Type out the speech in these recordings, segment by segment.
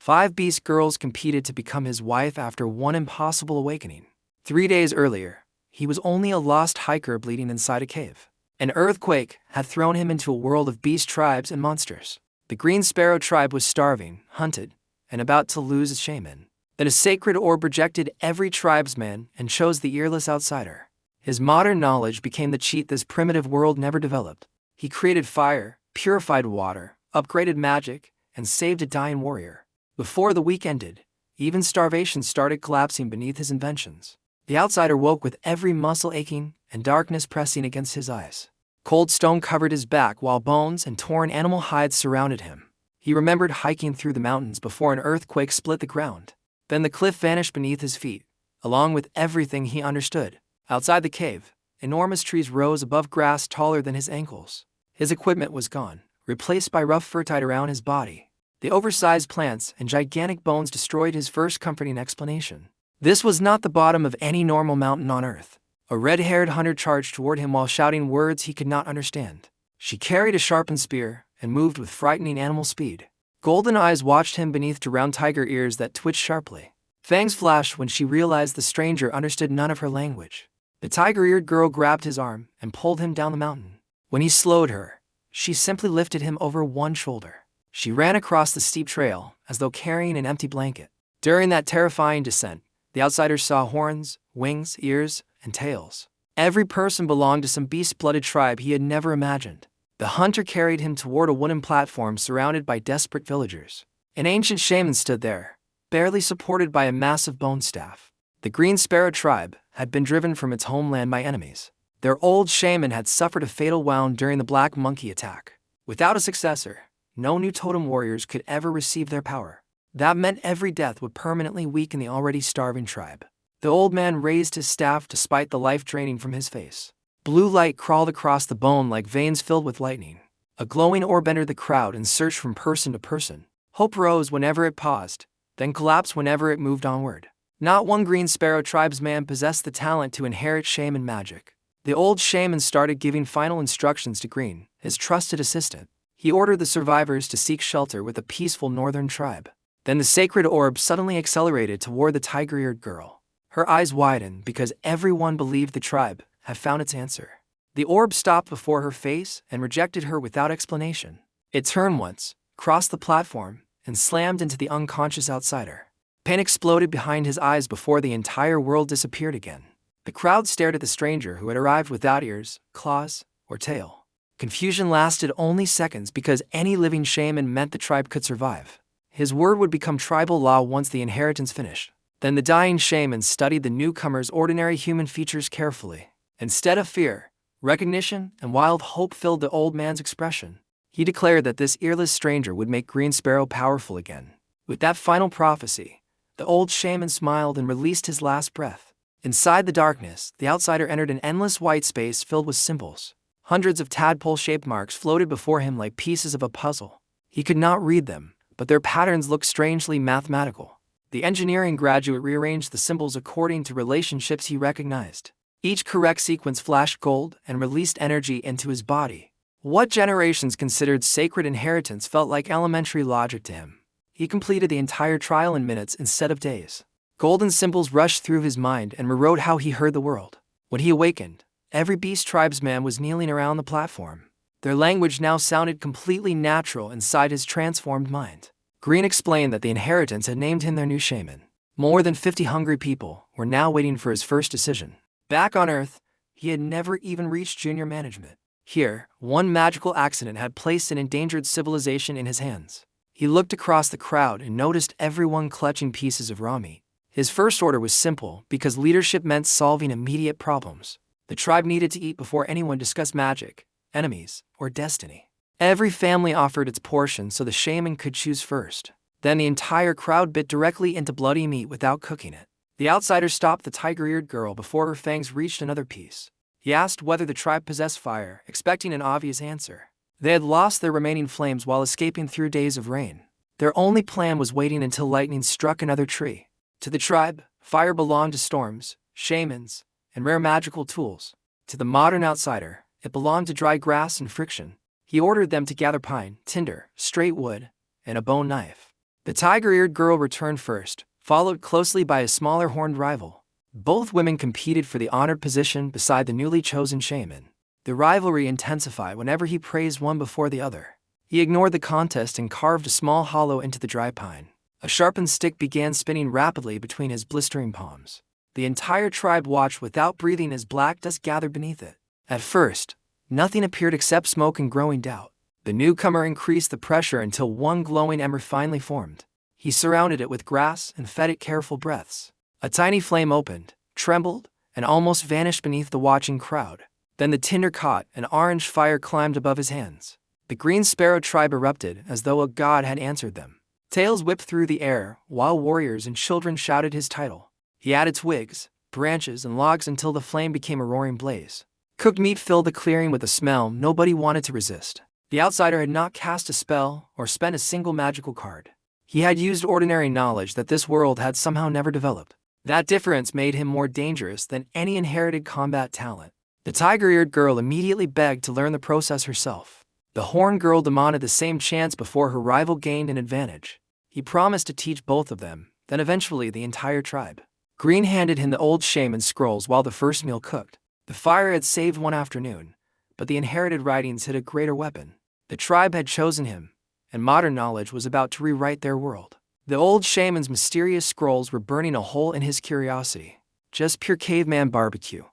5 beast girls competed to become his wife after one impossible awakening. 3 days earlier, he was only a lost hiker bleeding inside a cave. An earthquake had thrown him into a world of beast tribes and monsters. The Green Sparrow Tribe was starving, hunted, and about to lose its shaman. Then a sacred orb rejected every tribesman and chose the earless outsider. His modern knowledge became the cheat this primitive world never developed. He created fire, purified water, upgraded magic, and saved a dying warrior. Before the week ended, even starvation started collapsing beneath his inventions. The outsider woke with every muscle aching and darkness pressing against his eyes. Cold stone covered his back while bones and torn animal hides surrounded him. He remembered hiking through the mountains before an earthquake split the ground. Then the cliff vanished beneath his feet, along with everything he understood. Outside the cave, enormous trees rose above grass taller than his ankles. His equipment was gone, replaced by rough fur tied around his body. The oversized plants and gigantic bones destroyed his first comforting explanation. This was not the bottom of any normal mountain on Earth. A red-haired hunter charged toward him while shouting words he could not understand. She carried a sharpened spear and moved with frightening animal speed. Golden eyes watched him beneath to round tiger ears that twitched sharply. Fangs flashed when she realized the stranger understood none of her language. The tiger-eared girl grabbed his arm and pulled him down the mountain. When he slowed her, she simply lifted him over one shoulder. She ran across the steep trail as though carrying an empty blanket. During that terrifying descent, the outsiders saw horns, wings, ears, and tails. Every person belonged to some beast-blooded tribe he had never imagined. The hunter carried him toward a wooden platform surrounded by desperate villagers. An ancient shaman stood there, barely supported by a massive bone staff. The Green Sparrow Tribe had been driven from its homeland by enemies. Their old shaman had suffered a fatal wound during the Black Monkey attack. Without a successor, no new totem warriors could ever receive their power. That meant every death would permanently weaken the already starving tribe. The old man raised his staff despite the life draining from his face. Blue light crawled across the bone like veins filled with lightning. A glowing orb entered the crowd and searched from person to person. Hope rose whenever it paused, then collapsed whenever it moved onward. Not one Green Sparrow tribesman possessed the talent to inherit shaman magic. The old shaman started giving final instructions to Green, his trusted assistant. He ordered the survivors to seek shelter with a peaceful northern tribe. Then the sacred orb suddenly accelerated toward the tiger-eared girl. Her eyes widened because everyone believed the tribe had found its answer. The orb stopped before her face and rejected her without explanation. It turned once, crossed the platform, and slammed into the unconscious outsider. Pain exploded behind his eyes before the entire world disappeared again. The crowd stared at the stranger who had arrived without ears, claws, or tail. Confusion lasted only seconds because any living shaman meant the tribe could survive. His word would become tribal law once the inheritance finished. Then the dying shaman studied the newcomer's ordinary human features carefully. Instead of fear, recognition and wild hope filled the old man's expression. He declared that this earless stranger would make Green Sparrow powerful again. With that final prophecy, the old shaman smiled and released his last breath. Inside the darkness, the outsider entered an endless white space filled with symbols. Hundreds of tadpole-shaped marks floated before him like pieces of a puzzle. He could not read them, but their patterns looked strangely mathematical. The engineering graduate rearranged the symbols according to relationships he recognized. Each correct sequence flashed gold and released energy into his body. What generations considered sacred inheritance felt like elementary logic to him. He completed the entire trial in minutes instead of days. Golden symbols rushed through his mind and rewrote how he heard the world. When he awakened, every beast tribesman was kneeling around the platform. Their language now sounded completely natural inside his transformed mind. Green explained that the inheritance had named him their new shaman. More than 50 hungry people were now waiting for his first decision. Back on Earth, he had never even reached junior management. Here, one magical accident had placed an endangered civilization in his hands. He looked across the crowd and noticed everyone clutching pieces of raw meat. His first order was simple because leadership meant solving immediate problems. The tribe needed to eat before anyone discussed magic, enemies, or destiny. Every family offered its portion so the shaman could choose first. Then the entire crowd bit directly into bloody meat without cooking it. The outsider stopped the tiger-eared girl before her fangs reached another piece. He asked whether the tribe possessed fire, expecting an obvious answer. They had lost their remaining flames while escaping through days of rain. Their only plan was waiting until lightning struck another tree. To the tribe, fire belonged to storms, shamans, and rare magical tools. To the modern outsider, it belonged to dry grass and friction. He ordered them to gather pine, tinder, straight wood, and a bone knife. The tiger-eared girl returned first, followed closely by a smaller horned rival. Both women competed for the honored position beside the newly chosen shaman. The rivalry intensified whenever he praised one before the other. He ignored the contest and carved a small hollow into the dry pine. A sharpened stick began spinning rapidly between his blistering palms. The entire tribe watched without breathing as black dust gathered beneath it. At first, nothing appeared except smoke and growing doubt. The newcomer increased the pressure until one glowing ember finally formed. He surrounded it with grass and fed it careful breaths. A tiny flame opened, trembled, and almost vanished beneath the watching crowd. Then the tinder caught and orange fire climbed above his hands. The Green Sparrow Tribe erupted as though a god had answered them. Tails whipped through the air, while warriors and children shouted his title. He added twigs, branches, and logs until the flame became a roaring blaze. Cooked meat filled the clearing with a smell nobody wanted to resist. The outsider had not cast a spell or spent a single magical card. He had used ordinary knowledge that this world had somehow never developed. That difference made him more dangerous than any inherited combat talent. The tiger-eared girl immediately begged to learn the process herself. The horned girl demanded the same chance before her rival gained an advantage. He promised to teach both of them, then eventually the entire tribe. Green handed him the old shaman scrolls while the first meal cooked. The fire had saved one afternoon, but the inherited writings hid a greater weapon. The tribe had chosen him, and modern knowledge was about to rewrite their world. The old shaman's mysterious scrolls were burning a hole in his curiosity. Just pure caveman barbecue,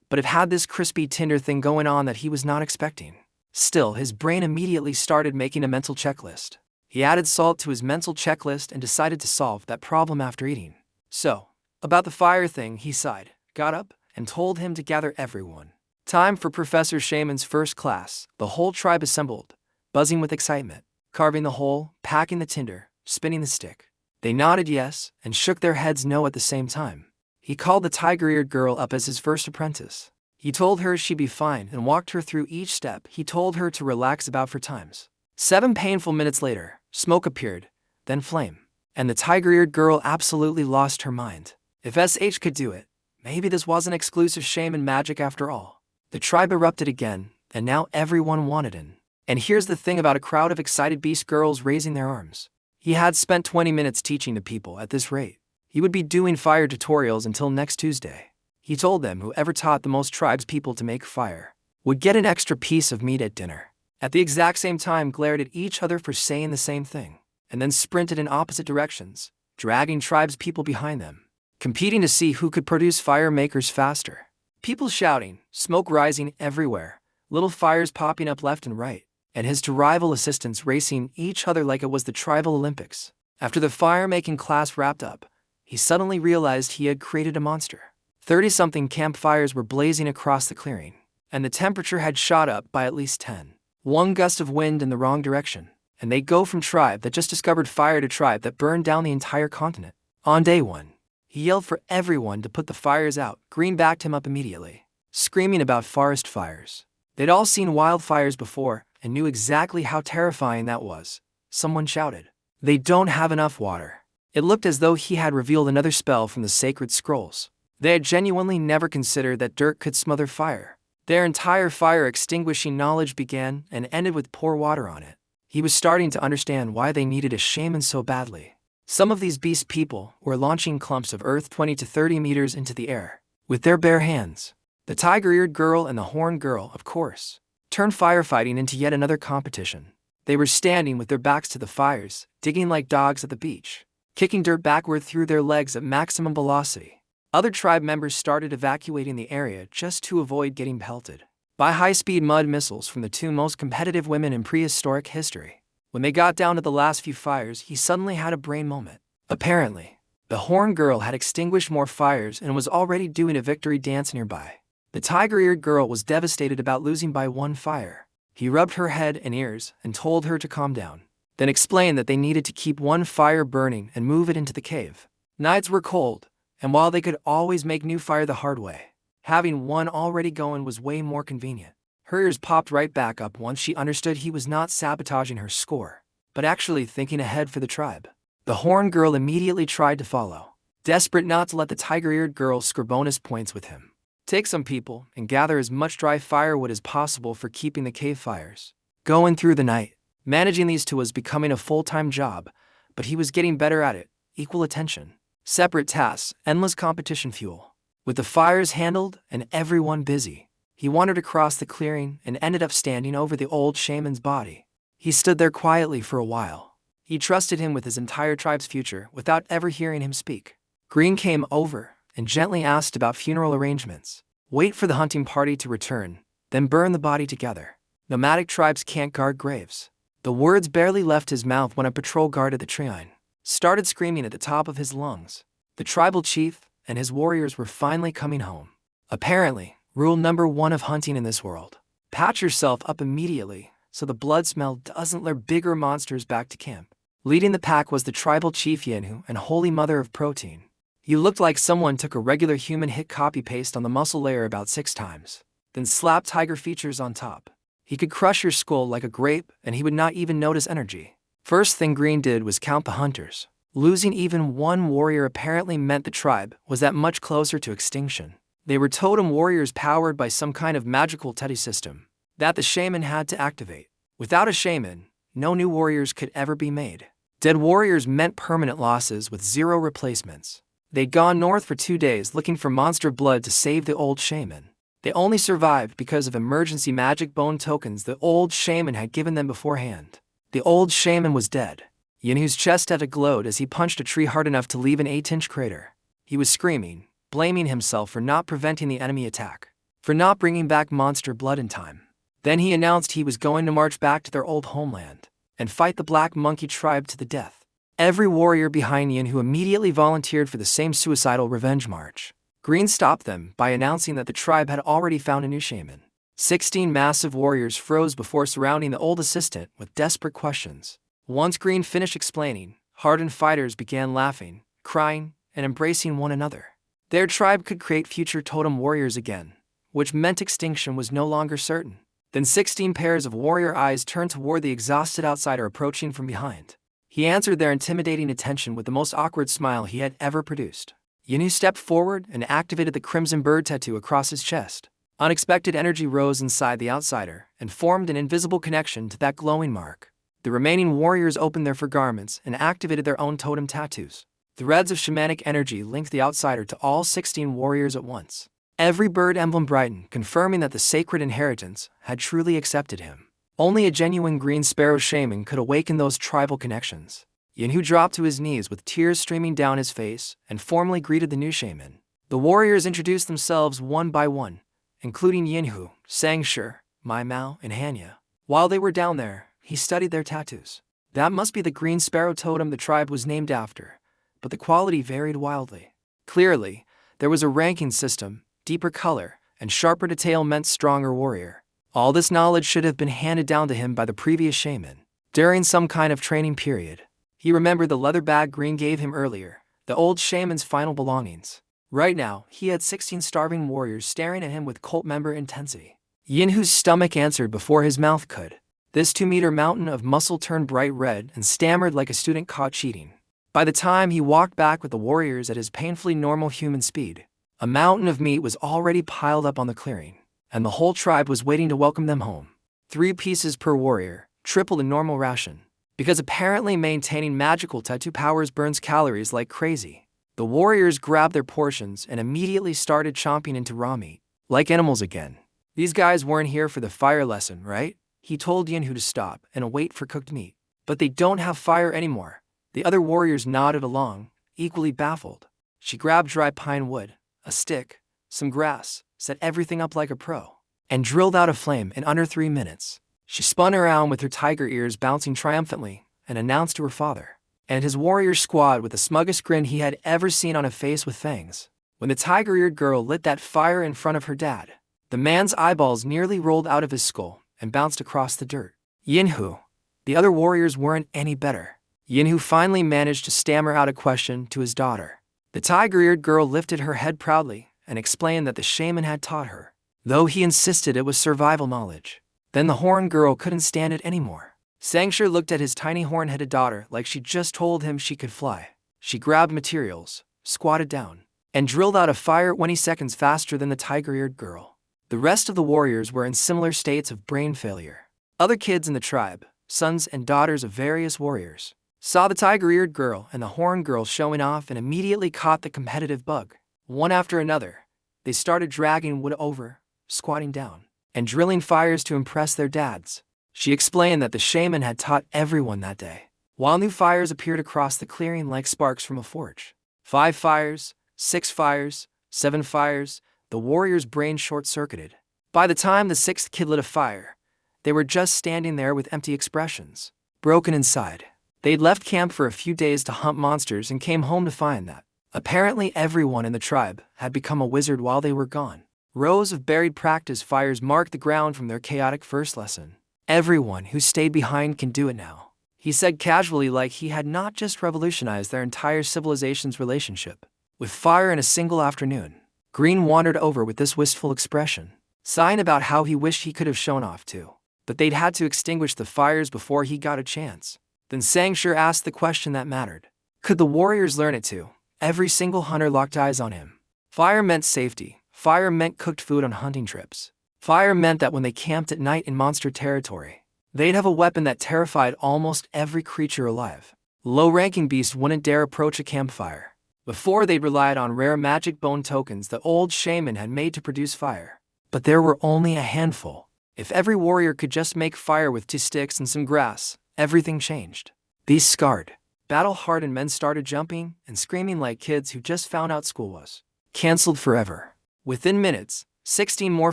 but it had this crispy tinder thing going on that he was not expecting. Still, his brain immediately started making a mental checklist. He added salt to his mental checklist and decided to solve that problem after eating. So, about the fire thing, he sighed, got up, and told him to gather everyone. Time for Professor Shaman's first class. The whole tribe assembled, buzzing with excitement, carving the hole, packing the tinder, spinning the stick. They nodded yes and shook their heads no at the same time. He called the tiger-eared girl up as his first apprentice. He told her she'd be fine and walked her through each step. He told her to relax about 4 times. 7 painful minutes later, smoke appeared, then flame. And the tiger-eared girl absolutely lost her mind. If SH could do it, maybe this wasn't exclusive shaman magic after all. The tribe erupted again, and now everyone wanted in. And here's the thing about a crowd of excited beast girls raising their arms. He had spent 20 minutes teaching the people at this rate. He would be doing fire tutorials until next Tuesday. He told them whoever taught the most tribes people to make fire would get an extra piece of meat at dinner. At the exact same time, glared at each other for saying the same thing, and then sprinted in opposite directions, dragging tribes people behind them, competing to see who could produce fire makers faster. People shouting, smoke rising everywhere, little fires popping up left and right, and his two rival assistants racing each other like it was the tribal Olympics. After the fire-making class wrapped up, he suddenly realized he had created a monster. 30-something campfires were blazing across the clearing, and the temperature had shot up by at least 10. One gust of wind in the wrong direction, and they go from tribe that just discovered fire to tribe that burned down the entire continent. On day 1, he yelled for everyone to put the fires out. Green backed him up immediately, screaming about forest fires. They'd all seen wildfires before and knew exactly how terrifying that was. Someone shouted, "They don't have enough water." It looked as though he had revealed another spell from the sacred scrolls. They had genuinely never considered that dirt could smother fire. Their entire fire-extinguishing knowledge began and ended with pour water on it. He was starting to understand why they needed a shaman so badly. Some of these beast people were launching clumps of earth 20 to 30 meters into the air with their bare hands. The tiger-eared girl and the horned girl, of course, turned firefighting into yet another competition. They were standing with their backs to the fires, digging like dogs at the beach, kicking dirt backward through their legs at maximum velocity. Other tribe members started evacuating the area just to avoid getting pelted by high-speed mud missiles from the 2 most competitive women in prehistoric history. When they got down to the last few fires, he suddenly had a brain moment. Apparently, the horned girl had extinguished more fires and was already doing a victory dance nearby. The tiger-eared girl was devastated about losing by 1 fire. He rubbed her head and ears and told her to calm down, then explained that they needed to keep 1 fire burning and move it into the cave. Nights were cold, and while they could always make new fire the hard way, having 1 already going was way more convenient. Her ears popped right back up once she understood he was not sabotaging her score, but actually thinking ahead for the tribe. The horned girl immediately tried to follow, desperate not to let the tiger-eared girl score bonus points with him. Take some people and gather as much dry firewood as possible for keeping the cave fires going through the night. Managing these 2 was becoming a full-time job, but he was getting better at it. Equal attention, separate tasks, endless competition fuel. With the fires handled and everyone busy, he wandered across the clearing and ended up standing over the old shaman's body. He stood there quietly for a while. He trusted him with his entire tribe's future without ever hearing him speak. Green came over and gently asked about funeral arrangements. Wait for the hunting party to return, then burn the body together. Nomadic tribes can't guard graves. The words barely left his mouth when a patrol guard at the shrine started screaming at the top of his lungs. The tribal chief and his warriors were finally coming home. Apparently, rule number 1 of hunting in this world: patch yourself up immediately so the blood smell doesn't lure bigger monsters back to camp. Leading the pack was the tribal chief Yenhu and Holy Mother of Protein. You looked like someone took a regular human, hit copy-paste on the muscle layer about 6 times, then slapped tiger features on top. He could crush your skull like a grape and he would not even notice energy. First thing Green did was count the hunters. Losing even one warrior apparently meant the tribe was that much closer to extinction. They were totem warriors powered by some kind of magical tattoo system that the shaman had to activate. Without a shaman, no new warriors could ever be made. Dead warriors meant permanent losses with 0 replacements. They'd gone north for 2 days looking for monster blood to save the old shaman. They only survived because of emergency magic bone tokens the old shaman had given them beforehand. The old shaman was dead. Yenhu's chest had glowed as he punched a tree hard enough to leave an 8-inch crater. He was screaming, blaming himself for not preventing the enemy attack, for not bringing back monster blood in time. Then he announced he was going to march back to their old homeland and fight the Black Monkey tribe to the death. Every warrior behind Yenhu immediately volunteered for the same suicidal revenge march. Green stopped them by announcing that the tribe had already found a new shaman. 16 massive warriors froze before surrounding the old assistant with desperate questions. Once Green finished explaining, hardened fighters began laughing, crying, and embracing one another. Their tribe could create future totem warriors again, which meant extinction was no longer certain. Then 16 pairs of warrior eyes turned toward the exhausted outsider approaching from behind. He answered their intimidating attention with the most awkward smile he had ever produced. Yenhu stepped forward and activated the crimson bird tattoo across his chest. Unexpected energy rose inside the outsider and formed an invisible connection to that glowing mark. The remaining warriors opened their garments and activated their own totem tattoos. Threads of shamanic energy linked the outsider to all 16 warriors at once. Every bird emblem brightened, confirming that the sacred inheritance had truly accepted him. Only a genuine Green Sparrow shaman could awaken those tribal connections. Yenhu dropped to his knees with tears streaming down his face and formally greeted the new shaman. The warriors introduced themselves one by one, including Yenhu, Sangshur, Mai Mao, and Hanya. While they were down there, he studied their tattoos. That must be the Green Sparrow totem the tribe was named after, but the quality varied wildly. Clearly, there was a ranking system. Deeper color and sharper detail meant stronger warrior. All this knowledge should have been handed down to him by the previous shaman during some kind of training period. He remembered the leather bag Green gave him earlier, the old shaman's final belongings. Right now, he had 16 starving warriors staring at him with cult member intensity. Yenhu's stomach answered before his mouth could. This 2-meter mountain of muscle turned bright red and stammered like a student caught cheating. By the time he walked back with the warriors at his painfully normal human speed, a mountain of meat was already piled up on the clearing, and the whole tribe was waiting to welcome them home. 3 pieces per warrior, triple the normal ration. Because apparently maintaining magical tattoo powers burns calories like crazy, the warriors grabbed their portions and immediately started chomping into raw meat, like animals again. These guys weren't here for the fire lesson, right? He told Yenhu to stop and wait for cooked meat. But they don't have fire anymore. The other warriors nodded along, equally baffled. She grabbed dry pine wood, a stick, some grass, set everything up like a pro, and drilled out a flame in under 3 minutes. She spun around with her tiger ears bouncing triumphantly and announced to her father and his warrior squad with the smuggest grin he had ever seen on a face with fangs. When the tiger-eared girl lit that fire in front of her dad, the man's eyeballs nearly rolled out of his skull and bounced across the dirt. Yenhu. The other warriors weren't any better. Yenhu finally managed to stammer out a question to his daughter. The tiger-eared girl lifted her head proudly and explained that the shaman had taught her, though he insisted it was survival knowledge. Then the horn girl couldn't stand it anymore. Sangshur looked at his tiny horn-headed daughter like she just told him she could fly. She grabbed materials, squatted down, and drilled out a fire 20 seconds faster than the tiger-eared girl. The rest of the warriors were in similar states of brain failure. Other kids in the tribe, sons and daughters of various warriors, saw the tiger-eared girl and the horned girl showing off and immediately caught the competitive bug. One after another, they started dragging wood over, squatting down, and drilling fires to impress their dads. She explained that the shaman had taught everyone that day. While new fires appeared across the clearing like sparks from a forge. 5 fires, 6 fires, 7 fires, the warrior's brain short-circuited. By the time the 6th kid lit a fire, they were just standing there with empty expressions, broken inside. They'd left camp for a few days to hunt monsters and came home to find that, apparently everyone in the tribe had become a wizard while they were gone. Rows of buried practice fires marked the ground from their chaotic first lesson. Everyone who stayed behind can do it now, he said casually, like he had not just revolutionized their entire civilization's relationship with fire in a single afternoon. Green wandered over with this wistful expression, sighing about how he wished he could have shown off too. But they'd had to extinguish the fires before he got a chance. Then Sangshur asked the question that mattered. Could the warriors learn it too? Every single hunter locked eyes on him. Fire meant safety. Fire meant cooked food on hunting trips. Fire meant that when they camped at night in monster territory, they'd have a weapon that terrified almost every creature alive. Low-ranking beasts wouldn't dare approach a campfire. Before, they'd relied on rare magic bone tokens that old shaman had made to produce fire. But there were only a handful. If every warrior could just make fire with 2 sticks and some grass, everything changed. These scarred, battle-hardened men started jumping and screaming like kids who just found out school was canceled forever. Within minutes, 16 more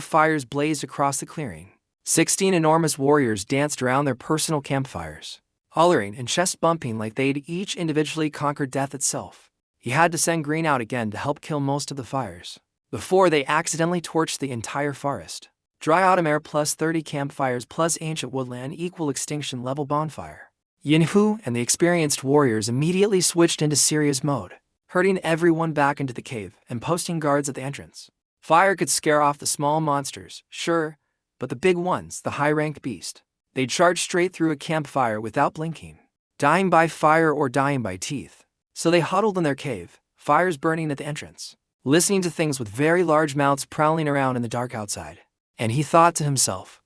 fires blazed across the clearing. 16 enormous warriors danced around their personal campfires, hollering and chest-bumping like they'd each individually conquered death itself. He had to send Green out again to help kill most of the fires, before they accidentally torched the entire forest. Dry autumn air plus 30 campfires plus ancient woodland equal extinction level bonfire. Yinhu and the experienced warriors immediately switched into serious mode, herding everyone back into the cave and posting guards at the entrance. Fire could scare off the small monsters, sure, but the big ones, the high-ranked beast, they'd charge straight through a campfire without blinking, dying by fire or dying by teeth. So they huddled in their cave, fires burning at the entrance, listening to things with very large mouths prowling around in the dark outside. And he thought to himself,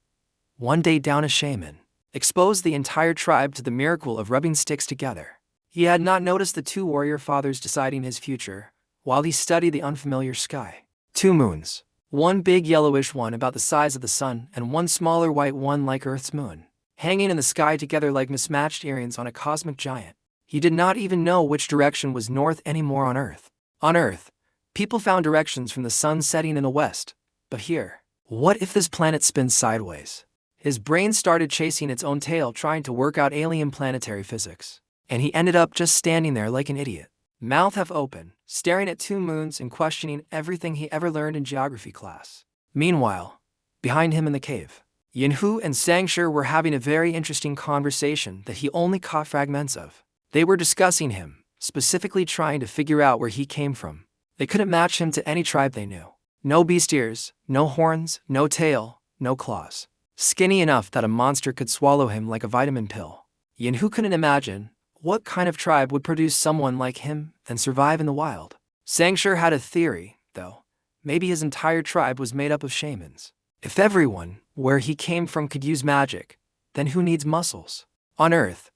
one day down a shaman exposed the entire tribe to the miracle of rubbing sticks together. He had not noticed the 2 warrior fathers deciding his future while he studied the unfamiliar sky. 2 moons, one big yellowish one about the size of the sun and one smaller white one like Earth's moon, hanging in the sky together like mismatched earrings on a cosmic giant. He did not even know which direction was north anymore on Earth. On Earth, people found directions from the sun setting in the west, but here, what if this planet spins sideways? His brain started chasing its own tail trying to work out alien planetary physics, and he ended up just standing there like an idiot, mouth half open, staring at 2 moons and questioning everything he ever learned in geography class. Meanwhile, behind him in the cave, Yinhu and Sangshur were having a very interesting conversation that he only caught fragments of. They were discussing him, specifically trying to figure out where he came from. They couldn't match him to any tribe they knew. No beast ears, no horns, no tail, no claws. Skinny enough that a monster could swallow him like a vitamin pill. Yinhu couldn't imagine what kind of tribe would produce someone like him and survive in the wild. Sangshur had a theory, though. Maybe his entire tribe was made up of shamans. If everyone, where he came from, could use magic, then who needs muscles? On Earth,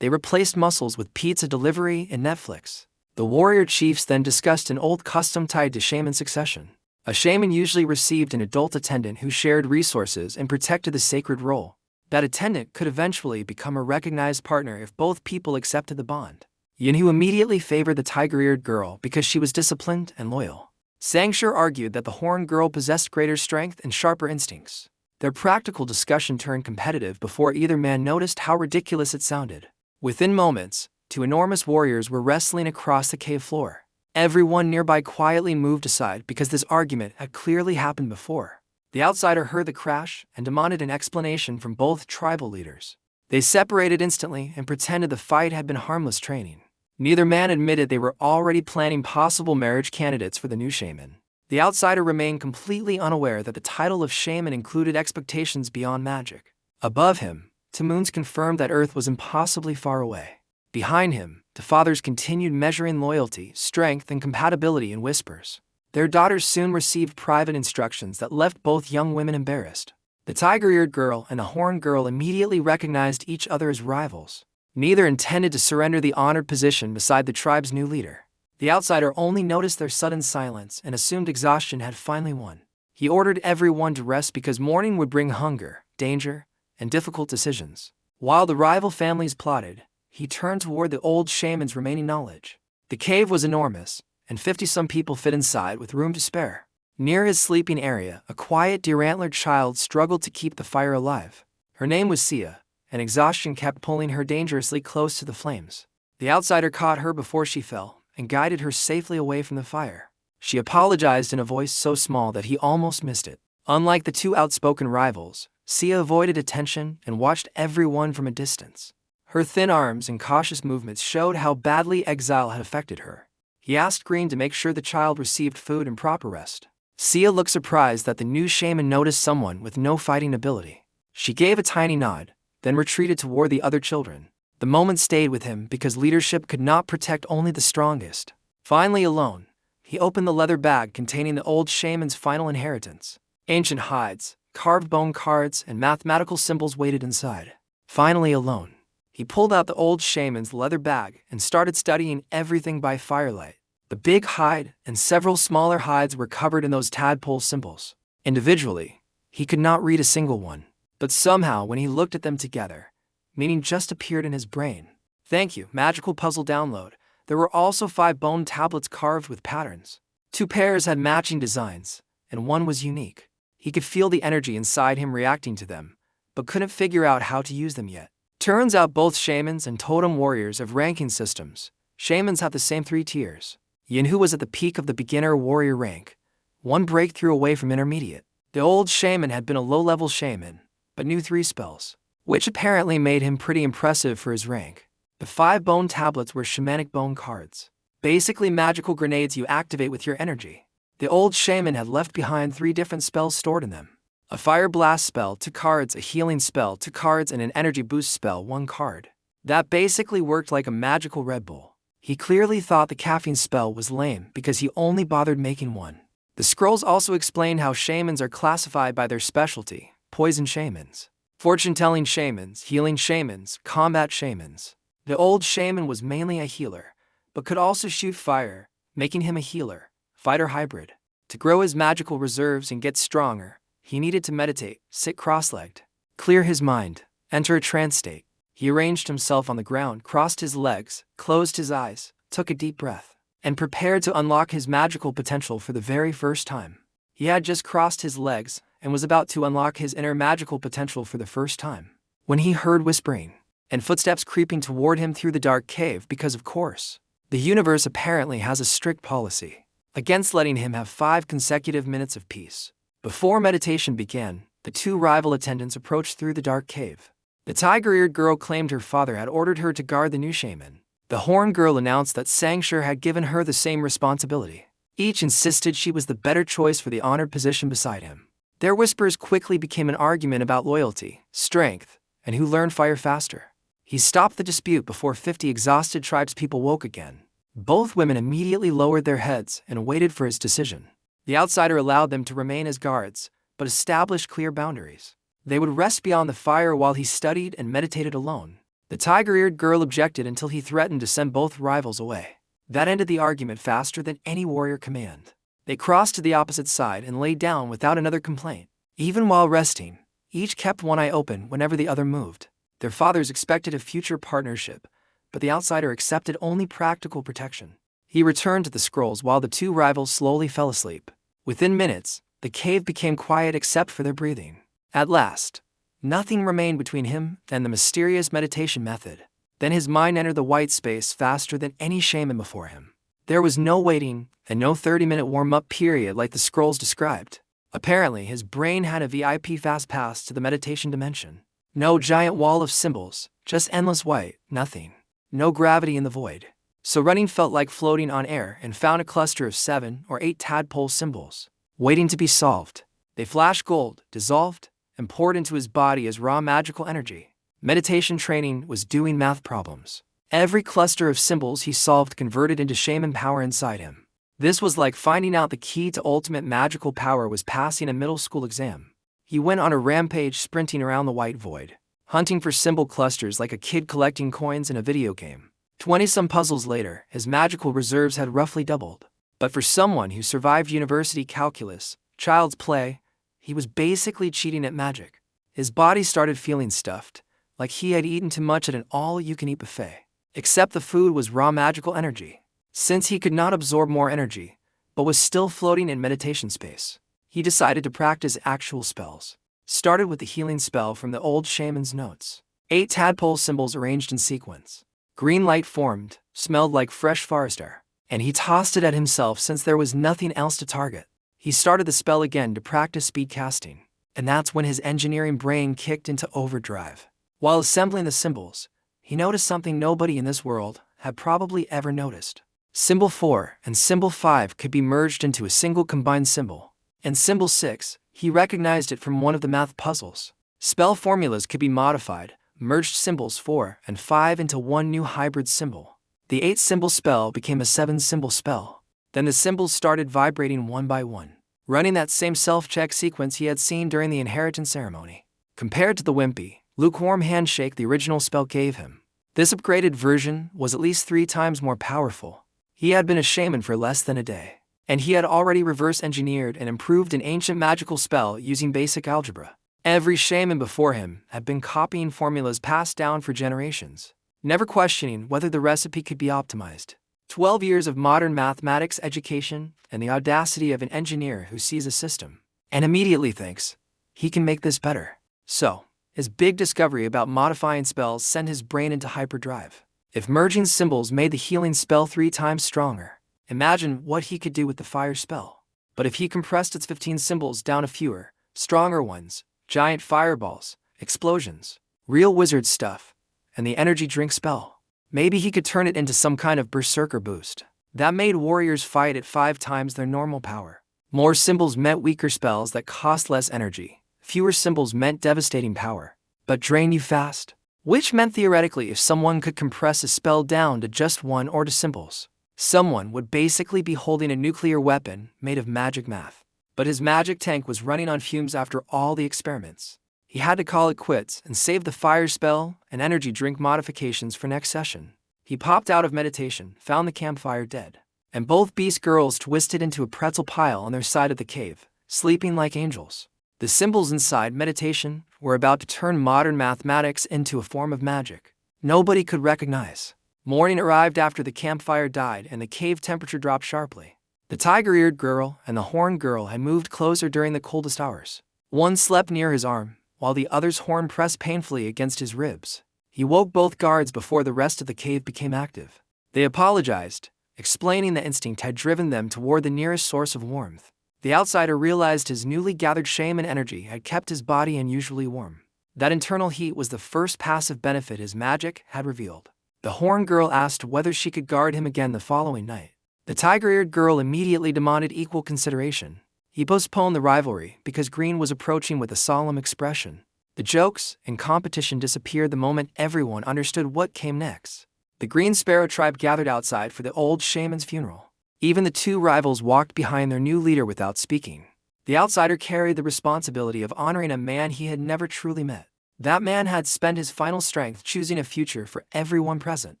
they replaced muscles with pizza delivery and Netflix. The warrior chiefs then discussed an old custom tied to shaman succession. A shaman usually received an adult attendant who shared resources and protected the sacred role. That attendant could eventually become a recognized partner if both people accepted the bond. Yinhu immediately favored the tiger-eared girl because she was disciplined and loyal. Sangshur argued that the horned girl possessed greater strength and sharper instincts. Their practical discussion turned competitive before either man noticed how ridiculous it sounded. Within moments, 2 enormous warriors were wrestling across the cave floor. Everyone nearby quietly moved aside because this argument had clearly happened before. The outsider heard the crash and demanded an explanation from both tribal leaders. They separated instantly and pretended the fight had been harmless training. Neither man admitted they were already planning possible marriage candidates for the new shaman. The outsider remained completely unaware that the title of shaman included expectations beyond magic. Above him, Tamoons confirmed that Earth was impossibly far away. Behind him, the fathers continued measuring loyalty, strength, and compatibility in whispers. Their daughters soon received private instructions that left both young women embarrassed. The tiger-eared girl and the horned girl immediately recognized each other as rivals. Neither intended to surrender the honored position beside the tribe's new leader. The outsider only noticed their sudden silence and assumed exhaustion had finally won. He ordered everyone to rest because morning would bring hunger, danger, and difficult decisions. While the rival families plotted, he turned toward the old shaman's remaining knowledge. The cave was enormous, and 50-some people fit inside with room to spare. Near his sleeping area, a quiet deer-antlered child struggled to keep the fire alive. Her name was Sia, and exhaustion kept pulling her dangerously close to the flames. The outsider caught her before she fell and guided her safely away from the fire. She apologized in a voice so small that he almost missed it. Unlike the two outspoken rivals, Sia avoided attention and watched everyone from a distance. Her thin arms and cautious movements showed how badly exile had affected her. He asked Green to make sure the child received food and proper rest. Sia looked surprised that the new shaman noticed someone with no fighting ability. She gave a tiny nod, then retreated toward the other children. The moment stayed with him because leadership could not protect only the strongest. Finally alone, he opened the leather bag containing the old shaman's final inheritance. Ancient hides, carved bone cards, and mathematical symbols waited inside. Finally alone, he pulled out the old shaman's leather bag and started studying everything by firelight. The big hide and several smaller hides were covered in those tadpole symbols. Individually, he could not read a single one, but somehow when he looked at them together, meaning just appeared in his brain. Thank you, magical puzzle download. There were also 5 bone tablets carved with patterns. 2 pairs had matching designs, and one was unique. He could feel the energy inside him reacting to them, but couldn't figure out how to use them yet. Turns out both shamans and totem warriors have ranking systems. Shamans have the same 3 tiers. Yinhu was at the peak of the beginner warrior rank, 1 breakthrough away from intermediate. The old shaman had been a low-level shaman, but knew 3 spells, which apparently made him pretty impressive for his rank. The 5 bone tablets were shamanic bone cards, basically magical grenades you activate with your energy. The old shaman had left behind 3 different spells stored in them. A fire blast spell, 2 cards, a healing spell, 2 cards, and an energy boost spell, 1 card. That basically worked like a magical Red Bull. He clearly thought the caffeine spell was lame because he only bothered making 1. The scrolls also explained how shamans are classified by their specialty: poison shamans, fortune-telling shamans, healing shamans, combat shamans. The old shaman was mainly a healer, but could also shoot fire, making him a healer-fighter hybrid. To grow his magical reserves and get stronger, he needed to meditate, sit cross-legged, clear his mind, enter a trance state. He arranged himself on the ground, crossed his legs, closed his eyes, took a deep breath, and prepared to unlock his magical potential for the very first time. He had just crossed his legs and was about to unlock his inner magical potential for the first time, when he heard whispering and footsteps creeping toward him through the dark cave because, of course, the universe apparently has a strict policy against letting him have 5 consecutive minutes of peace. Before meditation began, the 2 rival attendants approached through the dark cave. The tiger-eared girl claimed her father had ordered her to guard the new shaman. The horned girl announced that Sangshur had given her the same responsibility. Each insisted she was the better choice for the honored position beside him. Their whispers quickly became an argument about loyalty, strength, and who learned fire faster. He stopped the dispute before 50 exhausted tribespeople woke again. Both women immediately lowered their heads and waited for his decision. The outsider allowed them to remain as guards, but established clear boundaries. They would rest beyond the fire while he studied and meditated alone. The tiger-eared girl objected until he threatened to send both rivals away. That ended the argument faster than any warrior command. They crossed to the opposite side and lay down without another complaint. Even while resting, each kept one eye open whenever the other moved. Their fathers expected a future partnership, but the outsider accepted only practical protection. He returned to the scrolls while the 2 rivals slowly fell asleep. Within minutes, the cave became quiet except for their breathing. At last, nothing remained between him and the mysterious meditation method. Then his mind entered the white space faster than any shaman before him. There was no waiting and no 30-minute warm-up period like the scrolls described. Apparently, his brain had a VIP fast pass to the meditation dimension. No giant wall of symbols, just endless white, nothing. No gravity in the void. So running felt like floating on air and found a cluster of 7 or 8 tadpole symbols, waiting to be solved. They flashed gold, dissolved, and poured into his body as raw magical energy. Meditation training was doing math problems. Every cluster of symbols he solved converted into shaman power inside him. This was like finding out the key to ultimate magical power was passing a middle school exam. He went on a rampage sprinting around the white void. hunting for symbol clusters like a kid collecting coins in a video game. 20-some puzzles later, his magical reserves had roughly doubled. But for someone who survived university calculus, child's play, he was basically cheating at magic. His body started feeling stuffed, like he had eaten too much at an all-you-can-eat buffet. Except the food was raw magical energy. Since he could not absorb more energy, but was still floating in meditation space, he decided to practice actual spells. Started with the healing spell from the old shaman's notes. 8 tadpole symbols arranged in sequence. Green light formed, smelled like fresh forest air, and he tossed it at himself since there was nothing else to target. He started the spell again to practice speed casting, and that's when his engineering brain kicked into overdrive. While assembling the symbols, he noticed something nobody in this world had probably ever noticed. Symbol 4 and symbol 5 could be merged into a single combined symbol, and symbol 6, he recognized it from one of the math puzzles. Spell formulas could be modified, merged symbols 4 and 5 into one new hybrid symbol. The 8-symbol spell became a 7-symbol spell. Then the symbols started vibrating one by one, running that same self-check sequence he had seen during the inheritance ceremony. Compared to the wimpy, lukewarm handshake the original spell gave him, this upgraded version was at least 3 times more powerful. He had been a shaman for less than a day, and he had already reverse-engineered and improved an ancient magical spell using basic algebra. Every shaman before him had been copying formulas passed down for generations, never questioning whether the recipe could be optimized. 12 years of modern mathematics education and the audacity of an engineer who sees a system and immediately thinks, he can make this better. So, his big discovery about modifying spells sent his brain into hyperdrive. If merging symbols made the healing spell 3 times stronger, imagine what he could do with the fire spell. But if he compressed its 15 symbols down to fewer, stronger ones, giant fireballs, explosions, real wizard stuff, and the energy drink spell, maybe he could turn it into some kind of berserker boost that made warriors fight at 5 times their normal power. More symbols meant weaker spells that cost less energy. Fewer symbols meant devastating power, but drain you fast. Which meant theoretically if someone could compress a spell down to just 1 or 2 symbols, someone would basically be holding a nuclear weapon made of magic math. But his magic tank was running on fumes after all the experiments. He had to call it quits and save the fire spell and energy drink modifications for next session. He popped out of meditation, found the campfire dead, and both beast girls twisted into a pretzel pile on their side of the cave, sleeping like angels. The symbols inside meditation were about to turn modern mathematics into a form of magic nobody could recognize. Morning arrived after the campfire died and the cave temperature dropped sharply. The tiger-eared girl and the horned girl had moved closer during the coldest hours. One slept near his arm, while the other's horn pressed painfully against his ribs. He woke both guards before the rest of the cave became active. They apologized, explaining that instinct had driven them toward the nearest source of warmth. The outsider realized his newly gathered shaman energy had kept his body unusually warm. That internal heat was the first passive benefit his magic had revealed. The horned girl asked whether she could guard him again the following night. The tiger-eared girl immediately demanded equal consideration. He postponed the rivalry because Green was approaching with a solemn expression. The jokes and competition disappeared the moment everyone understood what came next. The Green Sparrow Tribe gathered outside for the old shaman's funeral. Even the 2 rivals walked behind their new leader without speaking. The outsider carried the responsibility of honoring a man he had never truly met. That man had spent his final strength choosing a future for everyone present.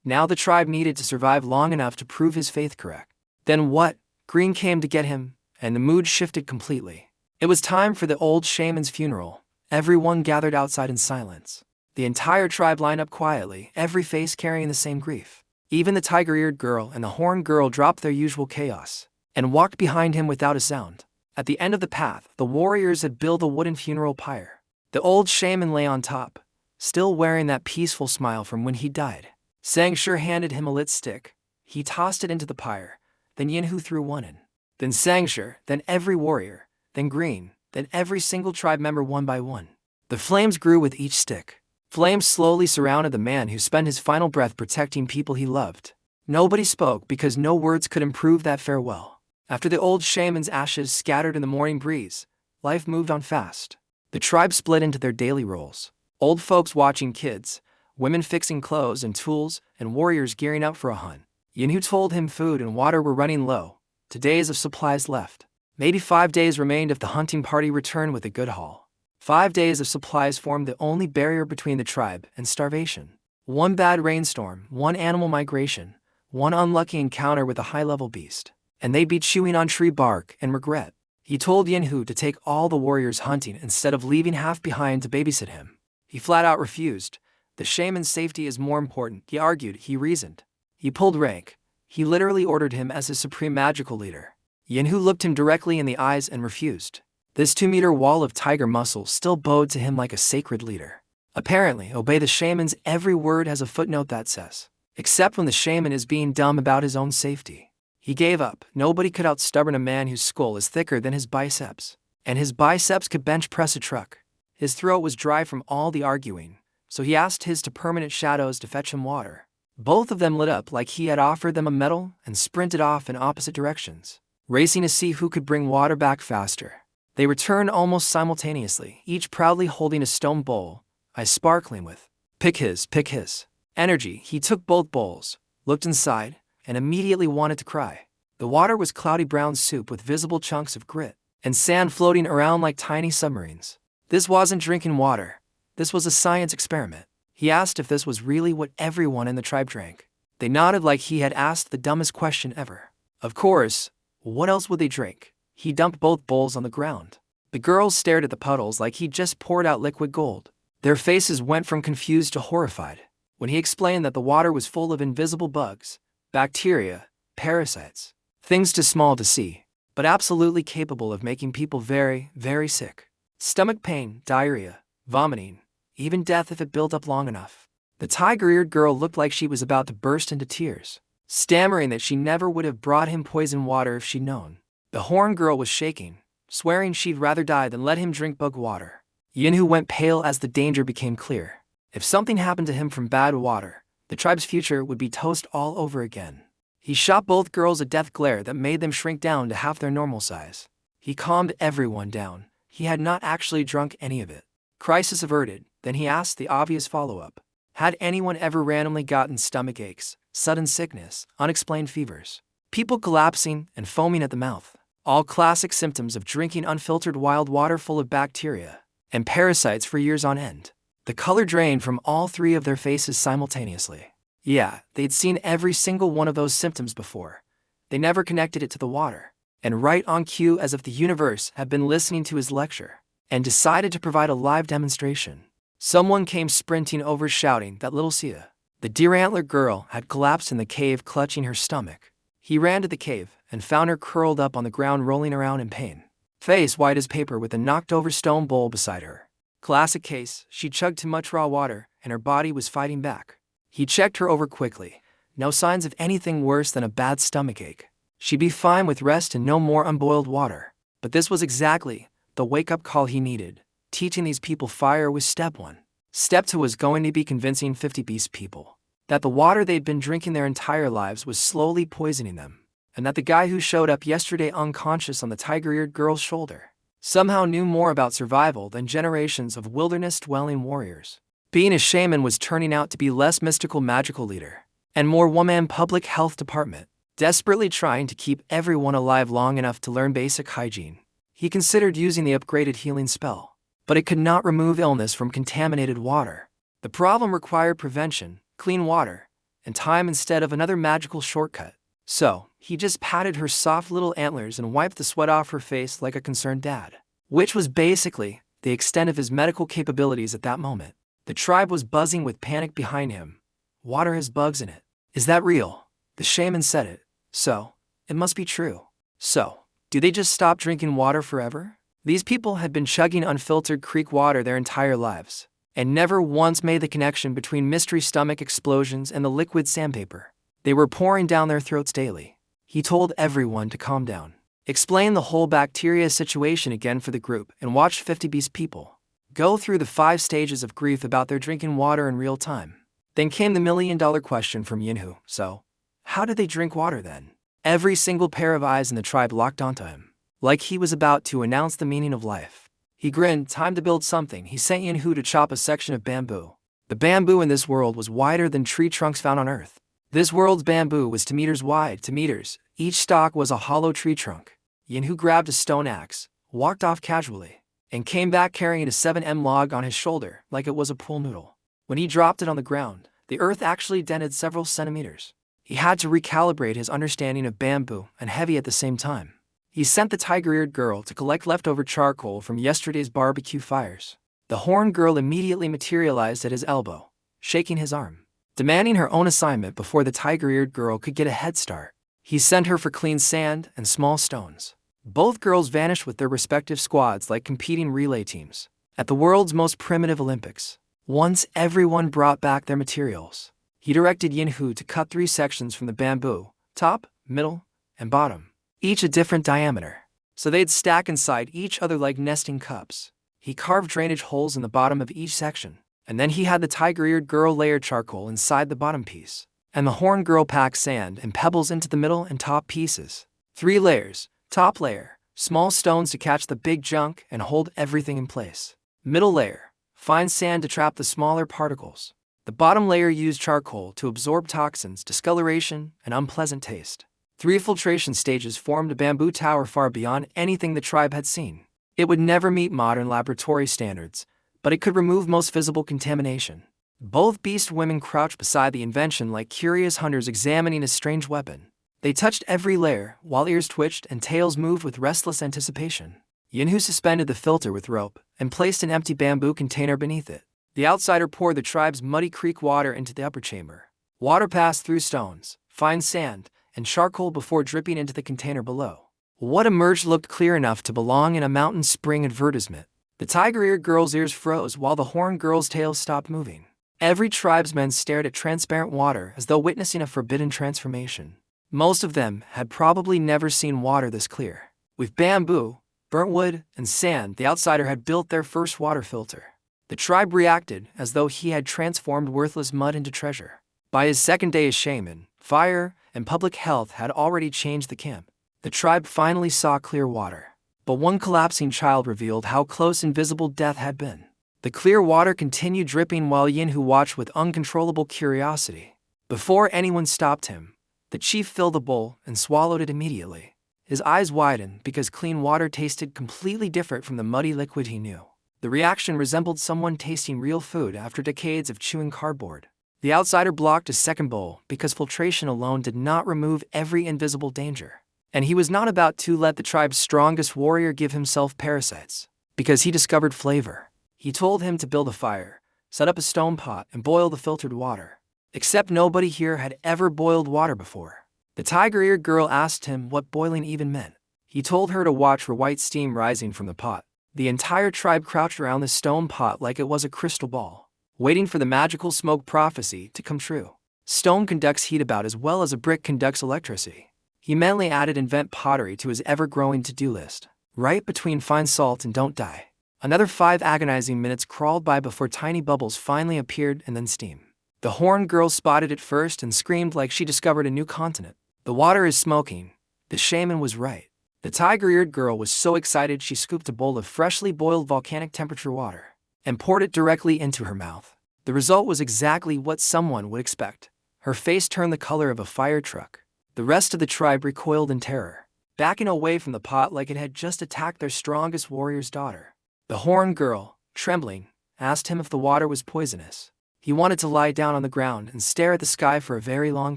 Now the tribe needed to survive long enough to prove his faith correct. Then what? Green came to get him, and the mood shifted completely. It was time for the old shaman's funeral. Everyone gathered outside in silence. The entire tribe lined up quietly, every face carrying the same grief. Even the tiger-eared girl and the horned girl dropped their usual chaos and walked behind him without a sound. At the end of the path, the warriors had built a wooden funeral pyre. The old shaman lay on top, still wearing that peaceful smile from when he died. Sangshur handed him a lit stick. He tossed it into the pyre, then Yinhu threw one in. Then Sangshur, then every warrior, then Green, then every single tribe member one by one. The flames grew with each stick. Flames slowly surrounded the man who spent his final breath protecting people he loved. Nobody spoke because no words could improve that farewell. After the old shaman's ashes scattered in the morning breeze, life moved on fast. The tribe split into their daily roles. Old folks watching kids, women fixing clothes and tools, and warriors gearing up for a hunt. Yinhu told him food and water were running low. 2 days of supplies left. Maybe 5 days remained if the hunting party returned with a good haul. 5 days of supplies formed the only barrier between the tribe and starvation. One bad rainstorm, one animal migration, one unlucky encounter with a high-level beast, and they'd be chewing on tree bark and regret. He told Yinhu to take all the warriors hunting instead of leaving half behind to babysit him. He flat out refused. The shaman's safety is more important, he argued, he reasoned. He pulled rank. He literally ordered him as his supreme magical leader. Yinhu looked him directly in the eyes and refused. This 2-meter wall of tiger muscle still bowed to him like a sacred leader. Apparently, obey the shaman's every word has a footnote that says, except when the shaman is being dumb about his own safety. He gave up. Nobody could outstubborn a man whose skull is thicker than his biceps. And his biceps could bench press a truck. His throat was dry from all the arguing, so he asked his two permanent shadows to fetch him water. Both of them lit up like he had offered them a medal and sprinted off in opposite directions, racing to see who could bring water back faster. They returned almost simultaneously, each proudly holding a stone bowl, eyes sparkling with pick his energy. He took both bowls, looked inside, and immediately wanted to cry. The water was cloudy brown soup with visible chunks of grit and sand floating around like tiny submarines. This wasn't drinking water. This was a science experiment. He asked if this was really what everyone in the tribe drank. They nodded like he had asked the dumbest question ever. Of course, what else would they drink? He dumped both bowls on the ground. The girls stared at the puddles like he'd just poured out liquid gold. Their faces went from confused to horrified when he explained that the water was full of invisible bugs, bacteria, parasites, things too small to see, but absolutely capable of making people very, very sick. Stomach pain, diarrhea, vomiting, even death if it built up long enough. The tiger-eared girl looked like she was about to burst into tears, stammering that she never would have brought him poison water if she'd known. The horn girl was shaking, swearing she'd rather die than let him drink bug water. Yinhu went pale as the danger became clear. If something happened to him from bad water, the tribe's future would be toast all over again. He shot both girls a death glare that made them shrink down to half their normal size. He calmed everyone down. He had not actually drunk any of it. Crisis averted, then he asked the obvious follow-up. Had anyone ever randomly gotten stomach aches, sudden sickness, unexplained fevers, people collapsing and foaming at the mouth? All classic symptoms of drinking unfiltered wild water full of bacteria and parasites for years on end. The color drained from all three of their faces simultaneously. Yeah, they'd seen every single one of those symptoms before. They never connected it to the water. And right on cue, as if the universe had been listening to his lecture and decided to provide a live demonstration, someone came sprinting over shouting that little Sia, the deer-antler girl, had collapsed in the cave clutching her stomach. He ran to the cave and found her curled up on the ground rolling around in pain, face white as paper with a knocked-over stone bowl beside her. Classic case, she chugged too much raw water and her body was fighting back. He checked her over quickly. No signs of anything worse than a bad stomachache. She'd be fine with rest and no more unboiled water. But this was exactly the wake-up call he needed. Teaching these people fire was step 1. Step 2 was going to be convincing 50 beast people that the water they'd been drinking their entire lives was slowly poisoning them, and that the guy who showed up yesterday unconscious on the tiger-eared girl's shoulder somehow knew more about survival than generations of wilderness-dwelling warriors. Being a shaman was turning out to be less mystical magical leader and more one-man public health department, desperately trying to keep everyone alive long enough to learn basic hygiene. He considered using the upgraded healing spell, but it could not remove illness from contaminated water. The problem required prevention, clean water, and time instead of another magical shortcut. So, he just patted her soft little antlers and wiped the sweat off her face like a concerned dad, which was basically the extent of his medical capabilities at that moment. The tribe was buzzing with panic behind him. Water has bugs in it. Is that real? The shaman said it. So, it must be true. So, do they just stop drinking water forever? These people had been chugging unfiltered creek water their entire lives, and never once made the connection between mystery stomach explosions and the liquid sandpaper they were pouring down their throats daily. He told everyone to calm down, explained the whole bacteria situation again for the group, and watched 50 beast people go through the 5 stages of grief about their drinking water in real time. Then came the million-dollar question from Yinhu. So, how did they drink water then? Every single pair of eyes in the tribe locked onto him, like he was about to announce the meaning of life. He grinned. Time to build something. He sent Yinhu to chop a section of bamboo. The bamboo in this world was wider than tree trunks found on Earth. This world's bamboo was 2 meters wide, 2 meters. Each stalk was a hollow tree trunk. Yinhu grabbed a stone axe, walked off casually, and came back carrying a 7M log on his shoulder like it was a pool noodle. When he dropped it on the ground, the earth actually dented several centimeters. He had to recalibrate his understanding of bamboo and heavy at the same time. He sent the tiger-eared girl to collect leftover charcoal from yesterday's barbecue fires. The horned girl immediately materialized at his elbow, shaking his arm, demanding her own assignment before the tiger-eared girl could get a head start. He sent her for clean sand and small stones. Both girls vanished with their respective squads like competing relay teams at the world's most primitive Olympics. Once everyone brought back their materials, he directed Yinhu to cut 3 sections from the bamboo, top, middle, and bottom, each a different diameter, so they'd stack inside each other like nesting cups. He carved drainage holes in the bottom of each section, and then he had the tiger-eared girl layer charcoal inside the bottom piece, and the horned girl pack sand and pebbles into the middle and top pieces. 3 layers, top layer, small stones to catch the big junk and hold everything in place. Middle layer, fine sand to trap the smaller particles. The bottom layer used charcoal to absorb toxins, discoloration, and unpleasant taste. 3 filtration stages formed a bamboo tower far beyond anything the tribe had seen. It would never meet modern laboratory standards, but it could remove most visible contamination. Both beast women crouched beside the invention like curious hunters examining a strange weapon. They touched every layer, while ears twitched and tails moved with restless anticipation. Yinhu suspended the filter with rope and placed an empty bamboo container beneath it. The outsider poured the tribe's muddy creek water into the upper chamber. Water passed through stones, fine sand, and charcoal before dripping into the container below. What emerged looked clear enough to belong in a mountain spring advertisement. The tiger-eared girl's ears froze while the horned girl's tail stopped moving. Every tribesman stared at transparent water as though witnessing a forbidden transformation. Most of them had probably never seen water this clear. With bamboo, burnt wood, and sand, the outsider had built their first water filter. The tribe reacted as though he had transformed worthless mud into treasure. By his second day as shaman, fire and public health had already changed the camp. The tribe finally saw clear water. But one collapsing child revealed how close invisible death had been. The clear water continued dripping while Yinhu watched with uncontrollable curiosity. Before anyone stopped him, the chief filled the bowl and swallowed it immediately. His eyes widened because clean water tasted completely different from the muddy liquid he knew. The reaction resembled someone tasting real food after decades of chewing cardboard. The outsider blocked a second bowl because filtration alone did not remove every invisible danger. And he was not about to let the tribe's strongest warrior give himself parasites, because he discovered flavor. He told him to build a fire, set up a stone pot, and boil the filtered water. Except nobody here had ever boiled water before. The tiger-eared girl asked him what boiling even meant. He told her to watch for white steam rising from the pot. The entire tribe crouched around the stone pot like it was a crystal ball, waiting for the magical smoke prophecy to come true. Stone conducts heat about as well as a brick conducts electricity. He mentally added invent pottery to his ever-growing to-do list. Right between find salt and don't die. Another 5 agonizing minutes crawled by before tiny bubbles finally appeared and then steam. The horned girl spotted it first and screamed like she discovered a new continent. The water is smoking. The shaman was right. The tiger-eared girl was so excited she scooped a bowl of freshly boiled volcanic temperature water and poured it directly into her mouth. The result was exactly what someone would expect. Her face turned the color of a fire truck. The rest of the tribe recoiled in terror, backing away from the pot like it had just attacked their strongest warrior's daughter. The horned girl, trembling, asked him if the water was poisonous. He wanted to lie down on the ground and stare at the sky for a very long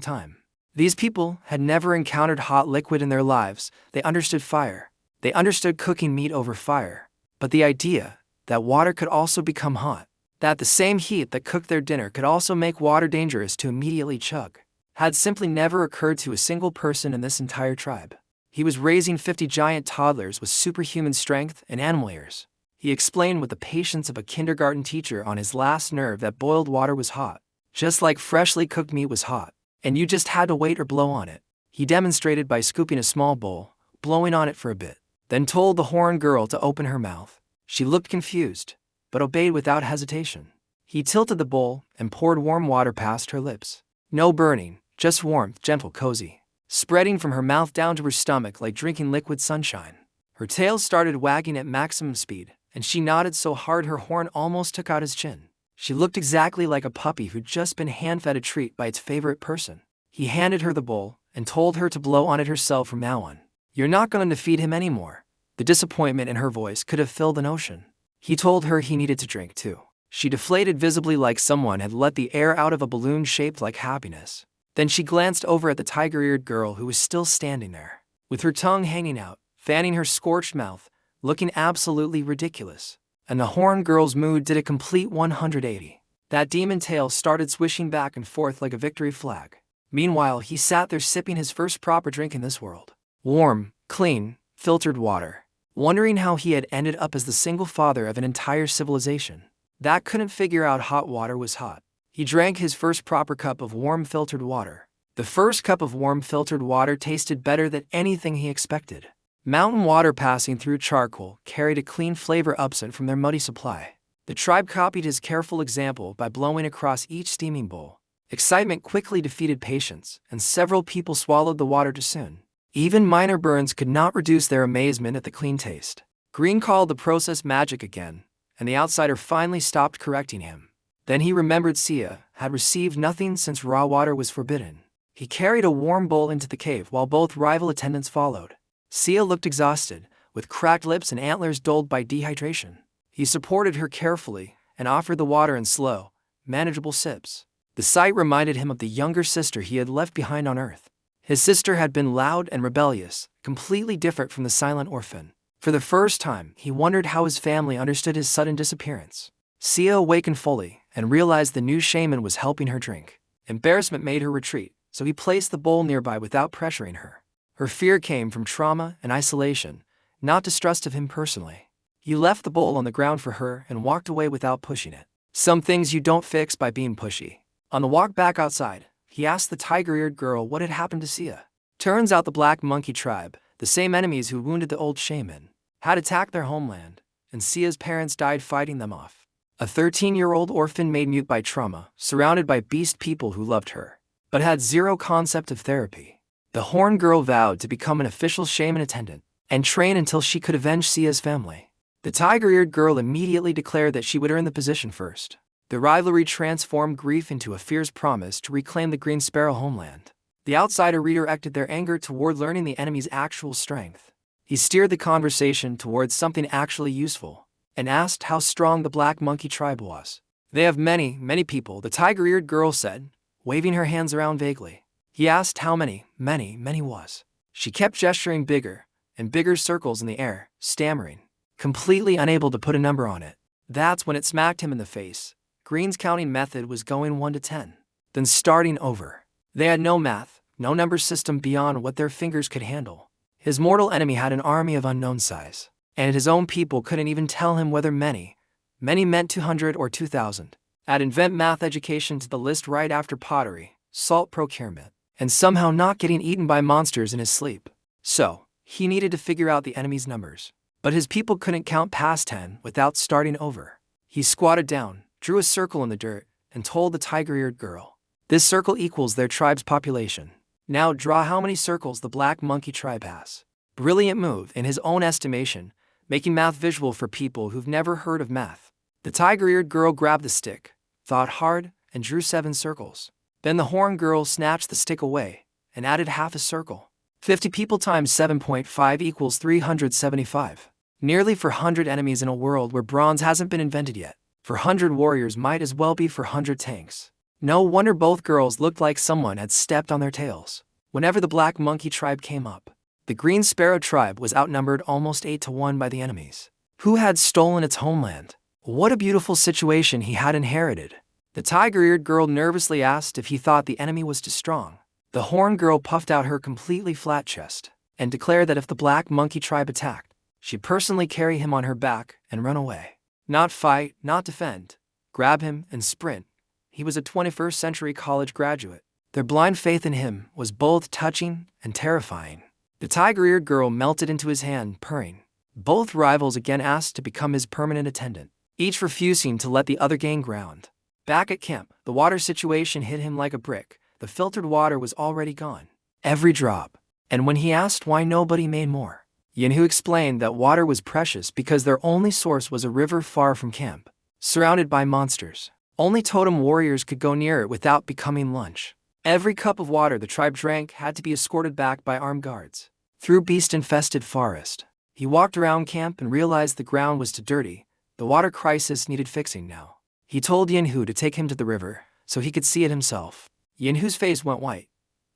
time. These people had never encountered hot liquid in their lives. They understood fire. They understood cooking meat over fire. But the idea that water could also become hot, that the same heat that cooked their dinner could also make water dangerous to immediately chug, had simply never occurred to a single person in this entire tribe. He was raising 50 giant toddlers with superhuman strength and animal ears. He explained with the patience of a kindergarten teacher on his last nerve that boiled water was hot, just like freshly cooked meat was hot, and you just had to wait or blow on it. He demonstrated by scooping a small bowl, blowing on it for a bit, then told the horned girl to open her mouth. She looked confused, but obeyed without hesitation. He tilted the bowl and poured warm water past her lips. No burning, just warmth, gentle, cozy, spreading from her mouth down to her stomach like drinking liquid sunshine. Her tail started wagging at maximum speed, and she nodded so hard her horn almost took out his chin. She looked exactly like a puppy who'd just been hand-fed a treat by its favorite person. He handed her the bowl and told her to blow on it herself from now on. You're not going to feed him anymore. The disappointment in her voice could have filled an ocean. He told her he needed to drink too. She deflated visibly like someone had let the air out of a balloon shaped like happiness. Then she glanced over at the tiger-eared girl who was still standing there, with her tongue hanging out, fanning her scorched mouth, looking absolutely ridiculous. And the horned girl's mood did a complete 180. That demon tail started swishing back and forth like a victory flag. Meanwhile, he sat there sipping his first proper drink in this world. Warm, clean, filtered water. Wondering how he had ended up as the single father of an entire civilization that couldn't figure out hot water was hot. He drank his first proper cup of warm filtered water. The first cup of warm filtered water tasted better than anything he expected. Mountain water passing through charcoal carried a clean flavor absent from their muddy supply. The tribe copied his careful example by blowing across each steaming bowl. Excitement quickly defeated patience, and several people swallowed the water too soon. Even minor burns could not reduce their amazement at the clean taste. Green called the process magic again, and the outsider finally stopped correcting him. Then he remembered Sia had received nothing since raw water was forbidden. He carried a warm bowl into the cave while both rival attendants followed. Sia looked exhausted, with cracked lips and antlers dulled by dehydration. He supported her carefully and offered the water in slow, manageable sips. The sight reminded him of the younger sister he had left behind on Earth. His sister had been loud and rebellious, completely different from the silent orphan. For the first time, he wondered how his family understood his sudden disappearance. Sia awakened fully and realized the new shaman was helping her drink. Embarrassment made her retreat, so he placed the bowl nearby without pressuring her. Her fear came from trauma and isolation, not distrust of him personally. He left the bowl on the ground for her and walked away without pushing it. Some things you don't fix by being pushy. On the walk back outside, he asked the tiger-eared girl what had happened to Sia. Turns out the Black Monkey Tribe, the same enemies who wounded the old shaman, had attacked their homeland, and Sia's parents died fighting them off. A 13-year-old orphan made mute by trauma, surrounded by beast people who loved her, but had zero concept of therapy. The horned girl vowed to become an official shaman attendant and train until she could avenge Sia's family. The tiger-eared girl immediately declared that she would earn the position first. The rivalry transformed grief into a fierce promise to reclaim the Green Sparrow homeland. The outsider redirected their anger toward learning the enemy's actual strength. He steered the conversation towards something actually useful, and asked how strong the Black Monkey Tribe was. They have many, many people, the tiger-eared girl said, waving her hands around vaguely. He asked how many was. She kept gesturing bigger and bigger circles in the air, stammering, completely unable to put a number on it. That's when it smacked him in the face. Green's counting method was going 1 to 10, then starting over. They had no math, no number system beyond what their fingers could handle. His mortal enemy had an army of unknown size, and his own people couldn't even tell him whether many meant 200 or 2,000. Add invent math education to the list right after pottery, salt procurement, and somehow not getting eaten by monsters in his sleep. So, he needed to figure out the enemy's numbers. But his people couldn't count past 10 without starting over. He squatted down, drew a circle in the dirt, and told the tiger-eared girl, "This circle equals their tribe's population. Now draw how many circles the Black Monkey Tribe has." Brilliant move in his own estimation, making math visual for people who've never heard of math. The tiger-eared girl grabbed the stick, thought hard, and drew 7 circles. Then the horned girl snatched the stick away and added half a circle. 50 people times 7.5 equals 375. Nearly 400 enemies in a world where bronze hasn't been invented yet. 400 warriors might as well be 400 tanks. No wonder both girls looked like someone had stepped on their tails. Whenever the Black Monkey Tribe came up, the Green Sparrow Tribe was outnumbered almost 8 to 1 by the enemies, who had stolen its homeland. What a beautiful situation he had inherited. The tiger-eared girl nervously asked if he thought the enemy was too strong. The horned girl puffed out her completely flat chest and declared that if the Black Monkey Tribe attacked, she'd personally carry him on her back and run away. Not fight, not defend. Grab him and sprint. He was a 21st century college graduate. Their blind faith in him was both touching and terrifying. The tiger-eared girl melted into his hand, purring. Both rivals again asked to become his permanent attendant, each refusing to let the other gain ground. Back at camp, the water situation hit him like a brick. The filtered water was already gone. Every drop. And when he asked why nobody made more, Yinhu explained that water was precious because their only source was a river far from camp, surrounded by monsters. Only totem warriors could go near it without becoming lunch. Every cup of water the tribe drank had to be escorted back by armed guards, through beast-infested forest. He walked around camp and realized the ground was too dirty. The water crisis needed fixing now. He told Yinhu to take him to the river so he could see it himself. Yinhu's face went white.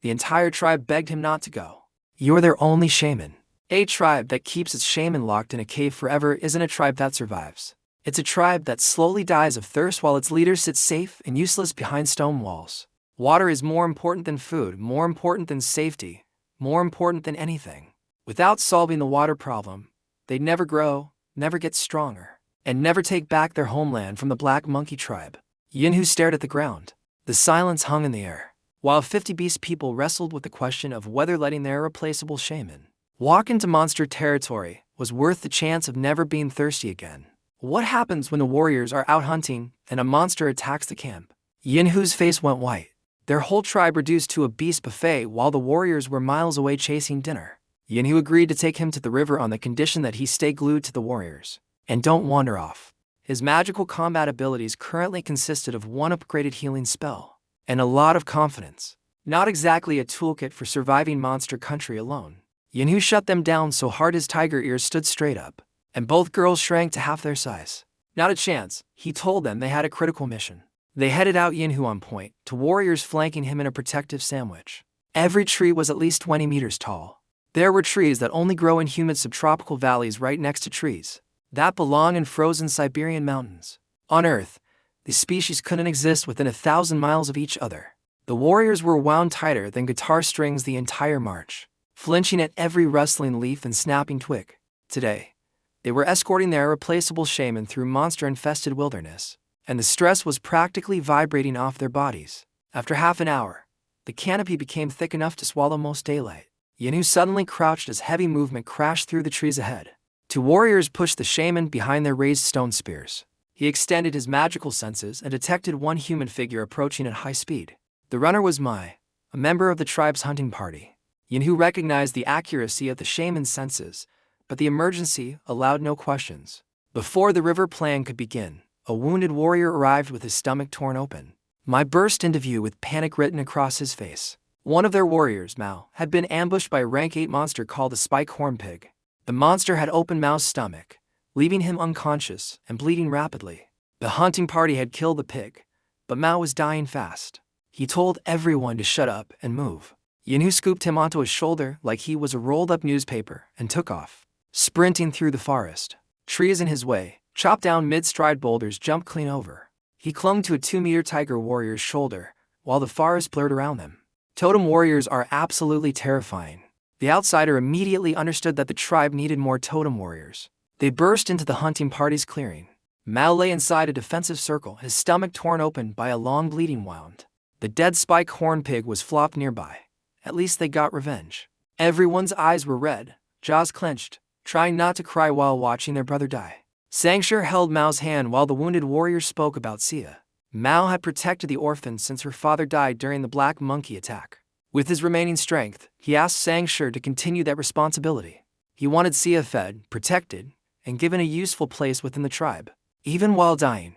The entire tribe begged him not to go. "You're their only shaman." A tribe that keeps its shaman locked in a cave forever isn't a tribe that survives. It's a tribe that slowly dies of thirst while its leader sits safe and useless behind stone walls. Water is more important than food, more important than safety, more important than anything. Without solving the water problem, they'd never grow, never get stronger, and never take back their homeland from the Black Monkey tribe. Yinhu stared at the ground. The silence hung in the air, while 50 beast people wrestled with the question of whether letting their irreplaceable shaman walk into monster territory was worth the chance of never being thirsty again. What happens when the warriors are out hunting and a monster attacks the camp? Yinhu's face went white. Their whole tribe reduced to a beast buffet while the warriors were miles away chasing dinner. Yinhu agreed to take him to the river on the condition that he stay glued to the warriors and don't wander off. His magical combat abilities currently consisted of one upgraded healing spell and a lot of confidence. Not exactly a toolkit for surviving monster country alone. Yinhu shut them down so hard his tiger ears stood straight up, and both girls shrank to half their size. Not a chance, he told them they had a critical mission. They headed out Yinhu on point, to warriors flanking him in a protective sandwich. Every tree was at least 20 meters tall. There were trees that only grow in humid subtropical valleys right next to trees that belong in frozen Siberian mountains. On Earth, these species couldn't exist within 1,000 miles of each other. The warriors were wound tighter than guitar strings the entire march, flinching at every rustling leaf and snapping twig. Today, they were escorting their irreplaceable shaman through monster-infested wilderness, and the stress was practically vibrating off their bodies. After half an hour, the canopy became thick enough to swallow most daylight. Yinhu suddenly crouched as heavy movement crashed through the trees ahead. Two warriors pushed the shaman behind their raised stone spears. He extended his magical senses and detected one human figure approaching at high speed. The runner was Mai, a member of the tribe's hunting party. Yinhu recognized the accuracy of the shaman's senses, but the emergency allowed no questions. Before the river plan could begin, a wounded warrior arrived with his stomach torn open. Mai burst into view with panic written across his face. One of their warriors, Mao, had been ambushed by a rank 8 monster called the spike horn pig. The monster had opened Mao's stomach, leaving him unconscious and bleeding rapidly. The hunting party had killed the pig, but Mao was dying fast. He told everyone to shut up and move. Yinhu scooped him onto his shoulder like he was a rolled-up newspaper and took off, sprinting through the forest. Trees in his way, chopped down mid-stride boulders jumped clean over. He clung to a 2-meter tiger warrior's shoulder, while the forest blurred around them. Totem warriors are absolutely terrifying. The outsider immediately understood that the tribe needed more totem warriors. They burst into the hunting party's clearing. Mao lay inside a defensive circle, his stomach torn open by a long bleeding wound. The dead spike horn pig was flopped nearby. At least they got revenge. Everyone's eyes were red, jaws clenched, trying not to cry while watching their brother die. Sangshur held Mao's hand while the wounded warrior spoke about Sia. Mao had protected the orphan since her father died during the Black Monkey attack. With his remaining strength, he asked Sangshur to continue that responsibility. He wanted Sia fed, protected, and given a useful place within the tribe. Even while dying,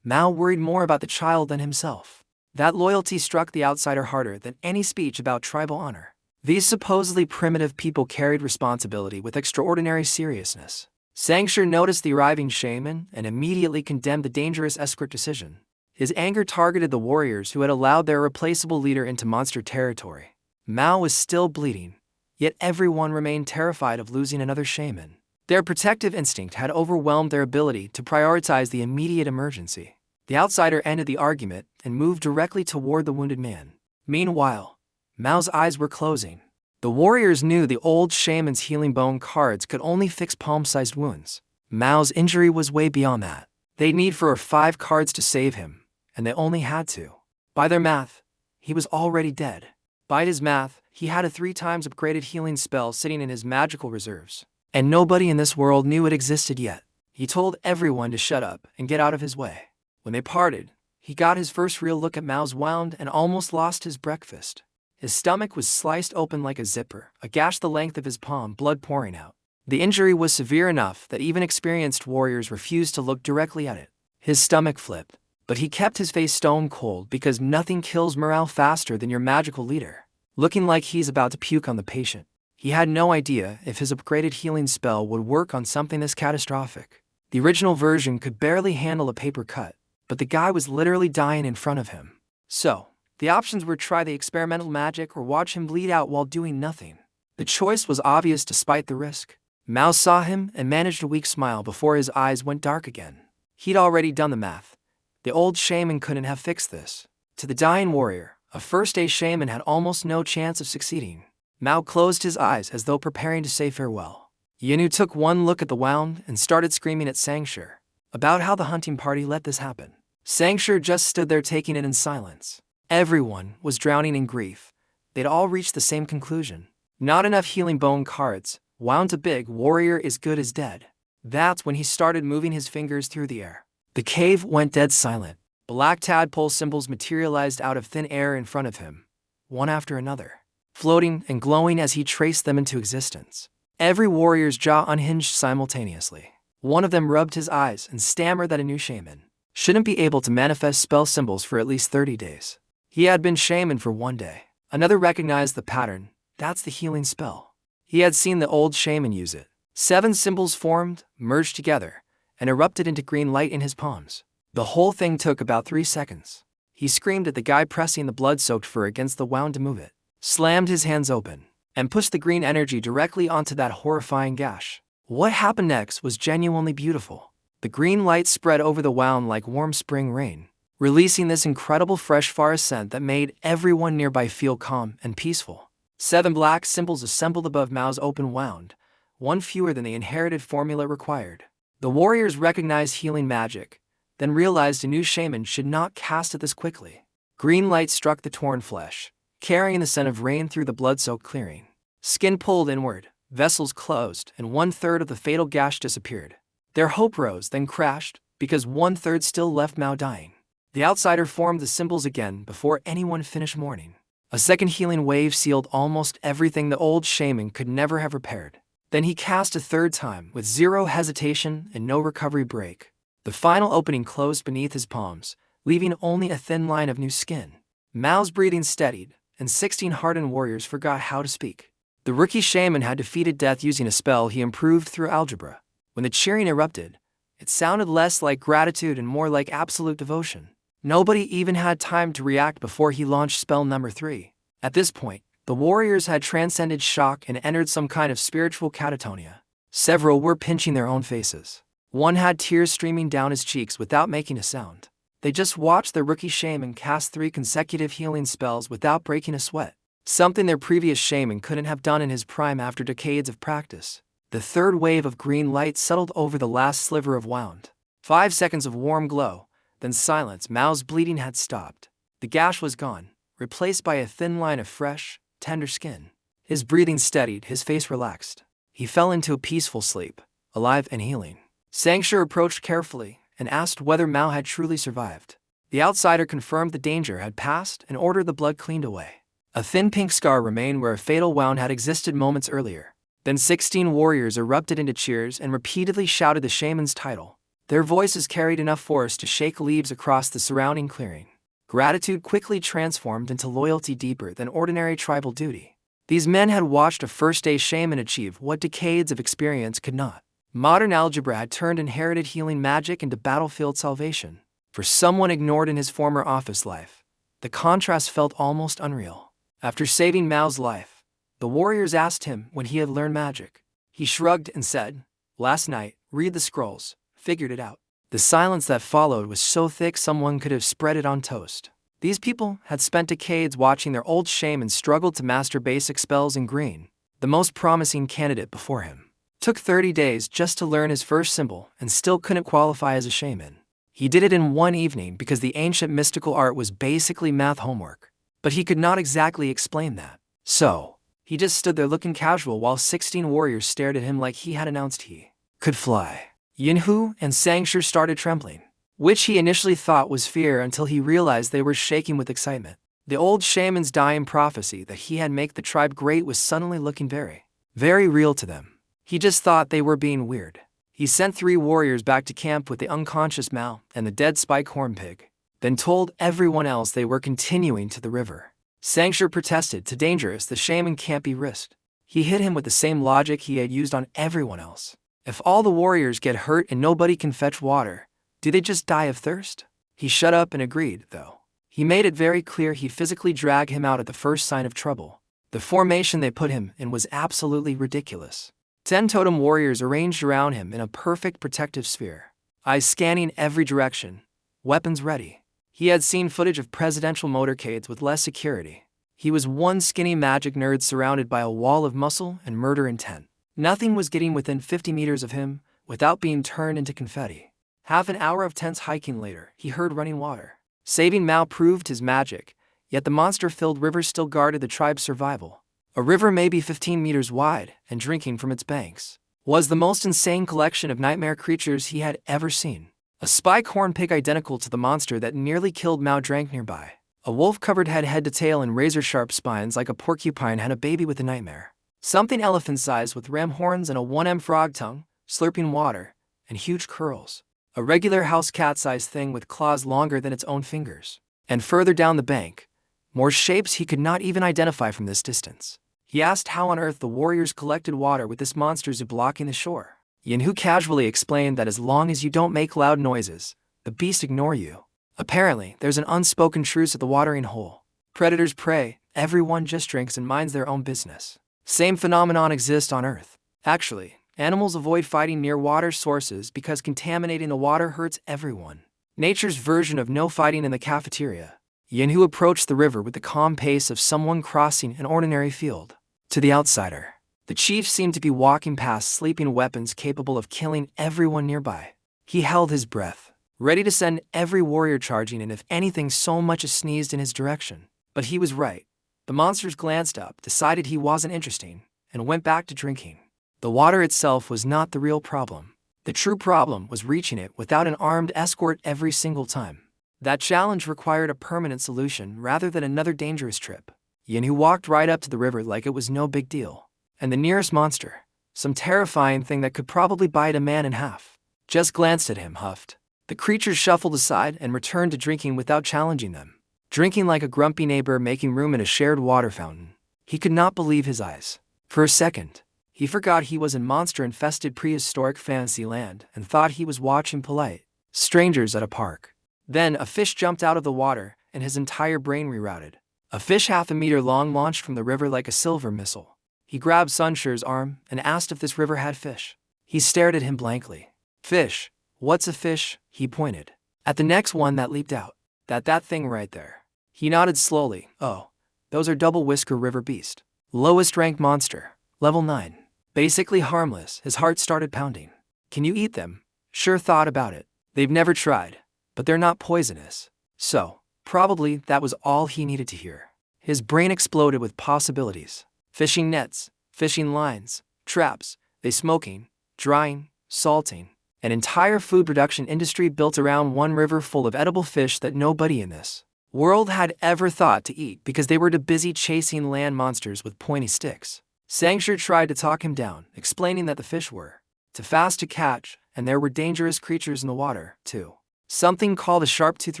Mao worried more about the child than himself. That loyalty struck the outsider harder than any speech about tribal honor. These supposedly primitive people carried responsibility with extraordinary seriousness. Sangshur noticed the arriving shaman and immediately condemned the dangerous escort decision. His anger targeted the warriors who had allowed their irreplaceable leader into monster territory. Mao was still bleeding, yet everyone remained terrified of losing another shaman. Their protective instinct had overwhelmed their ability to prioritize the immediate emergency. The outsider ended the argument and moved directly toward the wounded man. Meanwhile, Mao's eyes were closing. The warriors knew the old shaman's healing bone cards could only fix palm-sized wounds. Mao's injury was way beyond that. They'd need 4 or 5 cards to save him, and they only had 2. By their math, he was already dead. By his math, he had a 3 times upgraded healing spell sitting in his magical reserves. And nobody in this world knew it existed yet. He told everyone to shut up and get out of his way. When they parted, he got his first real look at Mao's wound and almost lost his breakfast. His stomach was sliced open like a zipper, a gash the length of his palm, blood pouring out. The injury was severe enough that even experienced warriors refused to look directly at it. His stomach flipped, but he kept his face stone cold because nothing kills morale faster than your magical leader. Looking like he's about to puke on the patient, He had no idea if his upgraded healing spell would work on something this catastrophic. The original version could barely handle a paper cut, but the guy was literally dying in front of him. So, the options were try the experimental magic or watch him bleed out while doing nothing. The choice was obvious despite the risk. Mao saw him and managed a weak smile before his eyes went dark again. He'd already done the math. The old shaman couldn't have fixed this. To the dying warrior, a first-day shaman had almost no chance of succeeding. Mao closed his eyes as though preparing to say farewell. Yinu took one look at the wound and started screaming at Sangshur about how the hunting party let this happen. Sangshur just stood there taking it in silence. Everyone was drowning in grief. They'd all reached the same conclusion. Not enough healing bone cards. Wound to big warrior is good as dead. That's when he started moving his fingers through the air. The cave went dead silent. Black tadpole symbols materialized out of thin air in front of him, one after another, floating and glowing as he traced them into existence. Every warrior's jaw unhinged simultaneously. One of them rubbed his eyes and stammered that a new shaman shouldn't be able to manifest spell symbols for at least 30 days. He had been shaman for 1 day. Another recognized the pattern. That's the healing spell. He had seen the old shaman use it. 7 symbols formed, merged together, and erupted into green light in his palms. The whole thing took about 3 seconds. He screamed at the guy pressing the blood-soaked fur against the wound to move it, slammed his hands open, and pushed the green energy directly onto that horrifying gash. What happened next was genuinely beautiful. The green light spread over the wound like warm spring rain, releasing this incredible fresh forest scent that made everyone nearby feel calm and peaceful. 7 black symbols assembled above Mao's open wound, 1 fewer than the inherited formula required. The warriors recognized healing magic, then realized a new shaman should not cast it this quickly. Green light struck the torn flesh, carrying the scent of rain through the blood-soaked clearing. Skin pulled inward, vessels closed, and 1/3 of the fatal gash disappeared. Their hope rose, then crashed, because 1/3 still left Mao dying. The outsider formed the symbols again before anyone finished mourning. A second healing wave sealed almost everything the old shaman could never have repaired. Then he cast a 3rd time with 0 hesitation and no recovery break. The final opening closed beneath his palms, leaving only a thin line of new skin. Mao's breathing steadied, and 16 hardened warriors forgot how to speak. The rookie shaman had defeated death using a spell he improved through algebra. When the cheering erupted, it sounded less like gratitude and more like absolute devotion. Nobody even had time to react before he launched spell number 3. At this point, the warriors had transcended shock and entered some kind of spiritual catatonia. Several were pinching their own faces. One had tears streaming down his cheeks without making a sound. They just watched their rookie shaman cast 3 consecutive healing spells without breaking a sweat, something their previous shaman couldn't have done in his prime after decades of practice. The 3rd wave of green light settled over the last sliver of wound. 5 seconds of warm glow, then silence. Mao's bleeding had stopped. The gash was gone, replaced by a thin line of fresh, tender skin. His breathing steadied, his face relaxed. He fell into a peaceful sleep, alive and healing. Sangshur approached carefully and asked whether Mao had truly survived. The outsider confirmed the danger had passed and ordered the blood cleaned away. A thin pink scar remained where a fatal wound had existed moments earlier. Then 16 warriors erupted into cheers and repeatedly shouted the shaman's title. Their voices carried enough force to shake leaves across the surrounding clearing. Gratitude quickly transformed into loyalty deeper than ordinary tribal duty. These men had watched a first-day shaman achieve what decades of experience could not. Modern algebra had turned inherited healing magic into battlefield salvation. For someone ignored in his former office life, the contrast felt almost unreal. After saving Mao's life, the warriors asked him when he had learned magic. He shrugged and said, "Last night, read the scrolls, figured it out." The silence that followed was so thick someone could have spread it on toast. These people had spent decades watching their old shaman struggle to master basic spells in green. The most promising candidate before him took 30 days just to learn his first symbol and still couldn't qualify as a shaman. He did it in 1 evening because the ancient mystical art was basically math homework. But he could not exactly explain that. So, he just stood there looking casual while 16 warriors stared at him like he had announced he could fly. Yinhu and Sangshur started trembling, which he initially thought was fear until he realized they were shaking with excitement. The old shaman's dying prophecy that he had make the tribe great was suddenly looking very, very real to them. He just thought they were being weird. He sent 3 warriors back to camp with the unconscious Mao and the dead spike horn pig, then told everyone else they were continuing to the river. Sangshur protested, "Too dangerous, the shaman can't be risked." He hit him with the same logic he had used on everyone else. If all the warriors get hurt and nobody can fetch water, do they just die of thirst? He shut up and agreed, though. He made it very clear he'd physically drag him out at the first sign of trouble. The formation they put him in was absolutely ridiculous. 10 totem warriors arranged around him in a perfect protective sphere, eyes scanning every direction, weapons ready. He had seen footage of presidential motorcades with less security. He was one skinny magic nerd surrounded by a wall of muscle and murder intent. Nothing was getting within 50 meters of him without being turned into confetti. Half an hour of tense hiking later, he heard running water. Saving Mao proved his magic, yet the monster-filled river still guarded the tribe's survival. A river maybe 15 meters wide and drinking from its banks was the most insane collection of nightmare creatures he had ever seen. A spike horn pig identical to the monster that nearly killed Mao drank nearby. A wolf-covered head to tail and razor-sharp spines like a porcupine had a baby with a nightmare. Something elephant-sized with ram horns and a 1M frog tongue, slurping water, and huge curls. A regular house cat-sized thing with claws longer than its own fingers. And further down the bank, more shapes he could not even identify from this distance. He asked how on earth the warriors collected water with this monster zoo blocking the shore. Yinhu casually explained that as long as you don't make loud noises, the beasts ignore you. Apparently, there's an unspoken truce at the watering hole. Predators prey, everyone just drinks and minds their own business. Same phenomenon exists on Earth. Actually, animals avoid fighting near water sources because contaminating the water hurts everyone. Nature's version of no fighting in the cafeteria. Yinhu approached the river with the calm pace of someone crossing an ordinary field. To the outsider, the chief seemed to be walking past sleeping weapons capable of killing everyone nearby. He held his breath, ready to send every warrior charging in if anything so much as sneezed in his direction. But he was right. The monsters glanced up, decided he wasn't interesting, and went back to drinking. The water itself was not the real problem. The true problem was reaching it without an armed escort every single time. That challenge required a permanent solution rather than another dangerous trip. Yinhu walked right up to the river like it was no big deal. And the nearest monster, some terrifying thing that could probably bite a man in half, just glanced at him, huffed. The creatures shuffled aside and returned to drinking without challenging them. Drinking like a grumpy neighbor making room in a shared water fountain. He could not believe his eyes. For a second, he forgot he was in monster-infested prehistoric fantasy land and thought he was watching polite strangers at a park. Then a fish jumped out of the water and his entire brain rerouted. A fish half a meter long launched from the river like a silver missile. He grabbed Sunshire's arm and asked if this river had fish. He stared at him blankly. Fish? What's a fish? He pointed at the next one that leaped out. That thing right there. He nodded slowly. Oh, those are double whisker river beast. Lowest rank monster. Level 9. Basically harmless. His heart started pounding. Can you eat them? Sure thought about it. They've never tried. But they're not poisonous. So, probably that was all he needed to hear. His brain exploded with possibilities. Fishing nets, fishing lines, traps, they smoking, drying, salting. An entire food production industry built around one river full of edible fish that nobody in this world had ever thought to eat because they were too busy chasing land monsters with pointy sticks. Sangshur tried to talk him down, explaining that the fish were too fast to catch and there were dangerous creatures in the water, too. Something called a sharp-toothed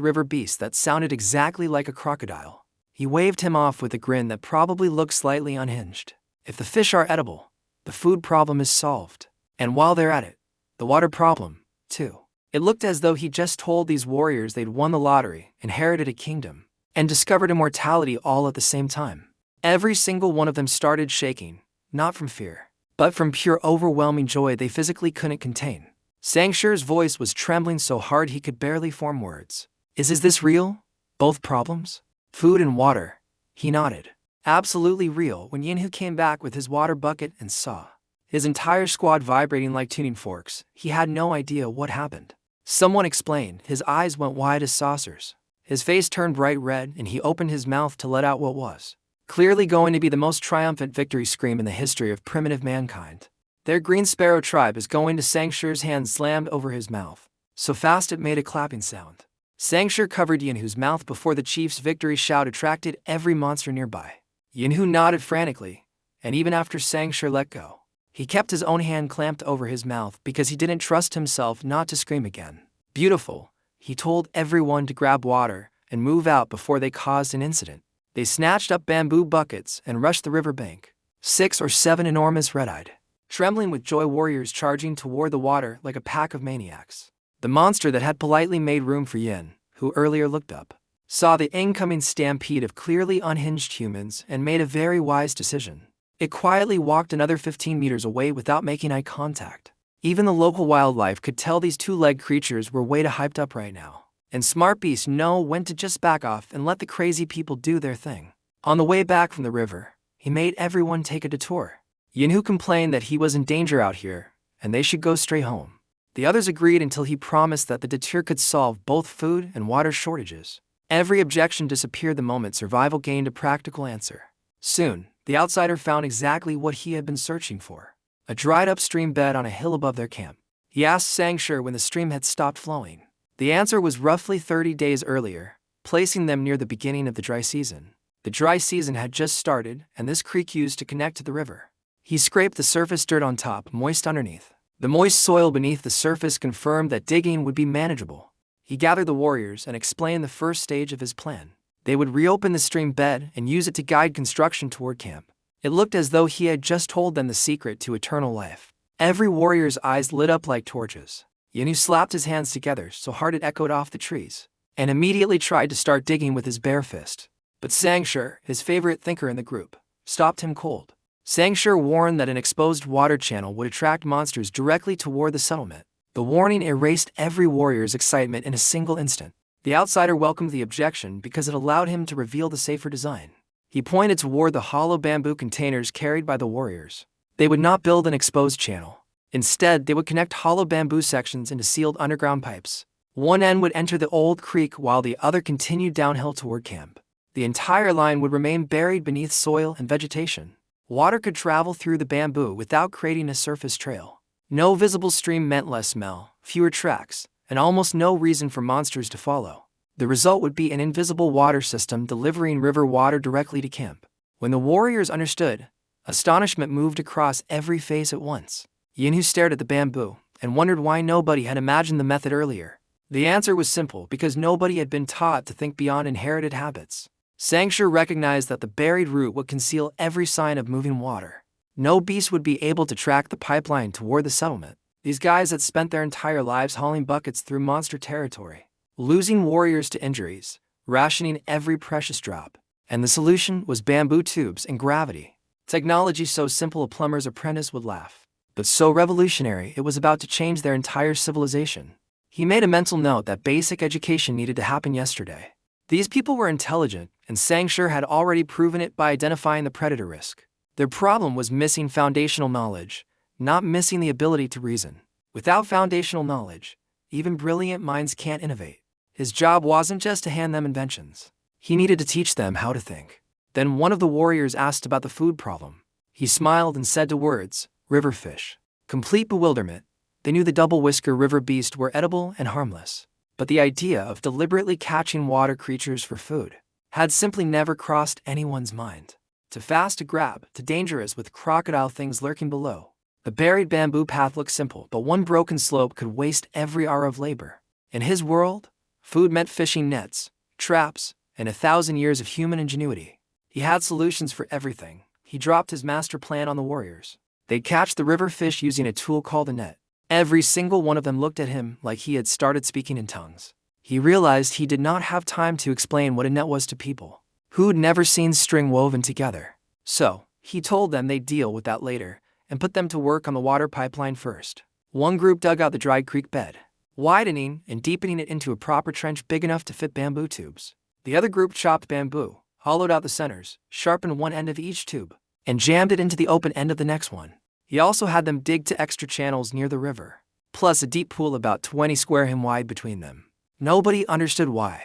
river beast that sounded exactly like a crocodile. He waved him off with a grin that probably looked slightly unhinged. If the fish are edible, the food problem is solved. And while they're at it, the water problem, too. It looked as though he just told these warriors they'd won the lottery, inherited a kingdom, and discovered immortality all at the same time. Every single one of them started shaking, not from fear, but from pure overwhelming joy they physically couldn't contain. Sangshur's voice was trembling so hard he could barely form words. Is this real? Both problems? Food and water? He nodded. Absolutely real when Yinhu came back with his water bucket and saw his entire squad vibrating like tuning forks. He had no idea what happened. Someone explained. His eyes went wide as saucers. His face turned bright red and he opened his mouth to let out what was clearly going to be the most triumphant victory scream in the history of primitive mankind. Their Green Sparrow Tribe is going to Sangshur's hand slammed over his mouth, so fast it made a clapping sound. Sangshur covered Yinhu's mouth before the chief's victory shout attracted every monster nearby. Yinhu nodded frantically, and even after Sangshur let go, he kept his own hand clamped over his mouth because he didn't trust himself not to scream again. Beautiful, he told everyone to grab water and move out before they caused an incident. They snatched up bamboo buckets and rushed the riverbank. 6 or 7 enormous red-eyed, trembling with joy warriors charging toward the water like a pack of maniacs. The monster that had politely made room for Yin, who earlier looked up, saw the incoming stampede of clearly unhinged humans and made a very wise decision. It quietly walked another 15 meters away without making eye contact. Even the local wildlife could tell these two-legged creatures were way too hyped up right now. And smart beasts know when to just back off and let the crazy people do their thing. On the way back from the river, he made everyone take a detour. Yinhu complained that he was in danger out here, and they should go straight home. The others agreed until he promised that the detour could solve both food and water shortages. Every objection disappeared the moment survival gained a practical answer. Soon, the outsider found exactly what he had been searching for: a dried-up stream bed on a hill above their camp. He asked Sangshur when the stream had stopped flowing. The answer was roughly 30 days earlier, placing them near the beginning of the dry season. The dry season had just started, and this creek used to connect to the river. He scraped the surface dirt on top, moist underneath. The moist soil beneath the surface confirmed that digging would be manageable. He gathered the warriors and explained the first stage of his plan. They would reopen the stream bed and use it to guide construction toward camp. It looked as though he had just told them the secret to eternal life. Every warrior's eyes lit up like torches. Yinhu slapped his hands together so hard it echoed off the trees, and immediately tried to start digging with his bare fist. But Sangshur, his favorite thinker in the group, stopped him cold. Sangshur warned that an exposed water channel would attract monsters directly toward the settlement. The warning erased every warrior's excitement in a single instant. The outsider welcomed the objection because it allowed him to reveal the safer design. He pointed toward the hollow bamboo containers carried by the warriors. They would not build an exposed channel. Instead, they would connect hollow bamboo sections into sealed underground pipes. One end would enter the old creek while the other continued downhill toward camp. The entire line would remain buried beneath soil and vegetation. Water could travel through the bamboo without creating a surface trail. No visible stream meant less smell, fewer tracks, and almost no reason for monsters to follow. The result would be an invisible water system delivering river water directly to camp. When the warriors understood, astonishment moved across every face at once. Yinhu stared at the bamboo and wondered why nobody had imagined the method earlier. The answer was simple: because nobody had been taught to think beyond inherited habits. Sangshur recognized that the buried root would conceal every sign of moving water. No beast would be able to track the pipeline toward the settlement. These guys had spent their entire lives hauling buckets through monster territory, losing warriors to injuries, rationing every precious drop. And the solution was bamboo tubes and gravity. Technology so simple a plumber's apprentice would laugh, but so revolutionary it was about to change their entire civilization. He made a mental note that basic education needed to happen yesterday. These people were intelligent, and Sangshur had already proven it by identifying the predator risk. Their problem was missing foundational knowledge, not missing the ability to reason. Without foundational knowledge, even brilliant minds can't innovate. His job wasn't just to hand them inventions. He needed to teach them how to think. Then one of the warriors asked about the food problem. He smiled and said 2 words: river fish. Complete bewilderment. They knew the double-whisker river beast were edible and harmless, but the idea of deliberately catching water creatures for food had simply never crossed anyone's mind. Too fast to grab, too dangerous with crocodile things lurking below. The buried bamboo path looked simple, but one broken slope could waste every hour of labor. In his world, food meant fishing nets, traps, and 1,000 years of human ingenuity. He had solutions for everything. He dropped his master plan on the warriors. They'd catch the river fish using a tool called a net. Every single one of them looked at him like he had started speaking in tongues. He realized he did not have time to explain what a net was to people who'd never seen string woven together. So, he told them they'd deal with that later and put them to work on the water pipeline first. One group dug out the dried creek bed, widening and deepening it into a proper trench big enough to fit bamboo tubes. The other group chopped bamboo, hollowed out the centers, sharpened one end of each tube, and jammed it into the open end of the next one. He also had them dig to extra channels near the river, plus a deep pool about 20 square him wide between them. Nobody understood why,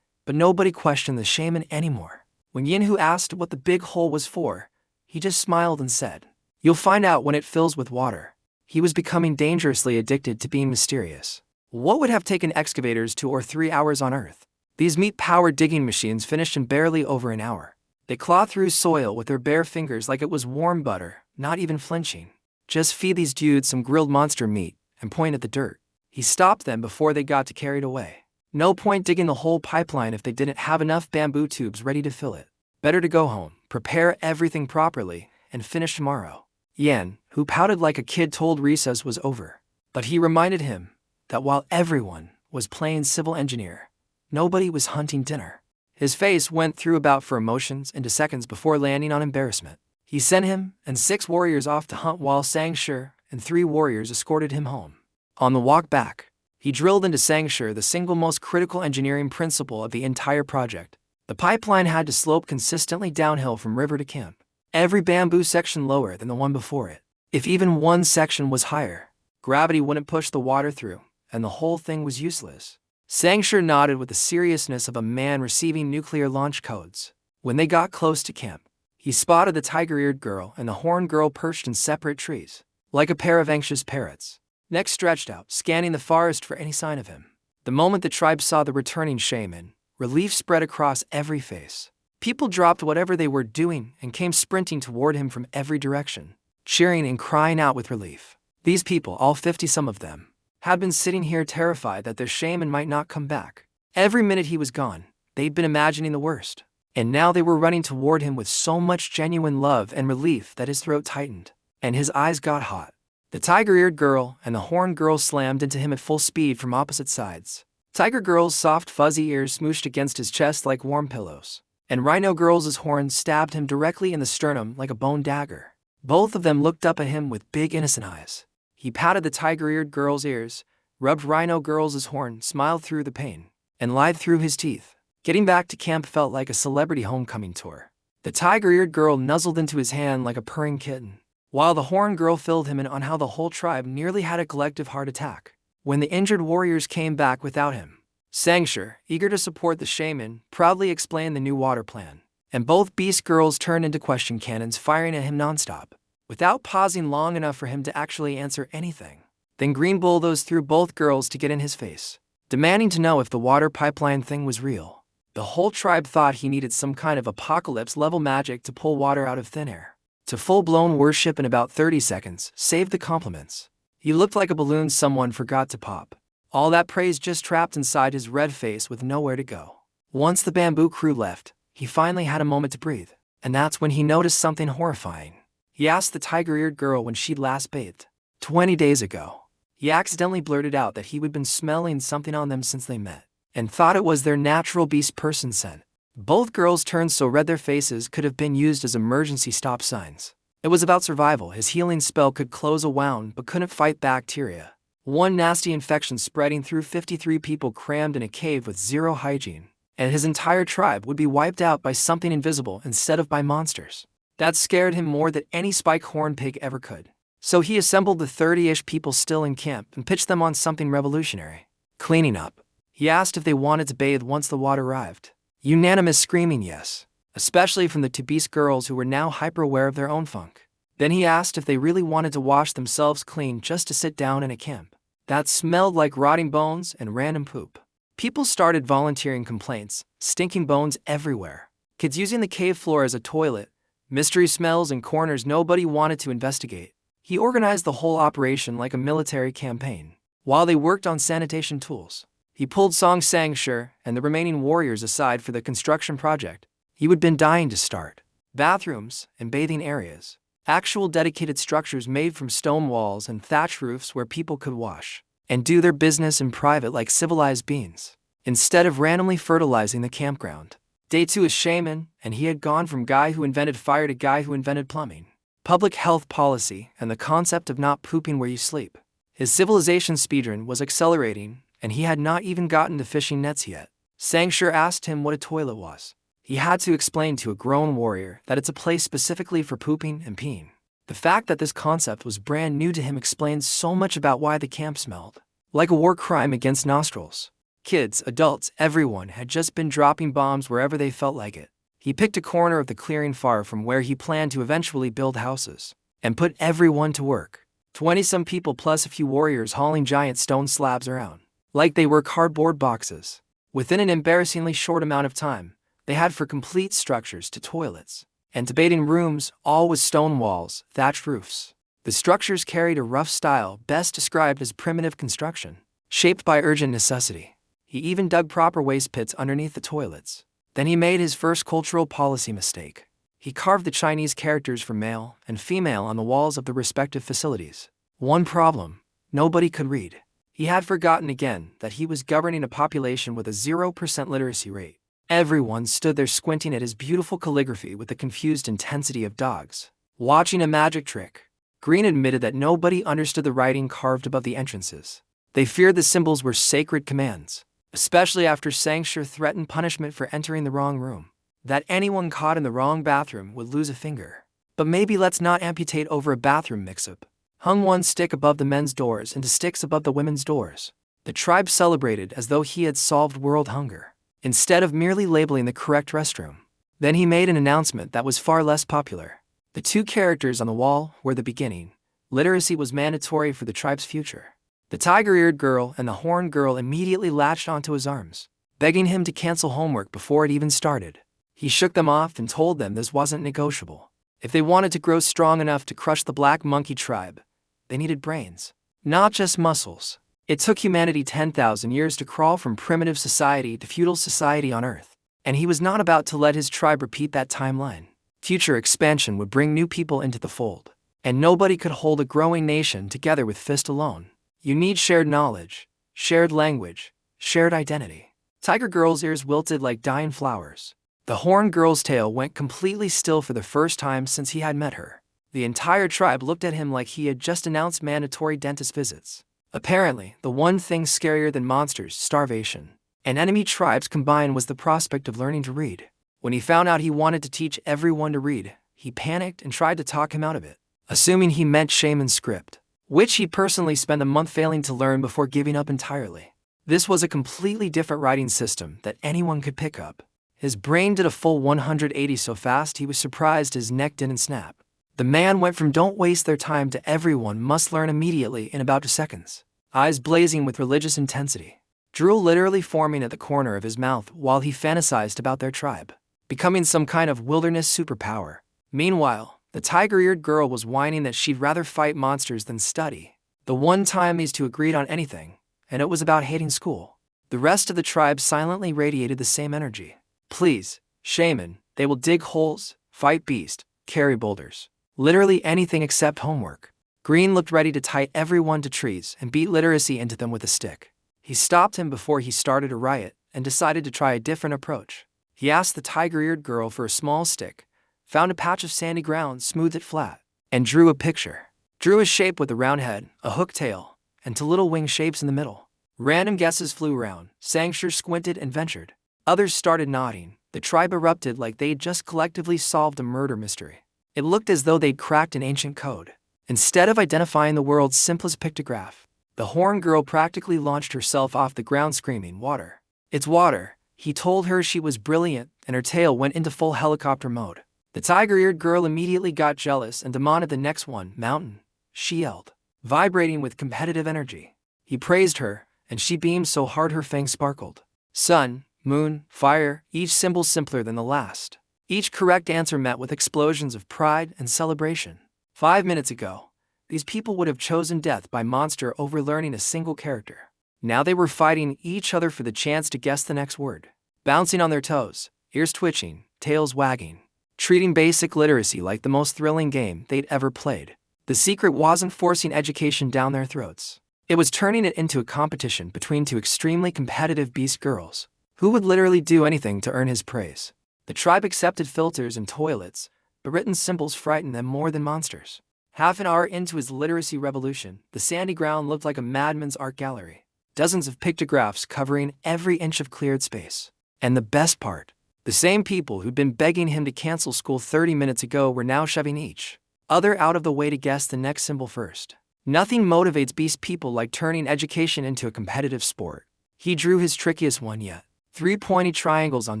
but nobody questioned the shaman anymore. When Yinhu asked what the big hole was for, he just smiled and said, "You'll find out when it fills with water." He was becoming dangerously addicted to being mysterious. What would have taken excavators 2 or 3 hours on Earth? These meat-powered digging machines finished in barely over an hour. They clawed through soil with their bare fingers like it was warm butter, not even flinching. Just feed these dudes some grilled monster meat and point at the dirt. He stopped them before they got too carried away. No point digging the whole pipeline if they didn't have enough bamboo tubes ready to fill it. Better to go home, prepare everything properly, and finish tomorrow. Yan, who pouted like a kid, told recess was over. But he reminded him that while everyone was playing civil engineer, nobody was hunting dinner. His face went through about 4 emotions into seconds before landing on embarrassment. He sent him and 6 warriors off to hunt while Sangshur and 3 warriors escorted him home. On the walk back, he drilled into Sangshur the single most critical engineering principle of the entire project. The pipeline had to slope consistently downhill from river to camp. Every bamboo section lower than the one before it. If even one section was higher, gravity wouldn't push the water through, and the whole thing was useless. Sangshur nodded with the seriousness of a man receiving nuclear launch codes. When they got close to camp, he spotted the tiger-eared girl and the horned girl perched in separate trees, like a pair of anxious parrots, necks stretched out, scanning the forest for any sign of him. The moment the tribe saw the returning shaman, relief spread across every face. People dropped whatever they were doing and came sprinting toward him from every direction, cheering and crying out with relief. These people, all 50-some of them, had been sitting here terrified that their shaman might not come back. Every minute he was gone, they'd been imagining the worst. And now they were running toward him with so much genuine love and relief that his throat tightened, and his eyes got hot. The tiger-eared girl and the horned girl slammed into him at full speed from opposite sides. Tiger girl's soft fuzzy ears smooshed against his chest like warm pillows, and rhino girl's horns stabbed him directly in the sternum like a bone dagger. Both of them looked up at him with big innocent eyes. He patted the tiger-eared girl's ears, rubbed rhino girl's horn, smiled through the pain, and lied through his teeth. Getting back to camp felt like a celebrity homecoming tour. The tiger-eared girl nuzzled into his hand like a purring kitten, while the horned girl filled him in on how the whole tribe nearly had a collective heart attack when the injured warriors came back without him. Sangshur, eager to support the shaman, proudly explained the new water plan, and both beast girls turned into question cannons firing at him nonstop, without pausing long enough for him to actually answer anything. Then Green bulldozed through both girls to get in his face, demanding to know if the water pipeline thing was real. The whole tribe thought he needed some kind of apocalypse-level magic to pull water out of thin air. To full-blown worship in about 30 seconds, save the compliments. He looked like a balloon someone forgot to pop. All that praise just trapped inside his red face with nowhere to go. Once the bamboo crew left, he finally had a moment to breathe, and that's when he noticed something horrifying. He asked the tiger-eared girl when she'd last bathed. 20 days ago. He accidentally blurted out that he had been smelling something on them since they met, and thought it was their natural beast person scent. Both girls turned so red their faces could have been used as emergency stop signs. It was about survival. His healing spell could close a wound but couldn't fight bacteria. One nasty infection spreading through 53 people crammed in a cave with zero hygiene, and his entire tribe would be wiped out by something invisible instead of by monsters. That scared him more than any spike-horn pig ever could. So he assembled the 30-ish people still in camp and pitched them on something revolutionary. Cleaning up. He asked if they wanted to bathe once the water arrived. Unanimous screaming yes, especially from the 2 beast girls who were now hyper-aware of their own funk. Then he asked if they really wanted to wash themselves clean just to sit down in a camp that smelled like rotting bones and random poop. People started volunteering complaints, stinking bones everywhere, kids using the cave floor as a toilet, mystery smells and corners nobody wanted to investigate. He organized the whole operation like a military campaign. While they worked on sanitation tools, he pulled Sangshur and the remaining warriors aside for the construction project he had been dying to start. Bathrooms and bathing areas. Actual dedicated structures made from stone walls and thatch roofs where people could wash and do their business in private like civilized beings, instead of randomly fertilizing the campground. Day 2 is Shaman, and he had gone from guy who invented fire to guy who invented plumbing, public health policy, and the concept of not pooping where you sleep. His civilization speedrun was accelerating, and he had not even gotten to fishing nets yet. Sangshur asked him what a toilet was. He had to explain to a grown warrior that it's a place specifically for pooping and peeing. The fact that this concept was brand new to him explains so much about why the camp smelled like a war crime against nostrils. Kids, adults, everyone had just been dropping bombs wherever they felt like it. He picked a corner of the clearing far from where he planned to eventually build houses and put everyone to work. 20-some people plus a few warriors hauling giant stone slabs around like they were cardboard boxes. Within an embarrassingly short amount of time, they had for complete structures to toilets and to bathing rooms, all with stone walls, thatched roofs. The structures carried a rough style best described as primitive construction, shaped by urgent necessity. He even dug proper waste pits underneath the toilets. Then he made his first cultural policy mistake. He carved the Chinese characters for male and female on the walls of the respective facilities. One problem: nobody could read. He had forgotten again that he was governing a population with a 0% literacy rate. Everyone stood there squinting at his beautiful calligraphy with the confused intensity of dogs watching a magic trick. Green admitted that nobody understood the writing carved above the entrances. They feared the symbols were sacred commands, especially after Sancture threatened punishment for entering the wrong room. That anyone caught in the wrong bathroom would lose a finger. But maybe let's not amputate over a bathroom mix-up. Hung one stick above the men's doors and 2 sticks above the women's doors. The tribe celebrated as though he had solved world hunger, instead of merely labeling the correct restroom. Then he made an announcement that was far less popular. The 2 characters on the wall were the beginning. Literacy was mandatory for the tribe's future. The tiger-eared girl and the horned girl immediately latched onto his arms, begging him to cancel homework before it even started. He shook them off and told them this wasn't negotiable. If they wanted to grow strong enough to crush the Black Monkey tribe, they needed brains, not just muscles. It took humanity 10,000 years to crawl from primitive society to feudal society on Earth, and he was not about to let his tribe repeat that timeline. Future expansion would bring new people into the fold, and nobody could hold a growing nation together with fist alone. You need shared knowledge, shared language, shared identity. Tiger Girl's ears wilted like dying flowers. The horned girl's tail went completely still for the first time since he had met her. The entire tribe looked at him like he had just announced mandatory dentist visits. Apparently, the one thing scarier than monsters, starvation, and enemy tribes combined was the prospect of learning to read. When he found out he wanted to teach everyone to read, he panicked and tried to talk him out of it, assuming he meant Shaman's script, which he personally spent a month failing to learn before giving up entirely. This was a completely different writing system that anyone could pick up. His brain did a full 180 so fast he was surprised his neck didn't snap. The man went from "don't waste their time" to "everyone must learn immediately" in about 2 seconds. Eyes blazing with religious intensity, drool literally forming at the corner of his mouth while he fantasized about their tribe becoming some kind of wilderness superpower. Meanwhile, the tiger-eared girl was whining that she'd rather fight monsters than study. The one time these 2 agreed on anything, and it was about hating school. The rest of the tribe silently radiated the same energy. Please, Shaman, they will dig holes, fight beasts, carry boulders. Literally anything except homework. Green looked ready to tie everyone to trees and beat literacy into them with a stick. He stopped him before he started a riot and decided to try a different approach. He asked the tiger-eared girl for a small stick, found a patch of sandy ground, smoothed it flat, and drew a picture. Drew a shape with a round head, a hooked tail, and 2 little wing shapes in the middle. Random guesses flew around. Sancture squinted and ventured. Others started nodding. The tribe erupted like they'd just collectively solved a murder mystery. It looked as though they'd cracked an ancient code. Instead of identifying the world's simplest pictograph, the horned girl practically launched herself off the ground screaming, "Water! It's water!" He told her she was brilliant, and her tail went into full helicopter mode. The tiger-eared girl immediately got jealous and demanded the next one, "Mountain," she yelled, vibrating with competitive energy. He praised her, and she beamed so hard her fangs sparkled. Sun, moon, fire, each symbol simpler than the last. Each correct answer met with explosions of pride and celebration. 5 minutes ago, these people would have chosen death by monster over learning a single character. Now they were fighting each other for the chance to guess the next word. Bouncing on their toes, ears twitching, tails wagging. Treating basic literacy like the most thrilling game they'd ever played. The secret wasn't forcing education down their throats. It was turning it into a competition between 2 extremely competitive beast girls, who would literally do anything to earn his praise. The tribe accepted filters and toilets, but written symbols frightened them more than monsters. Half an hour into his literacy revolution, the sandy ground looked like a madman's art gallery. Dozens of pictographs covering every inch of cleared space. And the best part, the same people who'd been begging him to cancel school 30 minutes ago were now shoving each other out of the way to guess the next symbol first. Nothing motivates beast people like turning education into a competitive sport. He drew his trickiest one yet. 3 pointy triangles on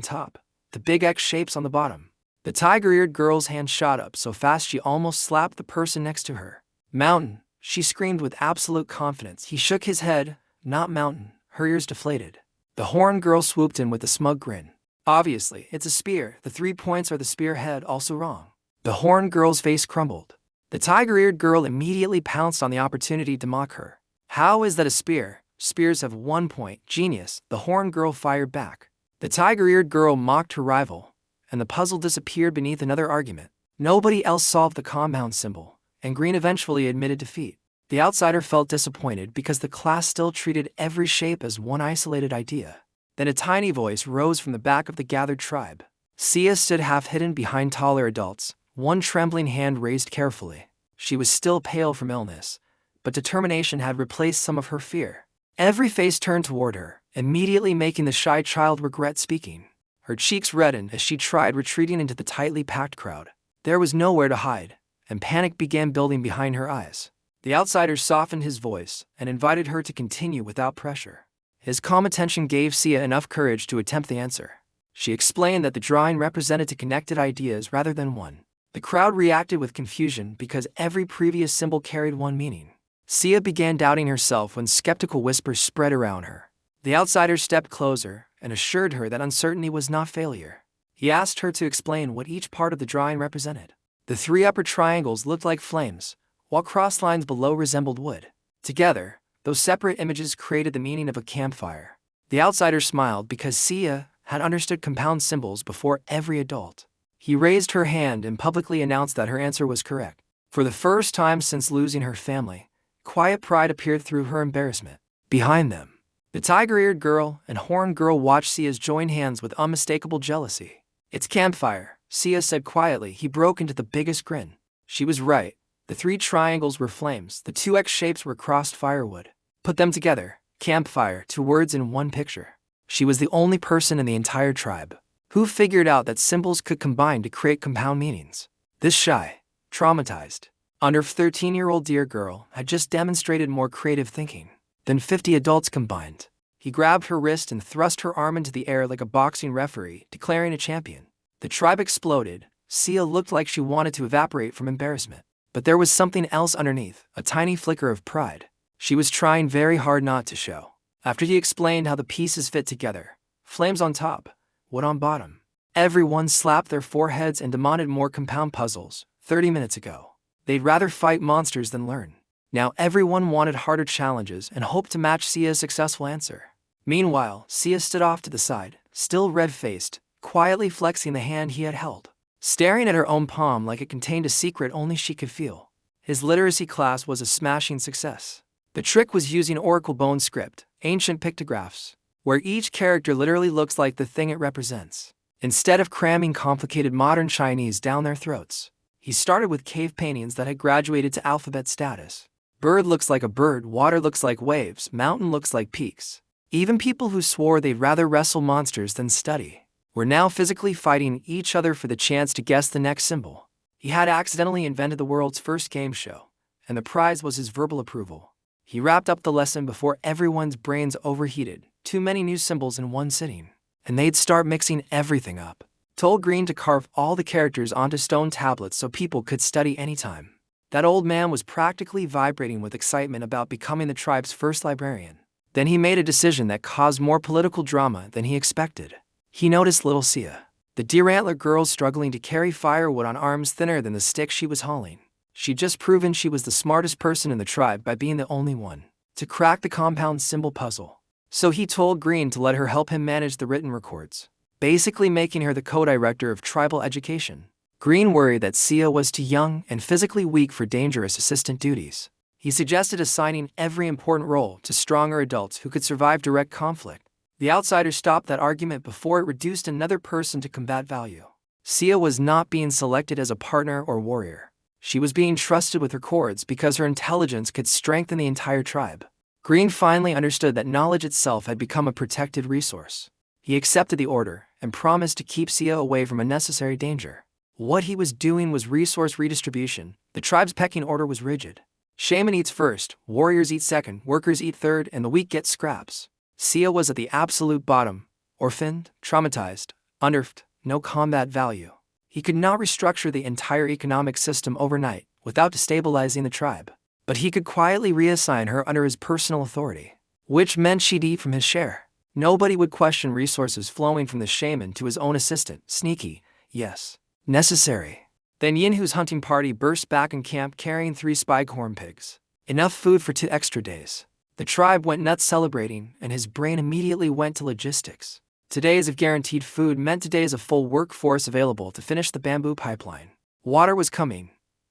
top, the big X shapes on the bottom. The tiger-eared girl's hand shot up so fast she almost slapped the person next to her. "Mountain," she screamed with absolute confidence. He shook his head. "Not mountain," her ears deflated. The horned girl swooped in with a smug grin. "Obviously, it's a spear. The 3 points are the spearhead, also wrong." The horned girl's face crumbled. The tiger-eared girl immediately pounced on the opportunity to mock her. "How is that a spear? Spears have 1 point. Genius," the horned girl fired back. The tiger-eared girl mocked her rival, and the puzzle disappeared beneath another argument. Nobody else solved the compound symbol, and Green eventually admitted defeat. The outsider felt disappointed because the class still treated every shape as one isolated idea. Then a tiny voice rose from the back of the gathered tribe. Sia stood half-hidden behind taller adults, one trembling hand raised carefully. She was still pale from illness, but determination had replaced some of her fear. Every face turned toward her, immediately making the shy child regret speaking. Her cheeks reddened as she tried retreating into the tightly packed crowd. There was nowhere to hide, and panic began building behind her eyes. The outsider softened his voice and invited her to continue without pressure. His calm attention gave Sia enough courage to attempt the answer. She explained that the drawing represented two connected ideas rather than one. The crowd reacted with confusion because every previous symbol carried one meaning. Sia began doubting herself when skeptical whispers spread around her. The outsider stepped closer and assured her that uncertainty was not failure. He asked her to explain what each part of the drawing represented. The three upper triangles looked like flames, while cross lines below resembled wood. Together, those separate images created the meaning of a campfire. The outsider smiled because Sia had understood compound symbols before every adult. He raised her hand and publicly announced that her answer was correct. For the first time since losing her family, quiet pride appeared through her embarrassment. Behind them, the tiger-eared girl and horned girl watched Sia's joined hands with unmistakable jealousy. "It's campfire," Sia said quietly. He broke into the biggest grin. She was right. The three triangles were flames, the two X shapes were crossed firewood. Put them together, campfire, two words in one picture. She was the only person in the entire tribe who figured out that symbols could combine to create compound meanings. This shy, traumatized, under 13-year-old dear girl had just demonstrated more creative thinking than 50 adults combined. He grabbed her wrist and thrust her arm into the air like a boxing referee, declaring a champion. The tribe exploded. Sia looked like she wanted to evaporate from embarrassment. But there was something else underneath, a tiny flicker of pride. She was trying very hard not to show. After he explained how the pieces fit together, flames on top, wood on bottom, everyone slapped their foreheads and demanded more compound puzzles. 30 minutes ago, they'd rather fight monsters than learn. Now everyone wanted harder challenges and hoped to match Sia's successful answer. Meanwhile, Sia stood off to the side, still red-faced, quietly flexing the hand he had held, staring at her own palm like it contained a secret only she could feel. His literacy class was a smashing success. The trick was using Oracle Bone script, ancient pictographs, where each character literally looks like the thing it represents, instead of cramming complicated modern Chinese down their throats. He started with cave paintings that had graduated to alphabet status. Bird looks like a bird, water looks like waves, mountain looks like peaks. Even people who swore they'd rather wrestle monsters than study were now physically fighting each other for the chance to guess the next symbol. He had accidentally invented the world's first game show, and the prize was his verbal approval. He wrapped up the lesson before everyone's brains overheated. Too many new symbols in one sitting, and they'd start mixing everything up. Told Green to carve all the characters onto stone tablets so people could study anytime. That old man was practically vibrating with excitement about becoming the tribe's first librarian. Then he made a decision that caused more political drama than he expected. He noticed little Sia, the deer antler girl, struggling to carry firewood on arms thinner than the stick she was hauling. She'd just proven she was the smartest person in the tribe by being the only one to crack the compound symbol puzzle. So he told Green to let her help him manage the written records, basically making her the co-director of tribal education. Green worried that Sia was too young and physically weak for dangerous assistant duties. He suggested assigning every important role to stronger adults who could survive direct conflict. The outsider stopped that argument before it reduced another person to combat value. Sia was not being selected as a partner or warrior. She was being trusted with her chords because her intelligence could strengthen the entire tribe. Green finally understood that knowledge itself had become a protected resource. He accepted the order and promised to keep Sia away from unnecessary danger. What he was doing was resource redistribution. The tribe's pecking order was rigid. Shaman eats first, warriors eat second, workers eat third, and the weak get scraps. Sia was at the absolute bottom, orphaned, traumatized, unearthed, no combat value. He could not restructure the entire economic system overnight without destabilizing the tribe, but he could quietly reassign her under his personal authority, which meant she'd eat from his share. Nobody would question resources flowing from the shaman to his own assistant. Sneaky, yes. Necessary. Then Yinhu's hunting party burst back in camp carrying 3 spike-horn pigs. Enough food for 2 extra days. The tribe went nuts celebrating, and his brain immediately went to logistics. Todays of guaranteed food meant todays of full workforce available to finish the bamboo pipeline. Water was coming.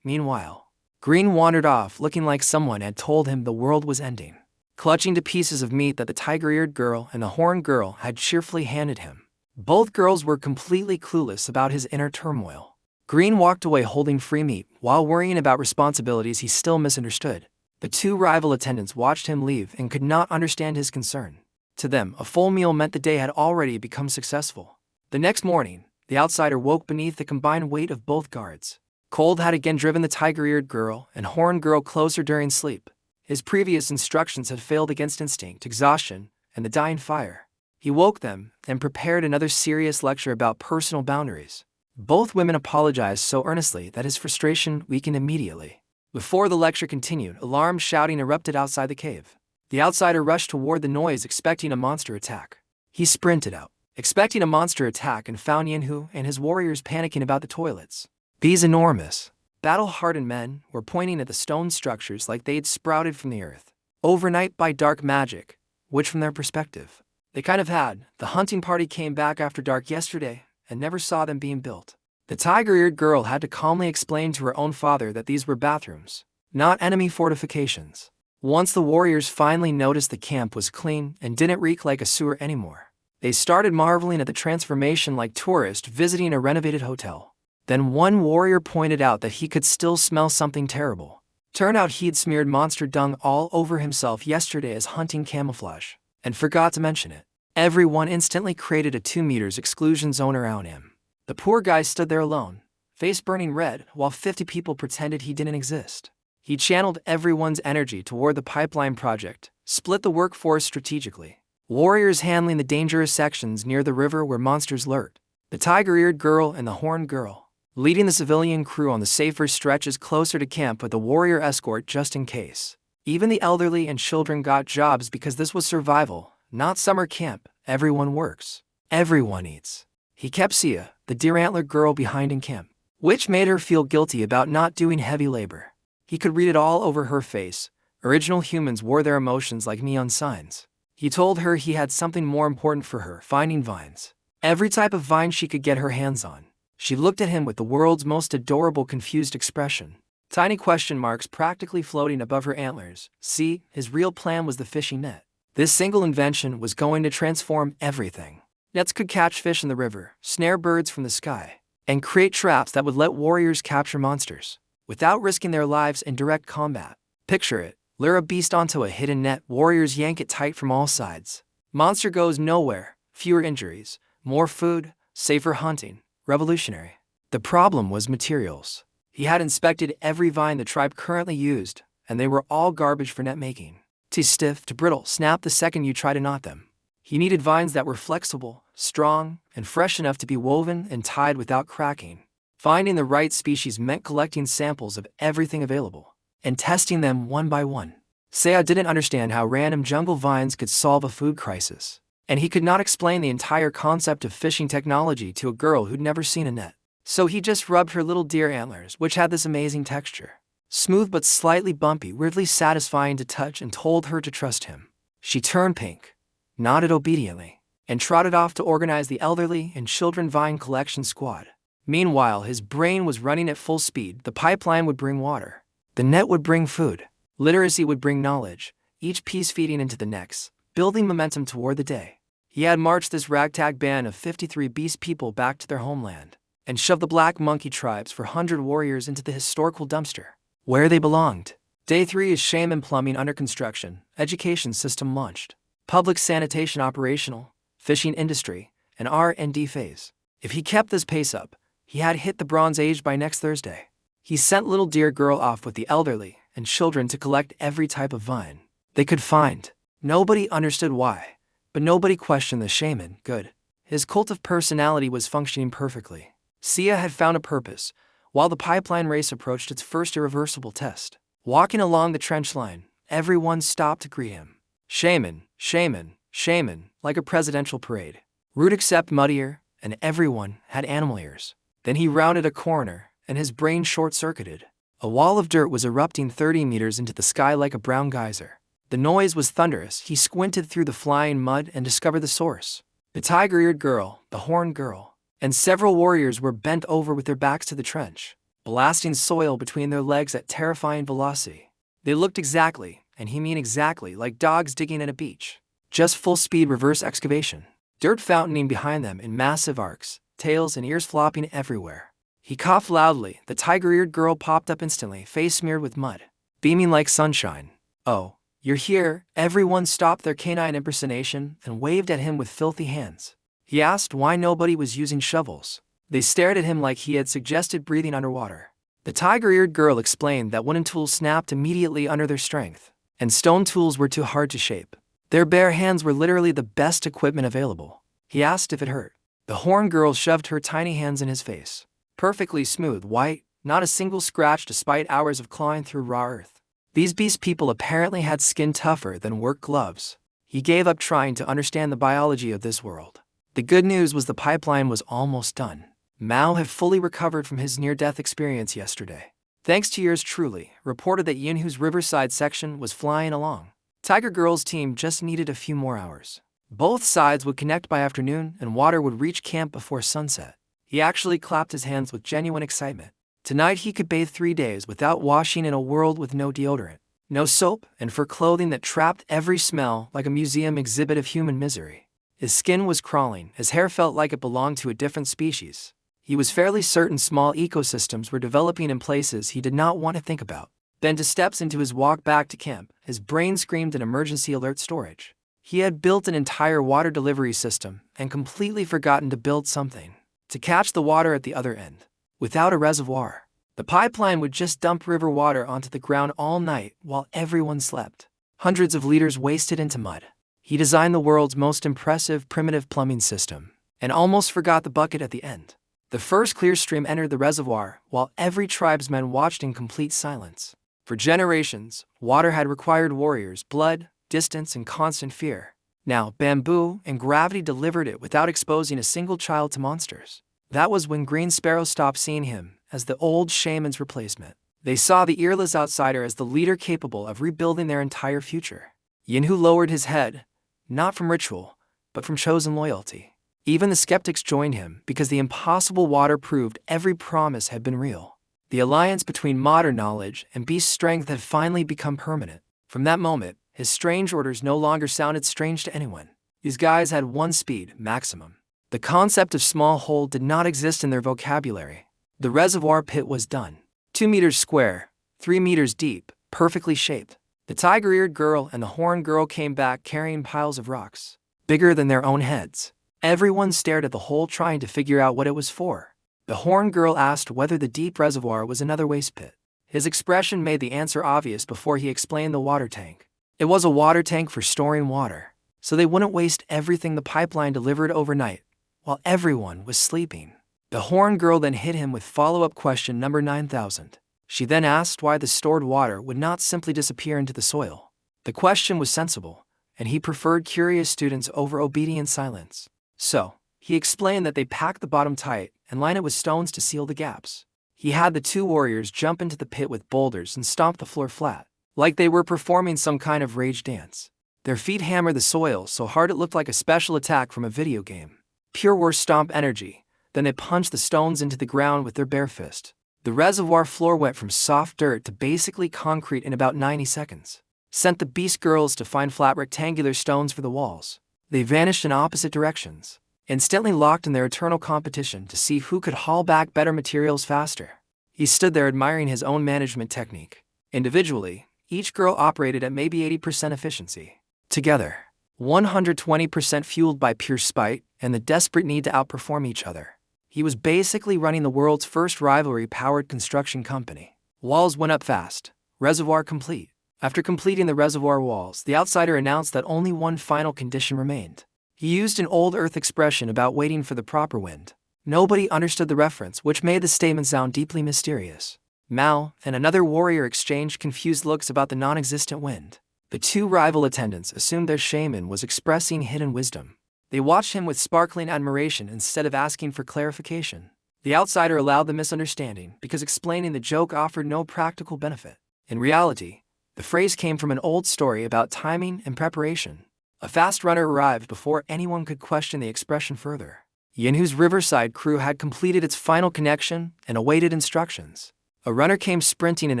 Meanwhile, Green wandered off looking like someone had told him the world was ending, clutching to pieces of meat that the tiger-eared girl and the horned girl had cheerfully handed him. Both girls were completely clueless about his inner turmoil. Green walked away holding free meat while worrying about responsibilities he still misunderstood. The two rival attendants watched him leave and could not understand his concern. To them, a full meal meant the day had already become successful. The next morning, the outsider woke beneath the combined weight of both guards. Cold had again driven the tiger-eared girl and horned girl closer during sleep. His previous instructions had failed against instinct, exhaustion, and the dying fire. He woke them and prepared another serious lecture about personal boundaries. Both women apologized so earnestly that his frustration weakened immediately. Before the lecture continued, alarm shouting erupted outside the cave. The outsider rushed toward the noise expecting a monster attack. He sprinted out, expecting a monster attack, and found Yanhu and his warriors panicking about the toilets. These enormous, battle-hardened men were pointing at the stone structures like they'd sprouted from the earth overnight by dark magic, which from their perspective, they kind of had. The hunting party came back after dark yesterday and never saw them being built. The tiger-eared girl had to calmly explain to her own father that these were bathrooms, not enemy fortifications. Once the warriors finally noticed the camp was clean and didn't reek like a sewer anymore, they started marveling at the transformation like tourists visiting a renovated hotel. Then one warrior pointed out that he could still smell something terrible. Turned out he'd smeared monster dung all over himself yesterday as hunting camouflage, and forgot to mention it. Everyone instantly created a 2 meters exclusion zone around him. The poor guy stood there alone, face burning red, while 50 people pretended he didn't exist. He channeled everyone's energy toward the pipeline project, split the workforce strategically. Warriors handling the dangerous sections near the river where monsters lurked. The tiger-eared girl and the horned girl, leading the civilian crew on the safer stretches closer to camp with a warrior escort just in case. Even the elderly and children got jobs because this was survival, not summer camp. Everyone works. Everyone eats. He kept Sia, the deer-antlered girl, behind in camp, which made her feel guilty about not doing heavy labor. He could read it all over her face. Original humans wore their emotions like neon signs. He told her he had something more important for her, finding vines. Every type of vine she could get her hands on. She looked at him with the world's most adorable confused expression. Tiny question marks practically floating above her antlers. See, his real plan was the fishing net. This single invention was going to transform everything. Nets could catch fish in the river, snare birds from the sky, and create traps that would let warriors capture monsters without risking their lives in direct combat. Picture it. Lure a beast onto a hidden net, warriors yank it tight from all sides. Monster goes nowhere, fewer injuries, more food, safer hunting. Revolutionary. The problem was materials. He had inspected every vine the tribe currently used, and they were all garbage for net making. Too stiff, too brittle, snap the second you try to knot them. He needed vines that were flexible, strong, and fresh enough to be woven and tied without cracking. Finding the right species meant collecting samples of everything available and testing them one by one. Saya didn't understand how random jungle vines could solve a food crisis, and he could not explain the entire concept of fishing technology to a girl who'd never seen a net. So he just rubbed her little deer antlers, which had this amazing texture. Smooth but slightly bumpy, weirdly satisfying to touch, and told her to trust him. She turned pink, nodded obediently, and trotted off to organize the elderly and children vine collection squad. Meanwhile, his brain was running at full speed. The pipeline would bring water. The net would bring food. Literacy would bring knowledge, each piece feeding into the next, building momentum toward the day. He had marched this ragtag band of 53 beast people back to their homeland, and shoved the black monkey tribes for 100 warriors into the historical dumpster, where they belonged. Day 3 is Shaman plumbing under construction, education system launched, public sanitation operational, fishing industry, and R&D phase. If he kept this pace up, he had hit the Bronze Age by next Thursday. He sent little deer girl off with the elderly and children to collect every type of vine they could find. Nobody understood why, but nobody questioned the shaman. Good. His cult of personality was functioning perfectly. Sia had found a purpose, while the pipeline race approached its first irreversible test. Walking along the trench line, everyone stopped to greet him. Shaman, shaman, shaman, like a presidential parade. Rude except muddier, and everyone had animal ears. Then he rounded a corner, and his brain short-circuited. A wall of dirt was erupting 30 meters into the sky like a brown geyser. The noise was thunderous. He squinted through the flying mud and discovered the source. The tiger-eared girl, the horned girl, and several warriors were bent over with their backs to the trench, blasting soil between their legs at terrifying velocity. They looked exactly, and he mean exactly, like dogs digging at a beach. Just full-speed reverse excavation. Dirt fountaining behind them in massive arcs, tails and ears flopping everywhere. He coughed loudly. The tiger-eared girl popped up instantly, face smeared with mud, beaming like sunshine. "Oh, you're here." Everyone stopped their canine impersonation and waved at him with filthy hands. He asked why nobody was using shovels. They stared at him like he had suggested breathing underwater. The tiger-eared girl explained that wooden tools snapped immediately under their strength, and stone tools were too hard to shape. Their bare hands were literally the best equipment available. He asked if it hurt. The horned girl shoved her tiny hands in his face. Perfectly smooth, white, not a single scratch despite hours of clawing through raw earth. These beast people apparently had skin tougher than work gloves. He gave up trying to understand the biology of this world. The good news was the pipeline was almost done. Mao had fully recovered from his near-death experience yesterday. Thanks to yours truly, reported that Yinhu's Riverside section was flying along. Tiger Girl's team just needed a few more hours. Both sides would connect by afternoon and water would reach camp before sunset. He actually clapped his hands with genuine excitement. Tonight he could bathe 3 days without washing in a world with no deodorant, no soap, and fur clothing that trapped every smell like a museum exhibit of human misery. His skin was crawling, his hair felt like it belonged to a different species. He was fairly certain small ecosystems were developing in places he did not want to think about. Then to steps into his walk back to camp, his brain screamed an emergency alert storage. He had built an entire water delivery system and completely forgotten to build something to catch the water at the other end. Without a reservoir, the pipeline would just dump river water onto the ground all night while everyone slept. Hundreds of liters wasted into mud. He designed the world's most impressive primitive plumbing system and almost forgot the bucket at the end. The first clear stream entered the reservoir while every tribesman watched in complete silence. For generations, water had required warriors, blood, distance, and constant fear. Now, bamboo and gravity delivered it without exposing a single child to monsters. That was when Green Sparrow stopped seeing him as the old shaman's replacement. They saw the earless outsider as the leader capable of rebuilding their entire future. Yinhu lowered his head, not from ritual, but from chosen loyalty. Even the skeptics joined him because the impossible water proved every promise had been real. The alliance between modern knowledge and beast strength had finally become permanent. From that moment, his strange orders no longer sounded strange to anyone. These guys had one speed, maximum. The concept of small hole did not exist in their vocabulary. The reservoir pit was done. 2 meters square, 3 meters deep, perfectly shaped. The tiger-eared girl and the horned girl came back carrying piles of rocks, bigger than their own heads. Everyone stared at the hole trying to figure out what it was for. The horned girl asked whether the deep reservoir was another waste pit. His expression made the answer obvious before he explained the water tank. It was a water tank for storing water, so they wouldn't waste everything the pipeline delivered overnight, while everyone was sleeping. The horned girl then hit him with follow-up question number 9,000. She then asked why the stored water would not simply disappear into the soil. The question was sensible, and he preferred curious students over obedient silence. So, he explained that they packed the bottom tight and line it with stones to seal the gaps. He had the 2 warriors jump into the pit with boulders and stomp the floor flat, like they were performing some kind of rage dance. Their feet hammered the soil so hard it looked like a special attack from a video game. Pure war stomp energy, then they punched the stones into the ground with their bare fist. The reservoir floor went from soft dirt to basically concrete in about 90 seconds. Sent the beast girls to find flat rectangular stones for the walls. They vanished in opposite directions, instantly locked in their eternal competition to see who could haul back better materials faster. He stood there admiring his own management technique. Individually, each girl operated at maybe 80% efficiency. Together, 120% fueled by pure spite and the desperate need to outperform each other. He was basically running the world's first rivalry-powered construction company. Walls went up fast. Reservoir complete. After completing the reservoir walls, the outsider announced that only one final condition remained. He used an old Earth expression about waiting for the proper wind. Nobody understood the reference, which made the statement sound deeply mysterious. Mao and another warrior exchanged confused looks about the non-existent wind. The 2 rival attendants assumed their shaman was expressing hidden wisdom. They watched him with sparkling admiration instead of asking for clarification. The outsider allowed the misunderstanding because explaining the joke offered no practical benefit. In reality, the phrase came from an old story about timing and preparation. A fast runner arrived before anyone could question the expression further. Yinhu's riverside crew had completed its final connection and awaited instructions. A runner came sprinting in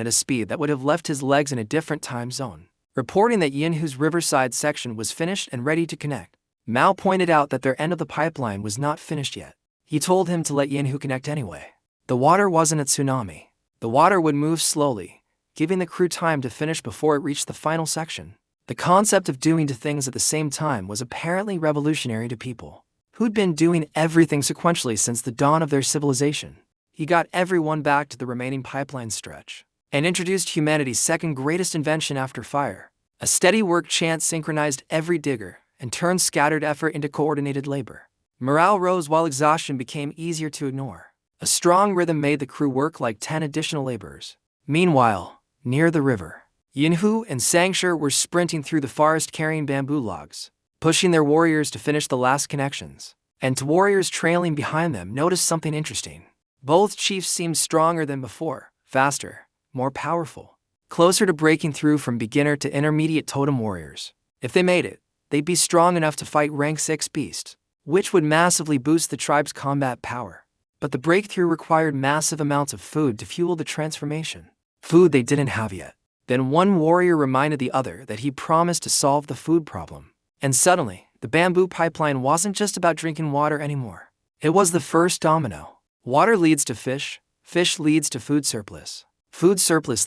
at a speed that would have left his legs in a different time zone, reporting that Yinhu's riverside section was finished and ready to connect. Mao pointed out that their end of the pipeline was not finished yet. He told him to let Yinhu connect anyway. The water wasn't a tsunami. The water would move slowly, giving the crew time to finish before it reached the final section. The concept of doing two things at the same time was apparently revolutionary to people who'd been doing everything sequentially since the dawn of their civilization. He got everyone back to the remaining pipeline stretch and introduced humanity's second greatest invention after fire. A steady work chant synchronized every digger and turned scattered effort into coordinated labor. Morale rose while exhaustion became easier to ignore. A strong rhythm made the crew work like 10 additional laborers. Meanwhile, near the river, Yinhu and Sangshur were sprinting through the forest carrying bamboo logs, pushing their warriors to finish the last connections. And two warriors trailing behind them noticed something interesting. Both chiefs seemed stronger than before, faster, more powerful, closer to breaking through from beginner to intermediate totem warriors. If they made it, they'd be strong enough to fight rank 6 beasts, which would massively boost the tribe's combat power. But the breakthrough required massive amounts of food to fuel the transformation. Food they didn't have yet. Then one warrior reminded the other that he promised to solve the food problem. And suddenly, the bamboo pipeline wasn't just about drinking water anymore. It was the first domino. Water leads to fish leads to food surplus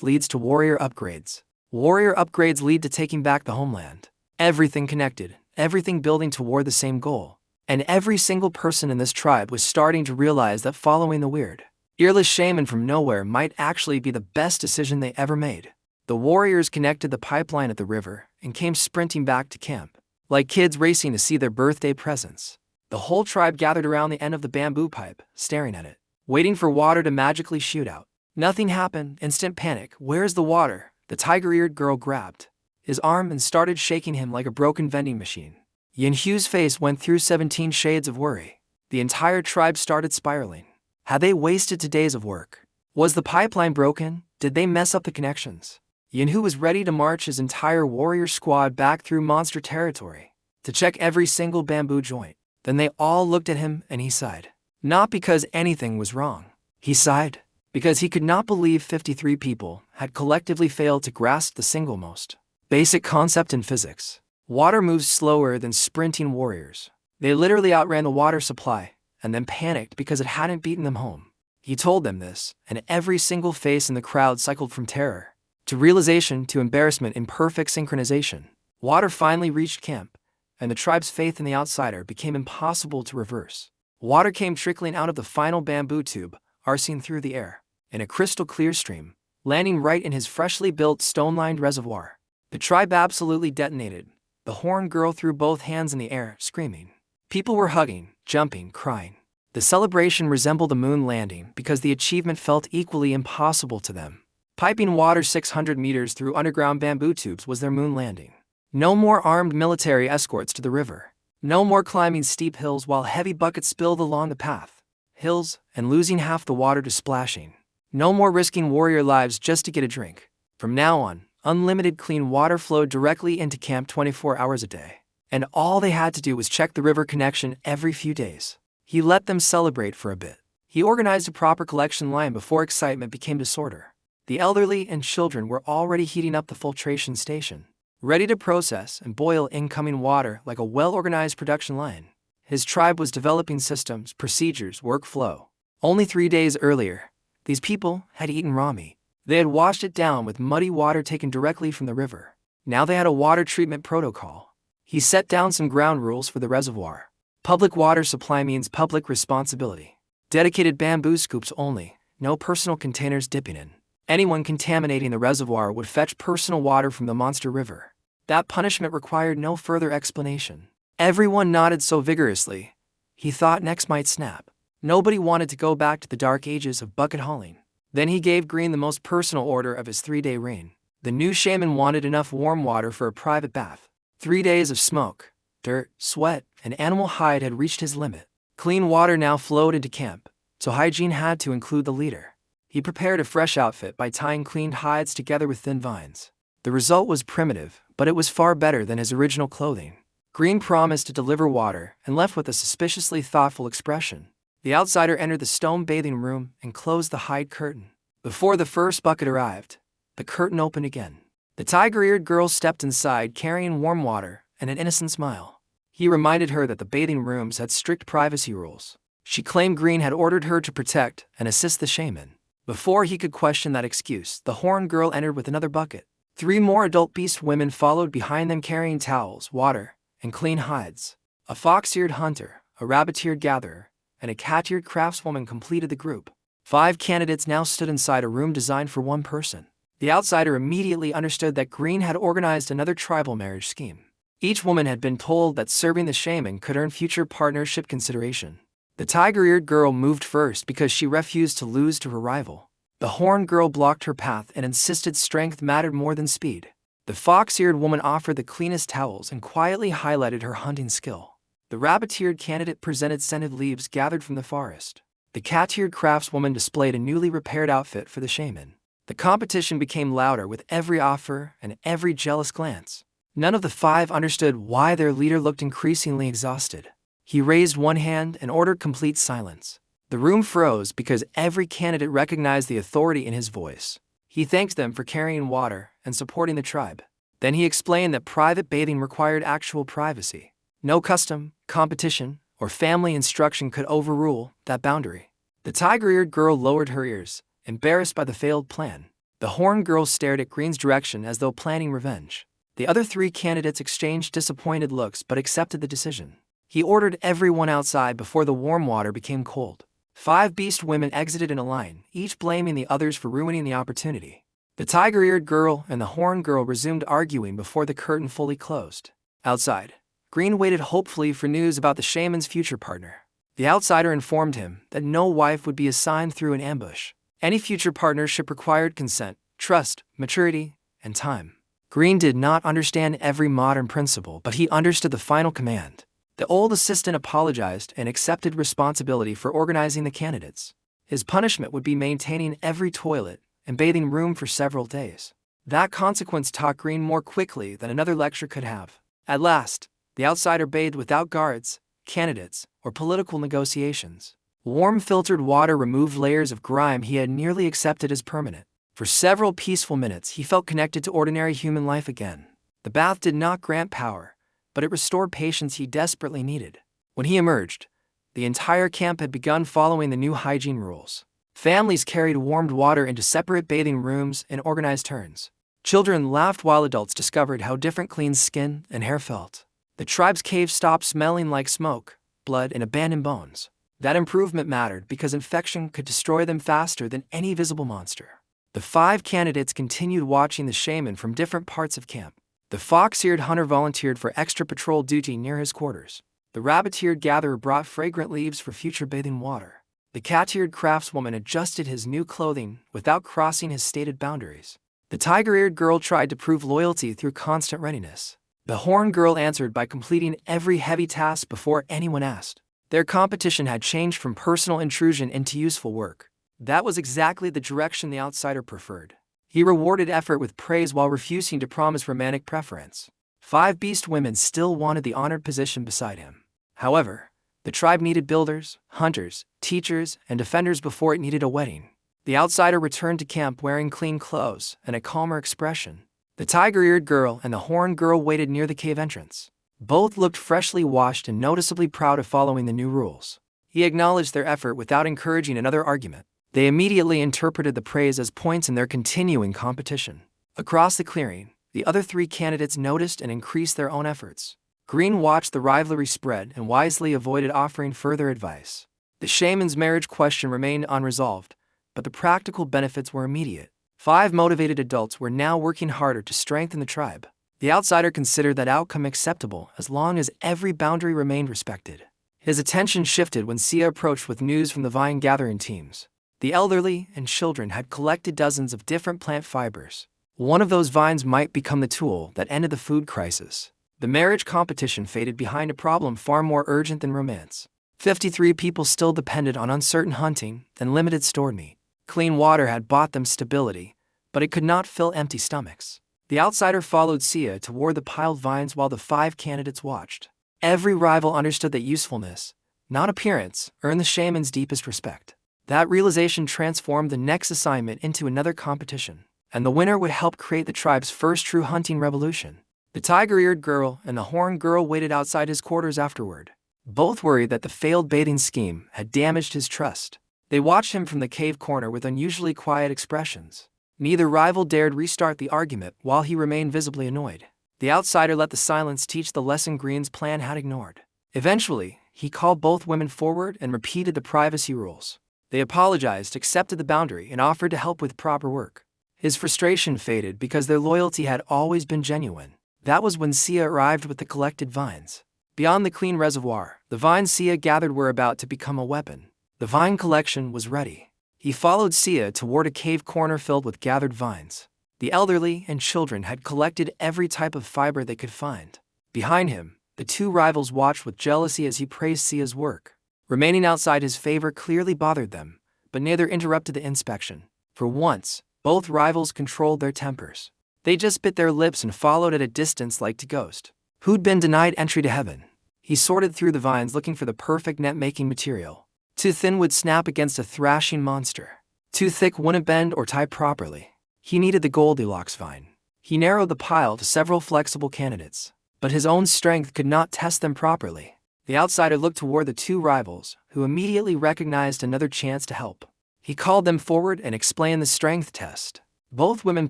leads to warrior upgrades. Warrior upgrades lead to taking back the homeland. Everything connected, everything building toward the same goal. And every single person in this tribe was starting to realize that following the weird, earless shaman from nowhere might actually be the best decision they ever made. The warriors connected the pipeline at the river and came sprinting back to camp, like kids racing to see their birthday presents. The whole tribe gathered around the end of the bamboo pipe, staring at it, waiting for water to magically shoot out. Nothing happened. Instant panic. "Where's the water?" The tiger-eared girl grabbed his arm and started shaking him like a broken vending machine. Yinhu's face went through 17 shades of worry. The entire tribe started spiraling. Had they wasted 2 days of work? Was the pipeline broken? Did they mess up the connections? Yinhu was ready to march his entire warrior squad back through monster territory to check every single bamboo joint. Then they all looked at him and he sighed. Not because anything was wrong. He sighed because he could not believe 53 people had collectively failed to grasp the single most basic concept in physics. Water moves slower than sprinting warriors. They literally outran the water supply and then panicked because it hadn't beaten them home. He told them this, and every single face in the crowd cycled from terror to realization to embarrassment in perfect synchronization. Water finally reached camp, and the tribe's faith in the outsider became impossible to reverse. Water came trickling out of the final bamboo tube, arcing through the air, in a crystal-clear stream, landing right in his freshly built stone-lined reservoir. The tribe absolutely detonated. The horned girl threw both hands in the air, screaming. People were hugging, jumping, crying. The celebration resembled a moon landing because the achievement felt equally impossible to them. Piping water 600 meters through underground bamboo tubes was their moon landing. No more armed military escorts to the river. No more climbing steep hills while heavy buckets spilled along the path. Hills, and losing half the water to splashing. No more risking warrior lives just to get a drink. From now on, unlimited clean water flowed directly into camp 24 hours a day. And all they had to do was check the river connection every few days. He let them celebrate for a bit. He organized a proper collection line before excitement became disorder. The elderly and children were already heating up the filtration station, ready to process and boil incoming water like a well-organized production line. His tribe was developing systems, procedures, workflow. Only 3 days earlier, these people had eaten raw meat. They had washed it down with muddy water taken directly from the river. Now they had a water treatment protocol. He set down some ground rules for the reservoir. Public water supply means public responsibility. Dedicated bamboo scoops only, no personal containers dipping in. Anyone contaminating the reservoir would fetch personal water from the monster river. That punishment required no further explanation. Everyone nodded so vigorously, he thought necks might snap. Nobody wanted to go back to the dark ages of bucket hauling. Then he gave Green the most personal order of his 3-day reign. The new shaman wanted enough warm water for a private bath. 3 days of smoke, dirt, sweat, and animal hide had reached his limit. Clean water now flowed into camp, so hygiene had to include the leader. He prepared a fresh outfit by tying cleaned hides together with thin vines. The result was primitive, but it was far better than his original clothing. Green promised to deliver water and left with a suspiciously thoughtful expression. The outsider entered the stone bathing room and closed the hide curtain. Before the first bucket arrived, the curtain opened again. The tiger-eared girl stepped inside carrying warm water and an innocent smile. He reminded her that the bathing rooms had strict privacy rules. She claimed Green had ordered her to protect and assist the shaman. Before he could question that excuse, the horned girl entered with another bucket. 3 more adult beast women followed behind them carrying towels, water, and clean hides. A fox-eared hunter, a rabbit-eared gatherer, and a cat-eared craftswoman completed the group. 5 candidates now stood inside a room designed for 1 person. The outsider immediately understood that Green had organized another tribal marriage scheme. Each woman had been told that serving the shaman could earn future partnership consideration. The tiger-eared girl moved first because she refused to lose to her rival. The horned girl blocked her path and insisted strength mattered more than speed. The fox-eared woman offered the cleanest towels and quietly highlighted her hunting skill. The rabbit-eared candidate presented scented leaves gathered from the forest. The cat-eared craftswoman displayed a newly repaired outfit for the shaman. The competition became louder with every offer and every jealous glance. None of the 5 understood why their leader looked increasingly exhausted. He raised one hand and ordered complete silence. The room froze because every candidate recognized the authority in his voice. He thanked them for carrying water and supporting the tribe. Then he explained that private bathing required actual privacy. No custom, competition, or family instruction could overrule that boundary. The tiger-eared girl lowered her ears, embarrassed by the failed plan. The horned girl stared at Green's direction as though planning revenge. The other 3 candidates exchanged disappointed looks but accepted the decision. He ordered everyone outside before the warm water became cold. 5 beast women exited in a line, each blaming the others for ruining the opportunity. The tiger-eared girl and the horned girl resumed arguing before the curtain fully closed. Outside, Green waited hopefully for news about the shaman's future partner. The outsider informed him that no wife would be assigned through an ambush. Any future partnership required consent, trust, maturity, and time. Green did not understand every modern principle, but he understood the final command. The old assistant apologized and accepted responsibility for organizing the candidates. His punishment would be maintaining every toilet and bathing room for several days. That consequence taught Green more quickly than another lecture could have. At last, the outsider bathed without guards, candidates, or political negotiations. Warm filtered water removed layers of grime he had nearly accepted as permanent. For several peaceful minutes he felt connected to ordinary human life again. The bath did not grant power, but it restored patience he desperately needed. When he emerged, the entire camp had begun following the new hygiene rules. Families carried warmed water into separate bathing rooms in organized turns. Children laughed while adults discovered how different clean skin and hair felt. The tribe's cave stopped smelling like smoke, blood, and abandoned bones. That improvement mattered because infection could destroy them faster than any visible monster. The 5 candidates continued watching the shaman from different parts of camp. The fox-eared hunter volunteered for extra patrol duty near his quarters. The rabbit-eared gatherer brought fragrant leaves for future bathing water. The cat-eared craftswoman adjusted his new clothing without crossing his stated boundaries. The tiger-eared girl tried to prove loyalty through constant readiness. The horned girl answered by completing every heavy task before anyone asked. Their competition had changed from personal intrusion into useful work. That was exactly the direction the outsider preferred. He rewarded effort with praise while refusing to promise romantic preference. 5 beast women still wanted the honored position beside him. However, the tribe needed builders, hunters, teachers, and defenders before it needed a wedding. The outsider returned to camp wearing clean clothes and a calmer expression. The tiger-eared girl and the horned girl waited near the cave entrance. Both looked freshly washed and noticeably proud of following the new rules. He acknowledged their effort without encouraging another argument. They immediately interpreted the praise as points in their continuing competition. Across the clearing, the other 3 candidates noticed and increased their own efforts. Green watched the rivalry spread and wisely avoided offering further advice. The shaman's marriage question remained unresolved, but the practical benefits were immediate. 5 motivated adults were now working harder to strengthen the tribe. The outsider considered that outcome acceptable as long as every boundary remained respected. His attention shifted when Sia approached with news from the vine-gathering teams. The elderly and children had collected dozens of different plant fibers. One of those vines might become the tool that ended the food crisis. The marriage competition faded behind a problem far more urgent than romance. 53 people still depended on uncertain hunting and limited stored meat. Clean water had bought them stability, but it could not fill empty stomachs. The outsider followed Sia toward the piled vines while the 5 candidates watched. Every rival understood that usefulness, not appearance, earned the shaman's deepest respect. That realization transformed the next assignment into another competition, and the winner would help create the tribe's first true hunting revolution. The tiger-eared girl and the horned girl waited outside his quarters afterward, both worried that the failed bathing scheme had damaged his trust. They watched him from the cave corner with unusually quiet expressions. Neither rival dared restart the argument while he remained visibly annoyed. The outsider let the silence teach the lesson Green's plan had ignored. Eventually, he called both women forward and repeated the privacy rules. They apologized, accepted the boundary, and offered to help with proper work. His frustration faded because their loyalty had always been genuine. That was when Sia arrived with the collected vines. Beyond the clean reservoir, the vines Sia gathered were about to become a weapon. The vine collection was ready. He followed Sia toward a cave corner filled with gathered vines. The elderly and children had collected every type of fiber they could find. Behind him, the 2 rivals watched with jealousy as he praised Sia's work. Remaining outside his favor clearly bothered them, but neither interrupted the inspection. For once, both rivals controlled their tempers. They just bit their lips and followed at a distance like to ghost. Who'd been denied entry to heaven? He sorted through the vines looking for the perfect net-making material. Too thin would snap against a thrashing monster. Too thick wouldn't bend or tie properly. He needed the Goldilocks vine. He narrowed the pile to several flexible candidates, but his own strength could not test them properly. The outsider looked toward the 2 rivals, who immediately recognized another chance to help. He called them forward and explained the strength test. Both women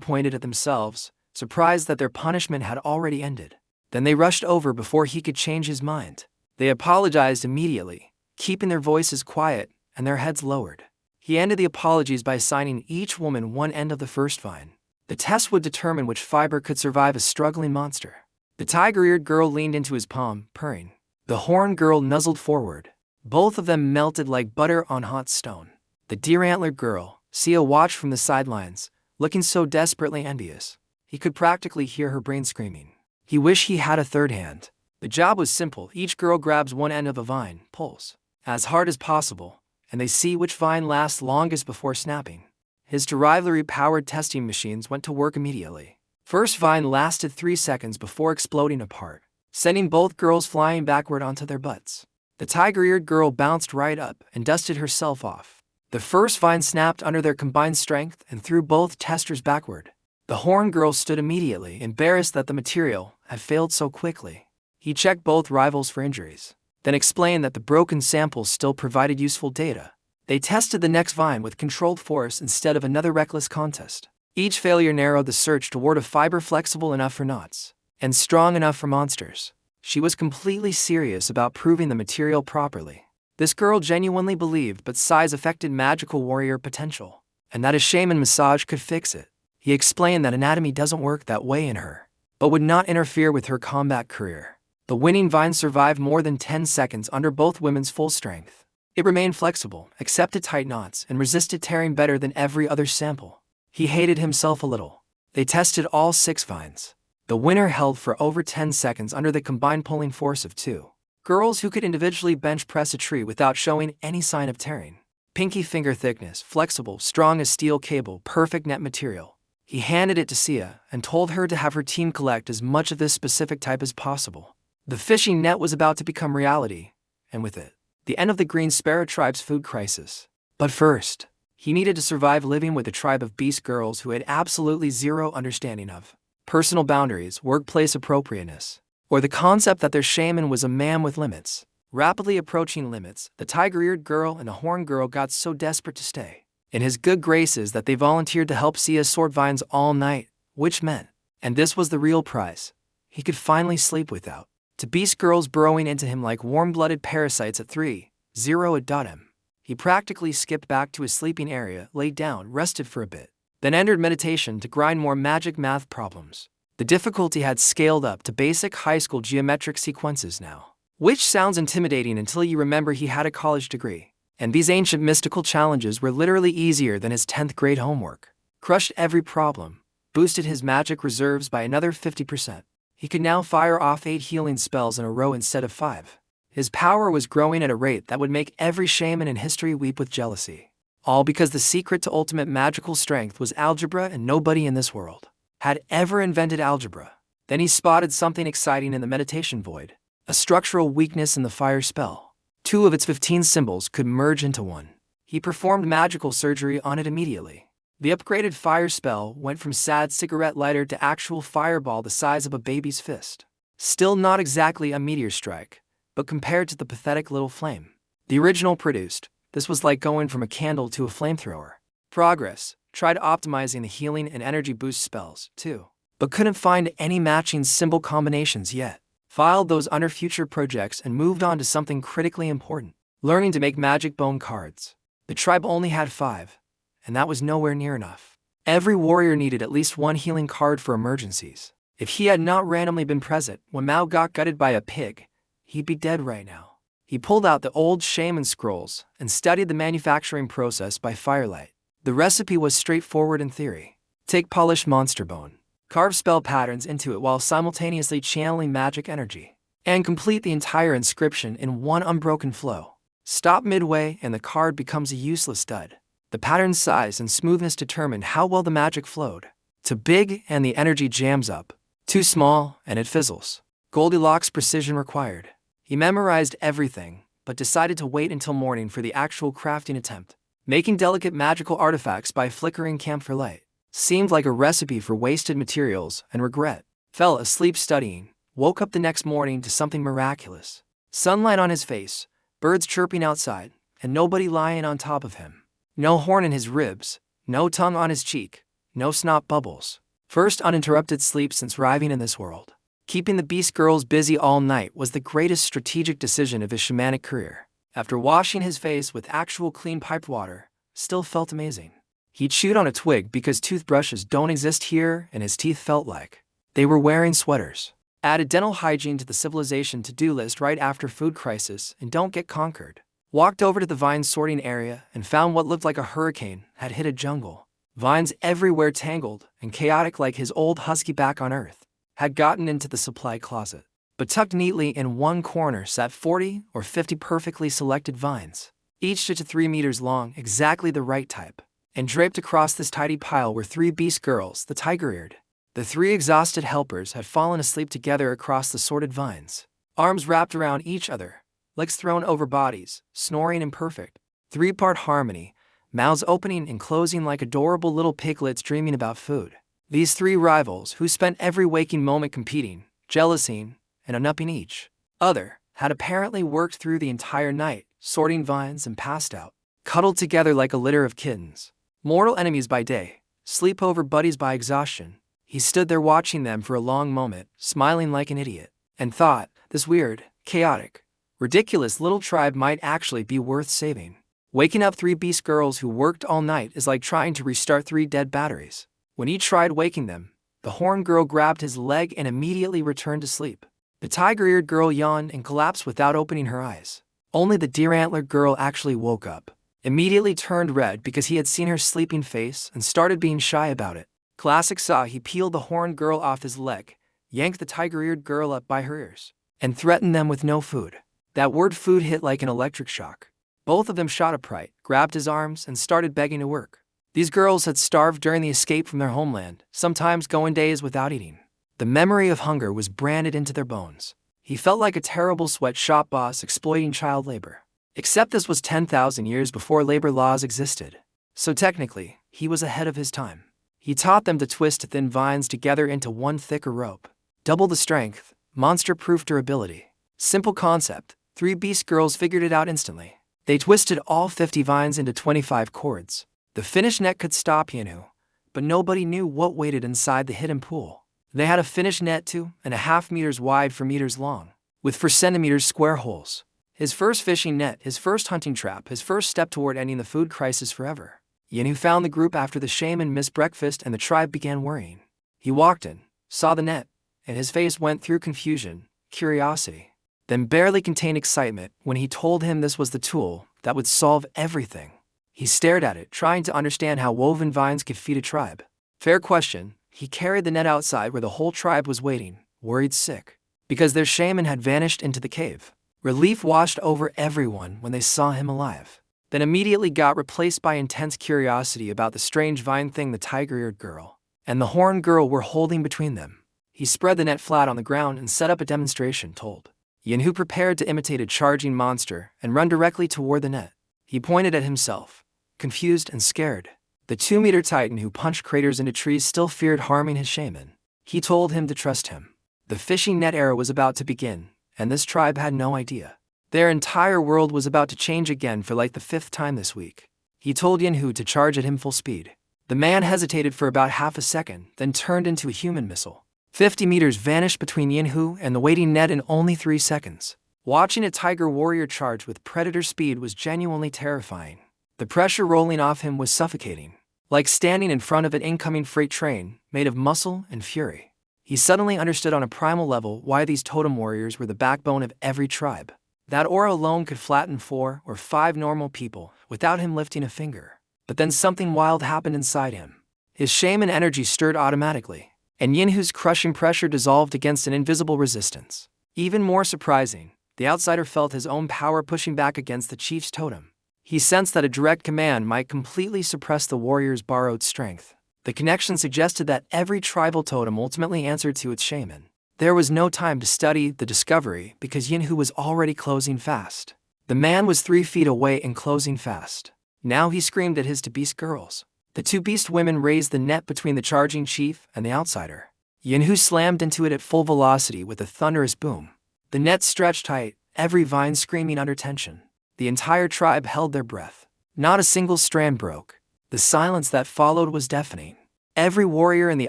pointed at themselves, surprised that their punishment had already ended. Then they rushed over before he could change his mind. They apologized immediately, keeping their voices quiet and their heads lowered. He ended the apologies by assigning each woman one end of the first vine. The test would determine which fiber could survive a struggling monster. The tiger-eared girl leaned into his palm, purring. The horned girl nuzzled forward. Both of them melted like butter on hot stone. The deer-antlered girl, Sia, watched from the sidelines, looking so desperately envious. He could practically hear her brain screaming. He wished he had a third hand. The job was simple. Each girl grabs one end of a vine, pulls as hard as possible, and they see which vine lasts longest before snapping. His rivalry-powered testing machines went to work immediately. First vine lasted 3 seconds before exploding apart, sending both girls flying backward onto their butts. The tiger-eared girl bounced right up and dusted herself off. The first vine snapped under their combined strength and threw both testers backward. The horned girl stood immediately, embarrassed that the material had failed so quickly. He checked both rivals for injuries, then explained that the broken samples still provided useful data. They tested the next vine with controlled force instead of another reckless contest. Each failure narrowed the search toward a fiber flexible enough for knots and strong enough for monsters. She was completely serious about proving the material properly. This girl genuinely believed but size affected magical warrior potential, and that a shaman massage could fix it. He explained that anatomy doesn't work that way in her, but would not interfere with her combat career. The winning vine survived more than 10 seconds under both women's full strength. It remained flexible, accepted tight knots, and resisted tearing better than every other sample. He hated himself a little. They tested all 6 vines. The winner held for over 10 seconds under the combined pulling force of 2 girls who could individually bench press a tree without showing any sign of tearing. Pinky finger thickness, flexible, strong as steel cable, perfect net material. He handed it to Sia and told her to have her team collect as much of this specific type as possible. The fishing net was about to become reality, and with it, the end of the Green Sparrow Tribe's food crisis. But first, he needed to survive living with a tribe of beast girls who had absolutely zero understanding of personal boundaries, workplace appropriateness, or the concept that their shaman was a man with limits. Rapidly approaching limits, the tiger-eared girl and the horned girl got so desperate to stay in his good graces that they volunteered to help Sia sort vines all night, which meant, and this was the real prize, he could finally sleep without to beast girls burrowing into him like warm-blooded parasites at 3:0 a.m. He practically skipped back to his sleeping area, laid down, rested for a bit, then entered meditation to grind more magic math problems. The difficulty had scaled up to basic high school geometric sequences now, which sounds intimidating until you remember he had a college degree, and these ancient mystical challenges were literally easier than his 10th grade homework. Crushed every problem, boosted his magic reserves by another 50%. He could now fire off 8 healing spells in a row instead of 5. His power was growing at a rate that would make every shaman in history weep with jealousy. All because the secret to ultimate magical strength was algebra and nobody in this world had ever invented algebra. Then he spotted something exciting in the meditation void, a structural weakness in the fire spell. 2 of its 15 symbols could merge into one. He performed magical surgery on it immediately. The upgraded fire spell went from sad cigarette lighter to actual fireball the size of a baby's fist. Still not exactly a meteor strike, but compared to the pathetic little flame the original produced, this was like going from a candle to a flamethrower. Progress tried optimizing the healing and energy boost spells, too, but couldn't find any matching symbol combinations yet. Filed those under future projects and moved on to something critically important, learning to make magic bone cards. The tribe only had 5, and that was nowhere near enough. Every warrior needed at least 1 healing card for emergencies. If he had not randomly been present when Mao got gutted by a pig, he'd be dead right now. He pulled out the old Shaman scrolls and studied the manufacturing process by firelight. The recipe was straightforward in theory. Take polished monster bone, carve spell patterns into it while simultaneously channeling magic energy, and complete the entire inscription in one unbroken flow. Stop midway and the card becomes a useless dud. The pattern's size and smoothness determine how well the magic flowed. Too big and the energy jams up. Too small and it fizzles. Goldilocks precision required. He memorized everything, but decided to wait until morning for the actual crafting attempt. Making delicate magical artifacts by flickering camphor light seemed like a recipe for wasted materials and regret. Fell asleep studying, woke up the next morning to something miraculous. Sunlight on his face, birds chirping outside, and nobody lying on top of him. No horn in his ribs, no tongue on his cheek, no snot bubbles. First uninterrupted sleep since arriving in this world. Keeping the beast girls busy all night was the greatest strategic decision of his shamanic career. After washing his face with actual clean piped water, still felt amazing. He chewed on a twig because toothbrushes don't exist here and his teeth felt like they were wearing sweaters. Added dental hygiene to the civilization to-do list right after food crisis and don't get conquered. Walked over to the vine sorting area and found what looked like a hurricane had hit a jungle. Vines everywhere tangled and chaotic like his old husky back on earth had gotten into the supply closet. But tucked neatly in one corner sat 40 or 50 perfectly selected vines, each 2 to 3 meters long, exactly the right type. And draped across this tidy pile were 3 beast girls, the tiger-eared. The 3 exhausted helpers had fallen asleep together across the sorted vines, arms wrapped around each other, legs thrown over bodies, snoring in perfect 3-part harmony, mouths opening and closing like adorable little piglets dreaming about food. These 3 rivals, who spent every waking moment competing, jealousing, and un-upping each other, had apparently worked through the entire night, sorting vines and passed out, cuddled together like a litter of kittens. Mortal enemies by day, sleepover buddies by exhaustion. He stood there watching them for a long moment, smiling like an idiot, and thought, this weird, chaotic, ridiculous little tribe might actually be worth saving. Waking up 3 beast girls who worked all night is like trying to restart 3 dead batteries. When he tried waking them, the horn girl grabbed his leg and immediately returned to sleep. The tiger-eared girl yawned and collapsed without opening her eyes. Only the deer-antlered girl actually woke up, immediately turned red because he had seen her sleeping face and started being shy about it. Classic saw he peeled the horn girl off his leg, yanked the tiger-eared girl up by her ears, and threatened them with no food. That word food hit like an electric shock. Both of them shot upright, grabbed his arms, and started begging to work. These girls had starved during the escape from their homeland, sometimes going days without eating. The memory of hunger was branded into their bones. He felt like a terrible sweatshop boss exploiting child labor. Except this was 10,000 years before labor laws existed. So technically, he was ahead of his time. He taught them to twist thin vines together into one thicker rope. Double the strength, monster-proof durability. Simple concept, 3 beast girls figured it out instantly. They twisted all 50 vines into 25 cords. The finished net could stop Yanu, but nobody knew what waited inside the hidden pool. They had a finished net 2.5 meters wide for meters long, with 4 centimeters square holes. His first fishing net, his first hunting trap, his first step toward ending the food crisis forever. Yanu found the group after the shaman missed breakfast and the tribe began worrying. He walked in, saw the net, and his face went through confusion, curiosity, then barely contained excitement when he told him this was the tool that would solve everything. He stared at it, trying to understand how woven vines could feed a tribe. Fair question. He carried the net outside where the whole tribe was waiting, worried sick, because their shaman had vanished into the cave. Relief washed over everyone when they saw him alive, then immediately got replaced by intense curiosity about the strange vine thing the tiger-eared girl and the horned girl were holding between them. He spread the net flat on the ground and set up a demonstration, told Yinhu prepared to imitate a charging monster and run directly toward the net. He pointed at himself, confused and scared. The 2-meter titan who punched craters into trees still feared harming his shaman. He told him to trust him. The fishing net era was about to begin, and this tribe had no idea. Their entire world was about to change again for like the 5th time this week. He told Yinhu to charge at him full speed. The man hesitated for about half a second, then turned into a human missile. 50 meters vanished between Yinhu and the waiting net in only 3 seconds. Watching a tiger warrior charge with predator speed was genuinely terrifying. The pressure rolling off him was suffocating, like standing in front of an incoming freight train made of muscle and fury. He suddenly understood on a primal level why these totem warriors were the backbone of every tribe. That aura alone could flatten 4 or 5 normal people without him lifting a finger. But then something wild happened inside him. His shaman energy stirred automatically, and Yinhu's crushing pressure dissolved against an invisible resistance. Even more surprising, the outsider felt his own power pushing back against the chief's totem. He sensed that a direct command might completely suppress the warrior's borrowed strength. The connection suggested that every tribal totem ultimately answered to its shaman. There was no time to study the discovery because Yinhu was already closing fast. The man was 3 feet away and closing fast. Now he screamed at his 2 beast girls. The 2 beast women raised the net between the charging chief and the outsider. Yinhu slammed into it at full velocity with a thunderous boom. The net stretched tight, every vine screaming under tension. The entire tribe held their breath. Not a single strand broke. The silence that followed was deafening. Every warrior in the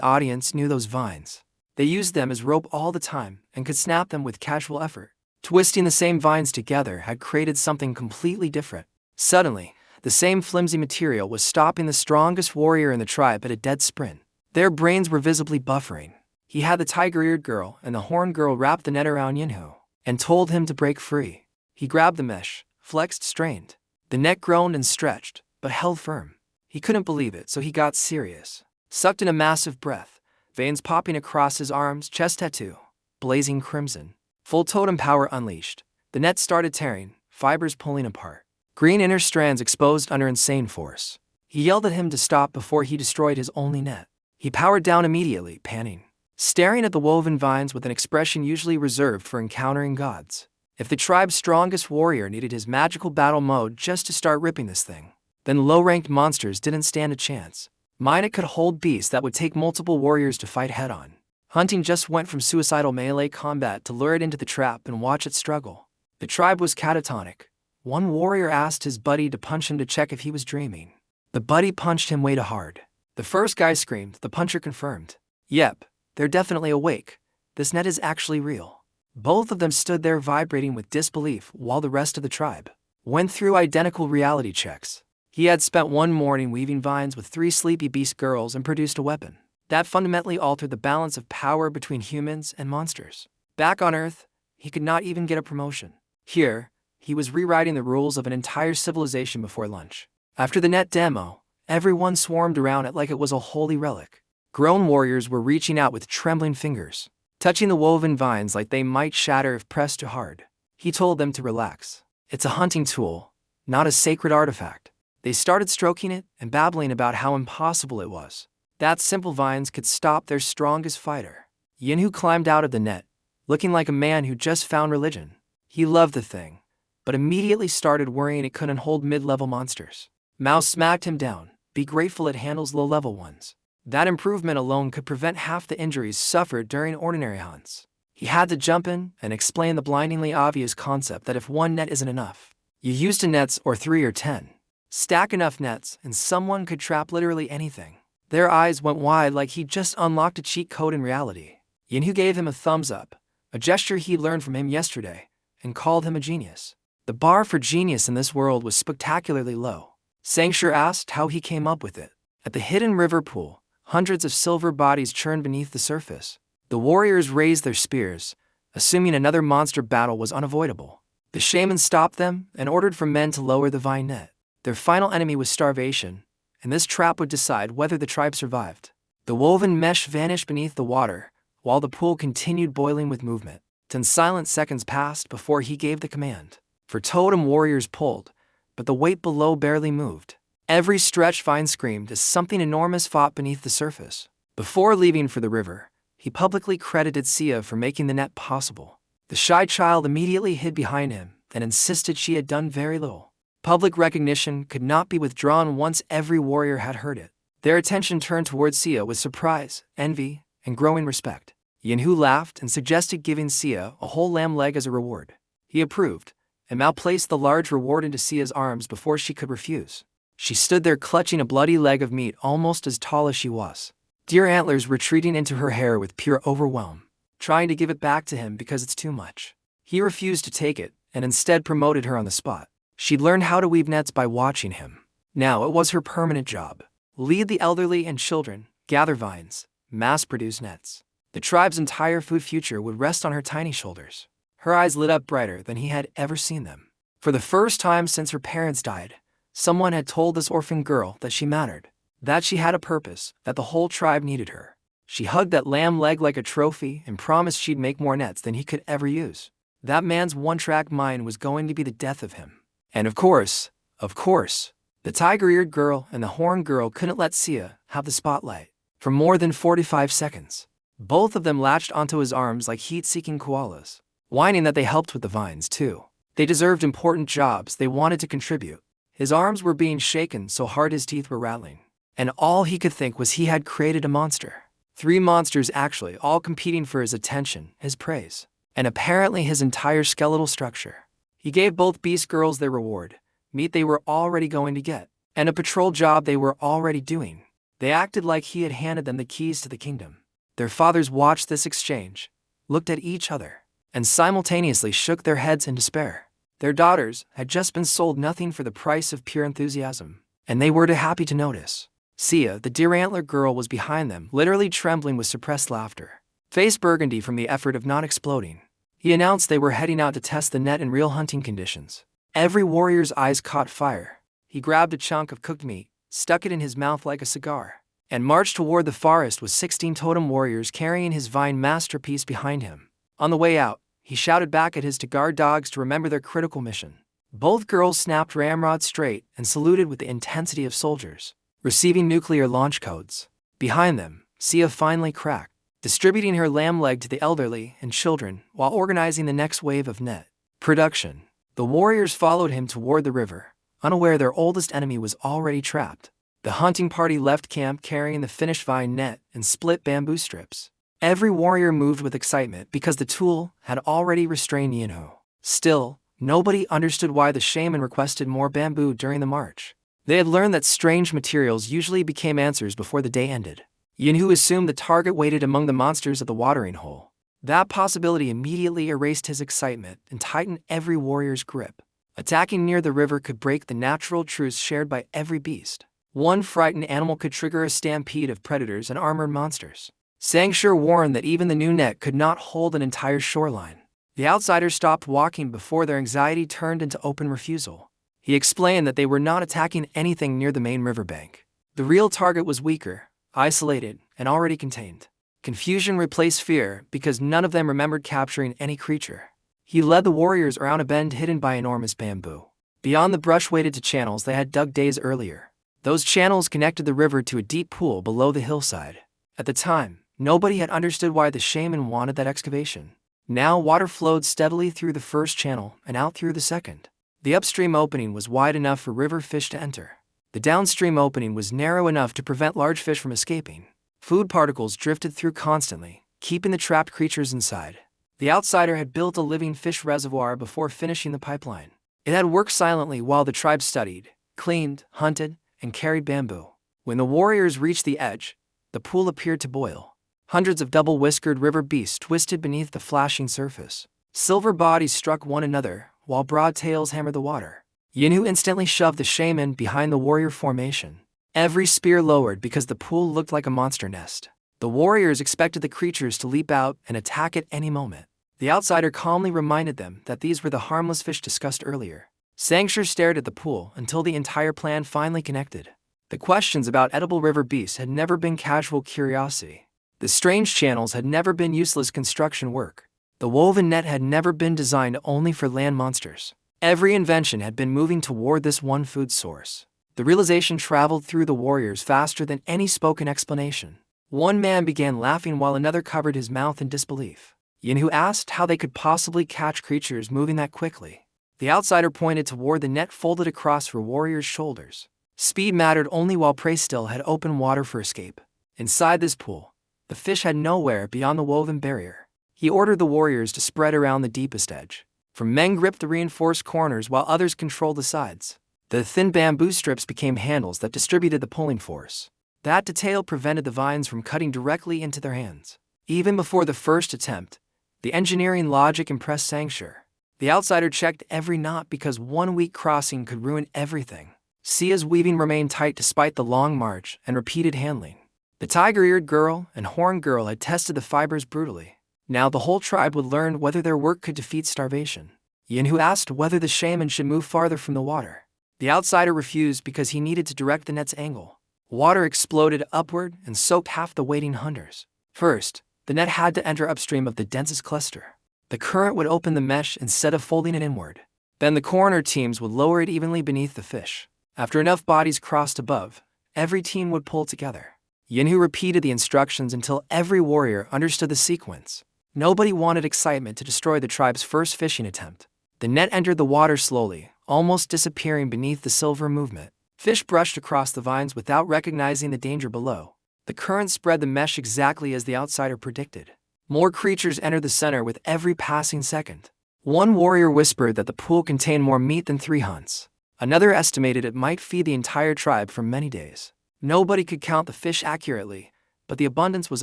audience knew those vines. They used them as rope all the time and could snap them with casual effort. Twisting the same vines together had created something completely different. Suddenly, the same flimsy material was stopping the strongest warrior in the tribe at a dead sprint. Their brains were visibly buffering. He had the tiger-eared girl and the horned girl wrap the net around Yinhu and told him to break free. He grabbed the mesh, flexed, strained. The net groaned and stretched, but held firm. He couldn't believe it, so he got serious. Sucked in a massive breath, veins popping across his arms, chest tattoo, blazing crimson. Full totem power unleashed. The net started tearing, fibers pulling apart. Green inner strands exposed under insane force. He yelled at him to stop before he destroyed his only net. He powered down immediately, panting, staring at the woven vines with an expression usually reserved for encountering gods. If the tribe's strongest warrior needed his magical battle mode just to start ripping this thing, then low-ranked monsters didn't stand a chance. Minot could hold beasts that would take multiple warriors to fight head-on. Hunting just went from suicidal melee combat to lure it into the trap and watch it struggle. The tribe was catatonic. One warrior asked his buddy to punch him to check if he was dreaming. The buddy punched him way too hard. The first guy screamed, the puncher confirmed. Yep, they're definitely awake. This net is actually real. Both of them stood there vibrating with disbelief while the rest of the tribe went through identical reality checks. He had spent one morning weaving vines with 3 sleepy beast girls and produced a weapon that fundamentally altered the balance of power between humans and monsters. Back on Earth, he could not even get a promotion. Here, he was rewriting the rules of an entire civilization before lunch. After the net demo, everyone swarmed around it like it was a holy relic. Grown warriors were reaching out with trembling fingers, touching the woven vines like they might shatter if pressed too hard. He told them to relax. It's a hunting tool, not a sacred artifact. They started stroking it and babbling about how impossible it was. That simple vines could stop their strongest fighter. Yinhu climbed out of the net, looking like a man who just found religion. He loved the thing, but immediately started worrying it couldn't hold mid-level monsters. Mao smacked him down. Be grateful it handles low-level ones. That improvement alone could prevent half the injuries suffered during ordinary hunts. He had to jump in and explain the blindingly obvious concept that if one net isn't enough, you use 2 nets or 3 or 10. Stack enough nets and someone could trap literally anything. Their eyes went wide like he'd just unlocked a cheat code in reality. Yinhu gave him a thumbs up, a gesture he learned from him yesterday, and called him a genius. The bar for genius in this world was spectacularly low. Sangshur asked how he came up with it. At the hidden river pool, hundreds of silver bodies churned beneath the surface. The warriors raised their spears, assuming another monster battle was unavoidable. The shaman stopped them and ordered for men to lower the vine net. Their final enemy was starvation, and this trap would decide whether the tribe survived. The woven mesh vanished beneath the water, while the pool continued boiling with movement. 10 silent seconds passed before he gave the command. For totem warriors pulled, but the weight below barely moved. Every stretched vine screamed as something enormous fought beneath the surface. Before leaving for the river, he publicly credited Sia for making the net possible. The shy child immediately hid behind him and insisted she had done very little. Public recognition could not be withdrawn once every warrior had heard it. Their attention turned towards Sia with surprise, envy, and growing respect. Yinhu laughed and suggested giving Sia a whole lamb leg as a reward. He approved, and Mao placed the large reward into Sia's arms before she could refuse. She stood there clutching a bloody leg of meat almost as tall as she was, deer antlers retreating into her hair with pure overwhelm, trying to give it back to him because it's too much. He refused to take it and instead promoted her on the spot. She'd learned how to weave nets by watching him. Now it was her permanent job. Lead the elderly and children, gather vines, mass-produce nets. The tribe's entire food future would rest on her tiny shoulders. Her eyes lit up brighter than he had ever seen them. For the first time since her parents died, someone had told this orphan girl that she mattered, that she had a purpose, that the whole tribe needed her. She hugged that lamb leg like a trophy and promised she'd make more nets than he could ever use. That man's one-track mind was going to be the death of him. And of course, the tiger-eared girl and the horned girl couldn't let Sia have the spotlight. For more than 45 seconds, both of them latched onto his arms like heat-seeking koalas, whining that they helped with the vines too. They deserved important jobs, they wanted to contribute. His arms were being shaken so hard his teeth were rattling. And all he could think was he had created a monster. 3 monsters actually, all competing for his attention, his praise, and apparently his entire skeletal structure. He gave both beast girls their reward, meat they were already going to get, and a patrol job they were already doing. They acted like he had handed them the keys to the kingdom. Their fathers watched this exchange, looked at each other, and simultaneously shook their heads in despair. Their daughters had just been sold nothing for the price of pure enthusiasm, and they were too happy to notice. Sia, the deer antler girl, was behind them, literally trembling with suppressed laughter, face burgundy from the effort of not exploding. He announced they were heading out to test the net in real hunting conditions. Every warrior's eyes caught fire. He grabbed a chunk of cooked meat, stuck it in his mouth like a cigar, and marched toward the forest with 16 totem warriors carrying his vine masterpiece behind him. On the way out, he shouted back at his Tagar dogs to remember their critical mission. Both girls snapped ramrods straight and saluted with the intensity of soldiers, receiving nuclear launch codes. Behind them, Sia finally cracked, distributing her lamb leg to the elderly and children while organizing the next wave of net production. The warriors followed him toward the river, unaware their oldest enemy was already trapped. The hunting party left camp carrying the finished vine net and split bamboo strips. Every warrior moved with excitement because the tool had already restrained Yinhu. Still, nobody understood why the shaman requested more bamboo during the march. They had learned that strange materials usually became answers before the day ended. Yinhu assumed the target waited among the monsters at the watering hole. That possibility immediately erased his excitement and tightened every warrior's grip. Attacking near the river could break the natural truce shared by every beast. One frightened animal could trigger a stampede of predators and armored monsters. Sangshur warned that even the new net could not hold an entire shoreline. The outsiders stopped walking before their anxiety turned into open refusal. He explained that they were not attacking anything near the main riverbank. The real target was weaker, isolated, and already contained. Confusion replaced fear because none of them remembered capturing any creature. He led the warriors around a bend hidden by enormous bamboo. Beyond the brush waded to channels they had dug days earlier. Those channels connected the river to a deep pool below the hillside. At the time, nobody had understood why the shaman wanted that excavation. Now water flowed steadily through the first channel and out through the second. The upstream opening was wide enough for river fish to enter. The downstream opening was narrow enough to prevent large fish from escaping. Food particles drifted through constantly, keeping the trapped creatures inside. The outsider had built a living fish reservoir before finishing the pipeline. It had worked silently while the tribe studied, cleaned, hunted, and carried bamboo. When the warriors reached the edge, the pool appeared to boil. Hundreds of double-whiskered river beasts twisted beneath the flashing surface. Silver bodies struck one another, while broad tails hammered the water. Yinhu instantly shoved the shaman behind the warrior formation. Every spear lowered because the pool looked like a monster nest. The warriors expected the creatures to leap out and attack at any moment. The outsider calmly reminded them that these were the harmless fish discussed earlier. Sangshur stared at the pool until the entire plan finally connected. The questions about edible river beasts had never been casual curiosity. The strange channels had never been useless construction work. The woven net had never been designed only for land monsters. Every invention had been moving toward this one food source. The realization traveled through the warriors faster than any spoken explanation. One man began laughing while another covered his mouth in disbelief. Yinhu asked how they could possibly catch creatures moving that quickly. The outsider pointed toward the net folded across her warrior's shoulders. Speed mattered only while prey still had open water for escape. Inside this pool, the fish had nowhere beyond the woven barrier. He ordered the warriors to spread around the deepest edge. For men gripped the reinforced corners while others controlled the sides. The thin bamboo strips became handles that distributed the pulling force. That detail prevented the vines from cutting directly into their hands. Even before the first attempt, the engineering logic impressed Sangshur. The outsider checked every knot because one weak crossing could ruin everything. Sia's weaving remained tight despite the long march and repeated handling. The tiger-eared girl and horned girl had tested the fibers brutally. Now the whole tribe would learn whether their work could defeat starvation. Yinhu asked whether the shaman should move farther from the water. The outsider refused because he needed to direct the net's angle. Water exploded upward and soaked half the waiting hunters. First, the net had to enter upstream of the densest cluster. The current would open the mesh instead of folding it inward. Then the corner teams would lower it evenly beneath the fish. After enough bodies crossed above, every team would pull together. Yinhu repeated the instructions until every warrior understood the sequence. Nobody wanted excitement to destroy the tribe's first fishing attempt. The net entered the water slowly, almost disappearing beneath the silver movement. Fish brushed across the vines without recognizing the danger below. The current spread the mesh exactly as the outsider predicted. More creatures entered the center with every passing second. One warrior whispered that the pool contained more meat than 3 hunts. Another estimated it might feed the entire tribe for many days. Nobody could count the fish accurately, but the abundance was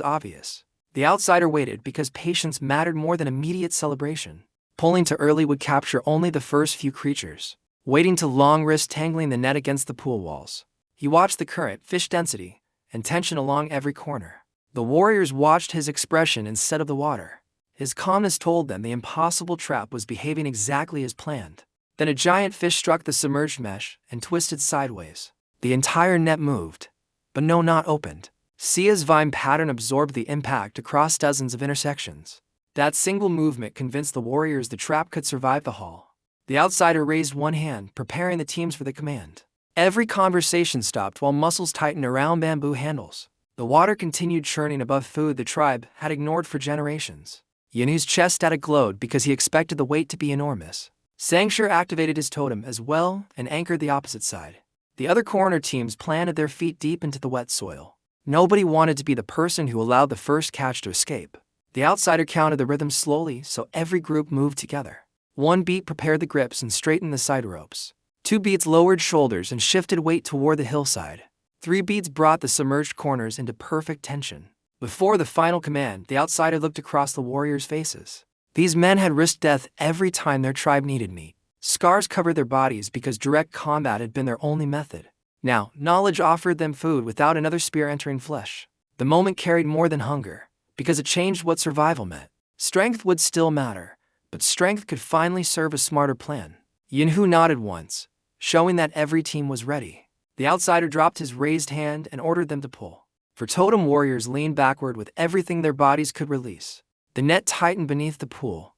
obvious. The outsider waited because patience mattered more than immediate celebration. Pulling too early would capture only the first few creatures. Waiting too long risked tangling the net against the pool walls. He watched the current, fish density, and tension along every corner. The warriors watched his expression instead of the water. His calmness told them the impossible trap was behaving exactly as planned. Then a giant fish struck the submerged mesh and twisted sideways. The entire net moved, but no knot opened. Sia's vine pattern absorbed the impact across dozens of intersections. That single movement convinced the warriors the trap could survive the haul. The outsider raised one hand, preparing the teams for the command. Every conversation stopped while muscles tightened around bamboo handles. The water continued churning above food the tribe had ignored for generations. Yinhu's chest had glowed because he expected the weight to be enormous. Sangshur activated his totem as well and anchored the opposite side. The other corner teams planted their feet deep into the wet soil. Nobody wanted to be the person who allowed the first catch to escape. The outsider counted the rhythm slowly so every group moved together. 1 beat prepared the grips and straightened the side ropes. 2 beats lowered shoulders and shifted weight toward the hillside. 3 beats brought the submerged corners into perfect tension. Before the final command, the outsider looked across the warriors' faces. These men had risked death every time their tribe needed meat. Scars covered their bodies because direct combat had been their only method. Now, knowledge offered them food without another spear entering flesh. The moment carried more than hunger, because it changed what survival meant. Strength would still matter, but strength could finally serve a smarter plan. Yinhu nodded once, showing that every team was ready. The outsider dropped his raised hand and ordered them to pull. For totem warriors leaned backward with everything their bodies could release. The net tightened beneath the pool,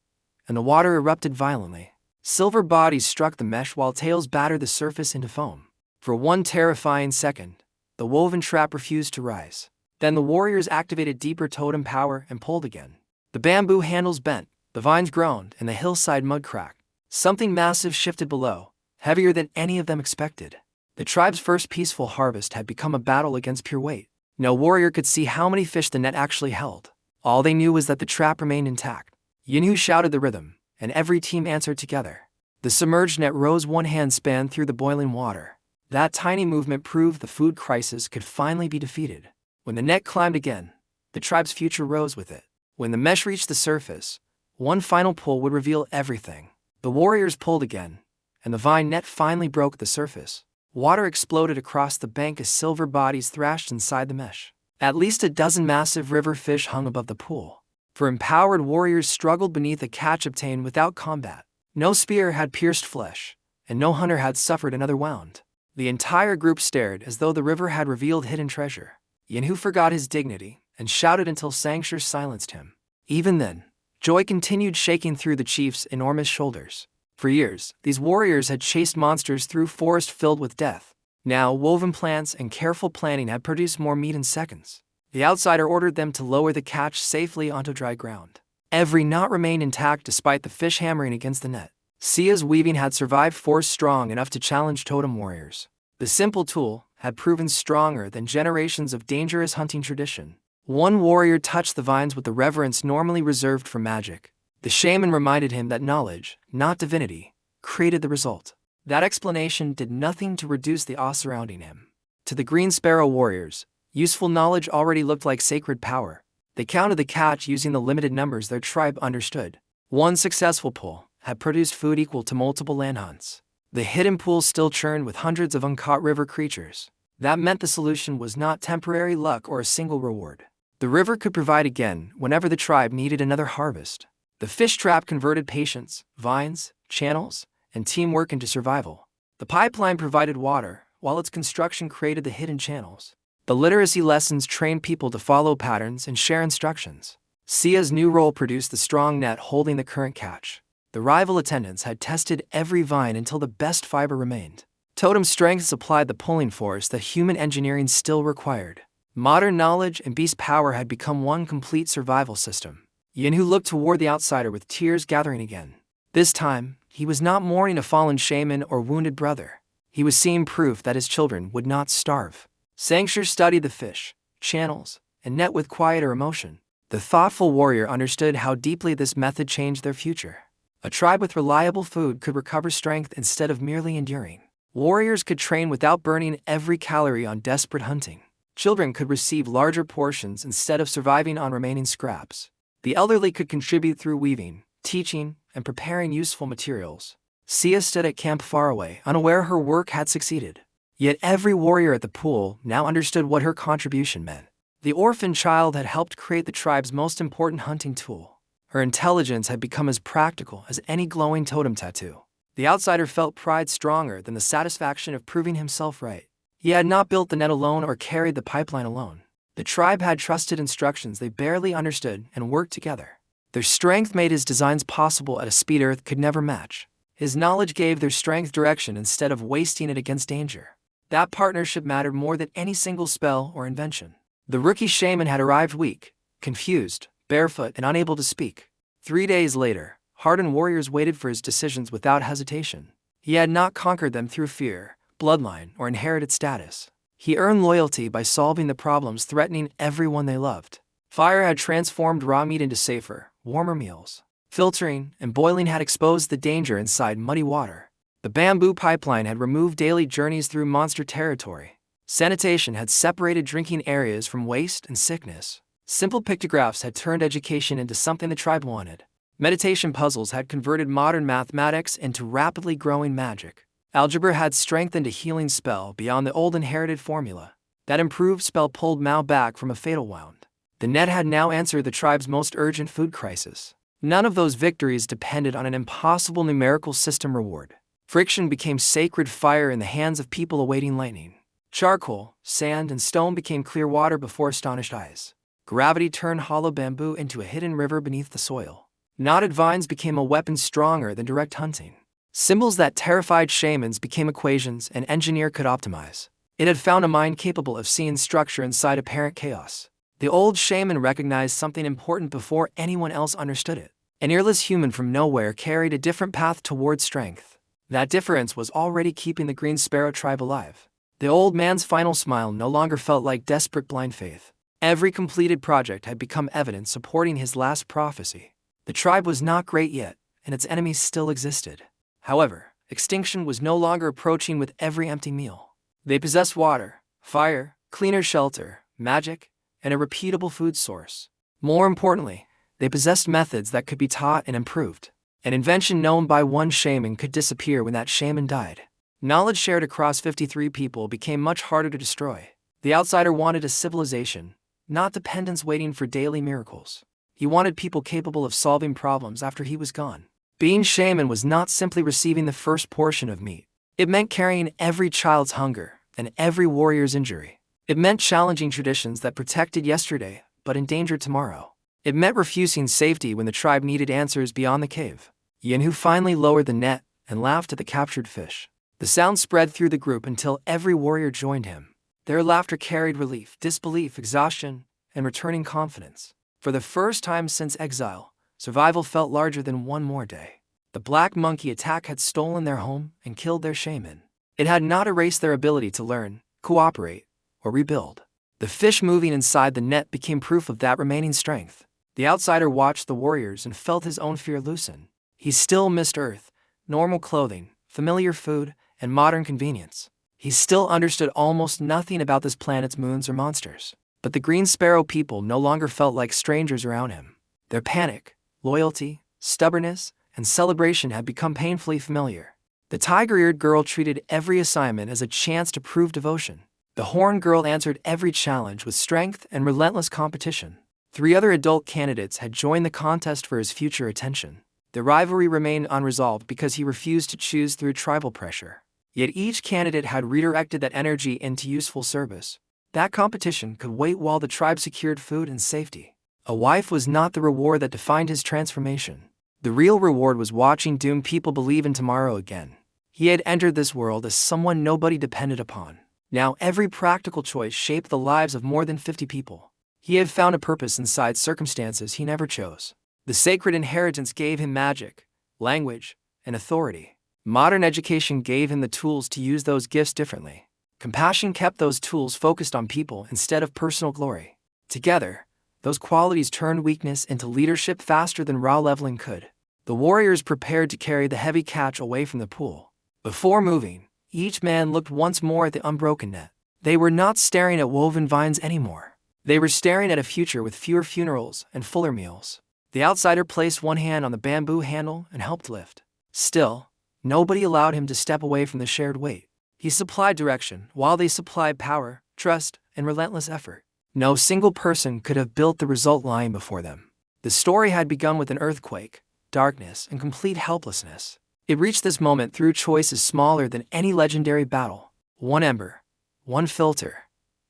and the water erupted violently. Silver bodies struck the mesh while tails battered the surface into foam. For 1 terrifying second, the woven trap refused to rise. Then the warriors activated deeper totem power and pulled again. The bamboo handles bent, the vines groaned, and the hillside mud cracked. Something massive shifted below, heavier than any of them expected. The tribe's first peaceful harvest had become a battle against pure weight. No warrior could see how many fish the net actually held. All they knew was that the trap remained intact. Yinhu shouted the rhythm, and every team answered together. The submerged net rose 1 hand span through the boiling water. That tiny movement proved the food crisis could finally be defeated. When the net climbed again, the tribe's future rose with it. When the mesh reached the surface, 1 final pull would reveal everything. The warriors pulled again, and the vine net finally broke the surface. Water exploded across the bank as silver bodies thrashed inside the mesh. At least a dozen massive river fish hung above the pool. For empowered warriors struggled beneath a catch obtained without combat. No spear had pierced flesh, and no hunter had suffered another wound. The entire group stared as though the river had revealed hidden treasure. Yinhu forgot his dignity and shouted until Sangshur silenced him. Even then, joy continued shaking through the chief's enormous shoulders. For years, these warriors had chased monsters through forest filled with death. Now, woven plants and careful planning had produced more meat in seconds. The outsider ordered them to lower the catch safely onto dry ground. Every knot remained intact despite the fish hammering against the net. Sia's weaving had survived force strong enough to challenge totem warriors. The simple tool had proven stronger than generations of dangerous hunting tradition. One warrior touched the vines with the reverence normally reserved for magic. The shaman reminded him that knowledge, not divinity, created the result. That explanation did nothing to reduce the awe surrounding him. To the Green Sparrow warriors, useful knowledge already looked like sacred power. They counted the catch using the limited numbers their tribe understood. One successful pull had produced food equal to multiple land hunts. The hidden pool still churned with hundreds of uncaught river creatures. That meant the solution was not temporary luck or a single reward. The river could provide again whenever the tribe needed another harvest. The fish trap converted patience, vines, channels, and teamwork into survival. The pipeline provided water, while its construction created the hidden channels. The literacy lessons trained people to follow patterns and share instructions. Sia's new role produced the strong net holding the current catch. The rival attendants had tested every vine until the best fiber remained. Totem strength supplied the pulling force that human engineering still required. Modern knowledge and beast power had become one complete survival system. Yinhu looked toward the outsider with tears gathering again. This time, he was not mourning a fallen shaman or wounded brother. He was seeing proof that his children would not starve. Sangshur studied the fish, channels, and net with quieter emotion. The thoughtful warrior understood how deeply this method changed their future. A tribe with reliable food could recover strength instead of merely enduring. Warriors could train without burning every calorie on desperate hunting. Children could receive larger portions instead of surviving on remaining scraps. The elderly could contribute through weaving, teaching, and preparing useful materials. Sia stood at camp far away, unaware her work had succeeded. Yet every warrior at the pool now understood what her contribution meant. The orphan child had helped create the tribe's most important hunting tool. Her intelligence had become as practical as any glowing totem tattoo. The outsider felt pride stronger than the satisfaction of proving himself right. He had not built the net alone or carried the pipeline alone. The tribe had trusted instructions they barely understood and worked together. Their strength made his designs possible at a speed Earth could never match. His knowledge gave their strength direction instead of wasting it against danger. That partnership mattered more than any single spell or invention. The rookie shaman had arrived weak, confused, barefoot, and unable to speak. 3 days later, hardened warriors waited for his decisions without hesitation. He had not conquered them through fear, bloodline, or inherited status. He earned loyalty by solving the problems threatening everyone they loved. Fire had transformed raw meat into safer, warmer meals. Filtering and boiling had exposed the danger inside muddy water. The bamboo pipeline had removed daily journeys through monster territory. Sanitation had separated drinking areas from waste and sickness. Simple pictographs had turned education into something the tribe wanted. Meditation puzzles had converted modern mathematics into rapidly growing magic. Algebra had strengthened a healing spell beyond the old inherited formula. That improved spell pulled Mao back from a fatal wound. The net had now answered the tribe's most urgent food crisis. None of those victories depended on an impossible numerical system reward. Friction became sacred fire in the hands of people awaiting lightning. Charcoal, sand, and stone became clear water before astonished eyes. Gravity turned hollow bamboo into a hidden river beneath the soil. Knotted vines became a weapon stronger than direct hunting. Symbols that terrified shamans became equations an engineer could optimize. It had found a mind capable of seeing structure inside apparent chaos. The old shaman recognized something important before anyone else understood it. An earless human from nowhere carried a different path toward strength. That difference was already keeping the Green Sparrow Tribe alive. The old man's final smile no longer felt like desperate blind faith. Every completed project had become evidence supporting his last prophecy. The tribe was not great yet, and its enemies still existed. However, extinction was no longer approaching with every empty meal. They possessed water, fire, cleaner shelter, magic, and a repeatable food source. More importantly, they possessed methods that could be taught and improved. An invention known by one shaman could disappear when that shaman died. Knowledge shared across 53 people became much harder to destroy. The outsider wanted a civilization, not dependents waiting for daily miracles. He wanted people capable of solving problems after he was gone. Being shaman was not simply receiving the first portion of meat. It meant carrying every child's hunger and every warrior's injury. It meant challenging traditions that protected yesterday but endangered tomorrow. It meant refusing safety when the tribe needed answers beyond the cave. Yinhu finally lowered the net and laughed at the captured fish. The sound spread through the group until every warrior joined him. Their laughter carried relief, disbelief, exhaustion, and returning confidence. For the first time since exile, survival felt larger than one more day. The black monkey attack had stolen their home and killed their shaman. It had not erased their ability to learn, cooperate, or rebuild. The fish moving inside the net became proof of that remaining strength. The outsider watched the warriors and felt his own fear loosen. He still missed Earth, normal clothing, familiar food, and modern convenience. He still understood almost nothing about this planet's moons or monsters. But the Green Sparrow people no longer felt like strangers around him. Their panic, loyalty, stubbornness, and celebration had become painfully familiar. The tiger-eared girl treated every assignment as a chance to prove devotion. The horned girl answered every challenge with strength and relentless competition. 3 other adult candidates had joined the contest for his future attention. The rivalry remained unresolved because he refused to choose through tribal pressure. Yet each candidate had redirected that energy into useful service. That competition could wait while the tribe secured food and safety. A wife was not the reward that defined his transformation. The real reward was watching doomed people believe in tomorrow again. He had entered this world as someone nobody depended upon. Now every practical choice shaped the lives of more than 50 people. He had found a purpose inside circumstances he never chose. The sacred inheritance gave him magic, language, and authority. Modern education gave him the tools to use those gifts differently. Compassion kept those tools focused on people instead of personal glory. Together, those qualities turned weakness into leadership faster than raw leveling could. The warriors prepared to carry the heavy catch away from the pool. Before moving, each man looked once more at the unbroken net. They were not staring at woven vines anymore. They were staring at a future with fewer funerals and fuller meals. The outsider placed one hand on the bamboo handle and helped lift. Still, nobody allowed him to step away from the shared weight. He supplied direction, while they supplied power, trust, and relentless effort. No single person could have built the result lying before them. The story had begun with an earthquake, darkness, and complete helplessness. It reached this moment through choices smaller than any legendary battle. One ember, one filter,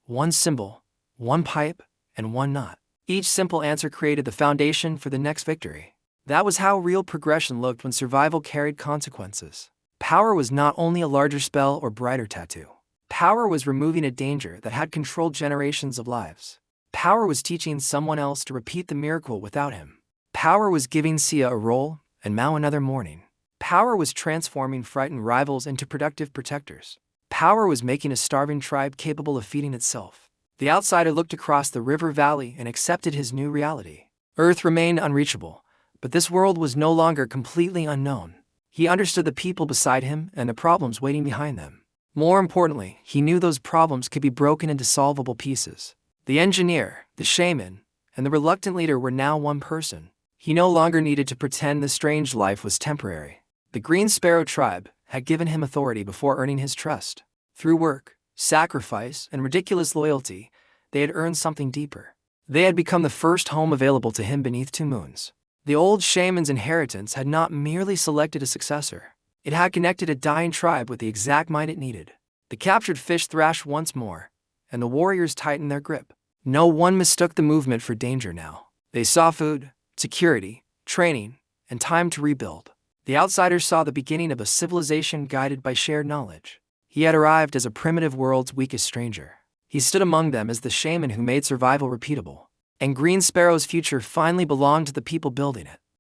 one symbol, one pipe, and one knot. Each simple answer created the foundation for the next victory. That was how real progression looked when survival carried consequences. Power was not only a larger spell or brighter tattoo. Power was removing a danger that had controlled generations of lives. Power was teaching someone else to repeat the miracle without him. Power was giving Sia a role and Mao another morning. Power was transforming frightened rivals into productive protectors. Power was making a starving tribe capable of feeding itself. The outsider looked across the river valley and accepted his new reality. Earth remained unreachable, but this world was no longer completely unknown. He understood the people beside him and the problems waiting behind them. More importantly, he knew those problems could be broken into solvable pieces. The engineer, the shaman, and the reluctant leader were now one person. He no longer needed to pretend the strange life was temporary. The Green Sparrow Tribe had given him authority before earning his trust. Through work, sacrifice, and ridiculous loyalty, they had earned something deeper. They had become the first home available to him beneath 2 moons. The old shaman's inheritance had not merely selected a successor. It had connected a dying tribe with the exact mind it needed. The captured fish thrashed once more, and the warriors tightened their grip. No one mistook the movement for danger now. They saw food, security, training, and time to rebuild. The outsider saw the beginning of a civilization guided by shared knowledge. He had arrived as a primitive world's weakest stranger. He stood among them as the shaman who made survival repeatable. And Green Sparrow's future finally belonged to the people building it.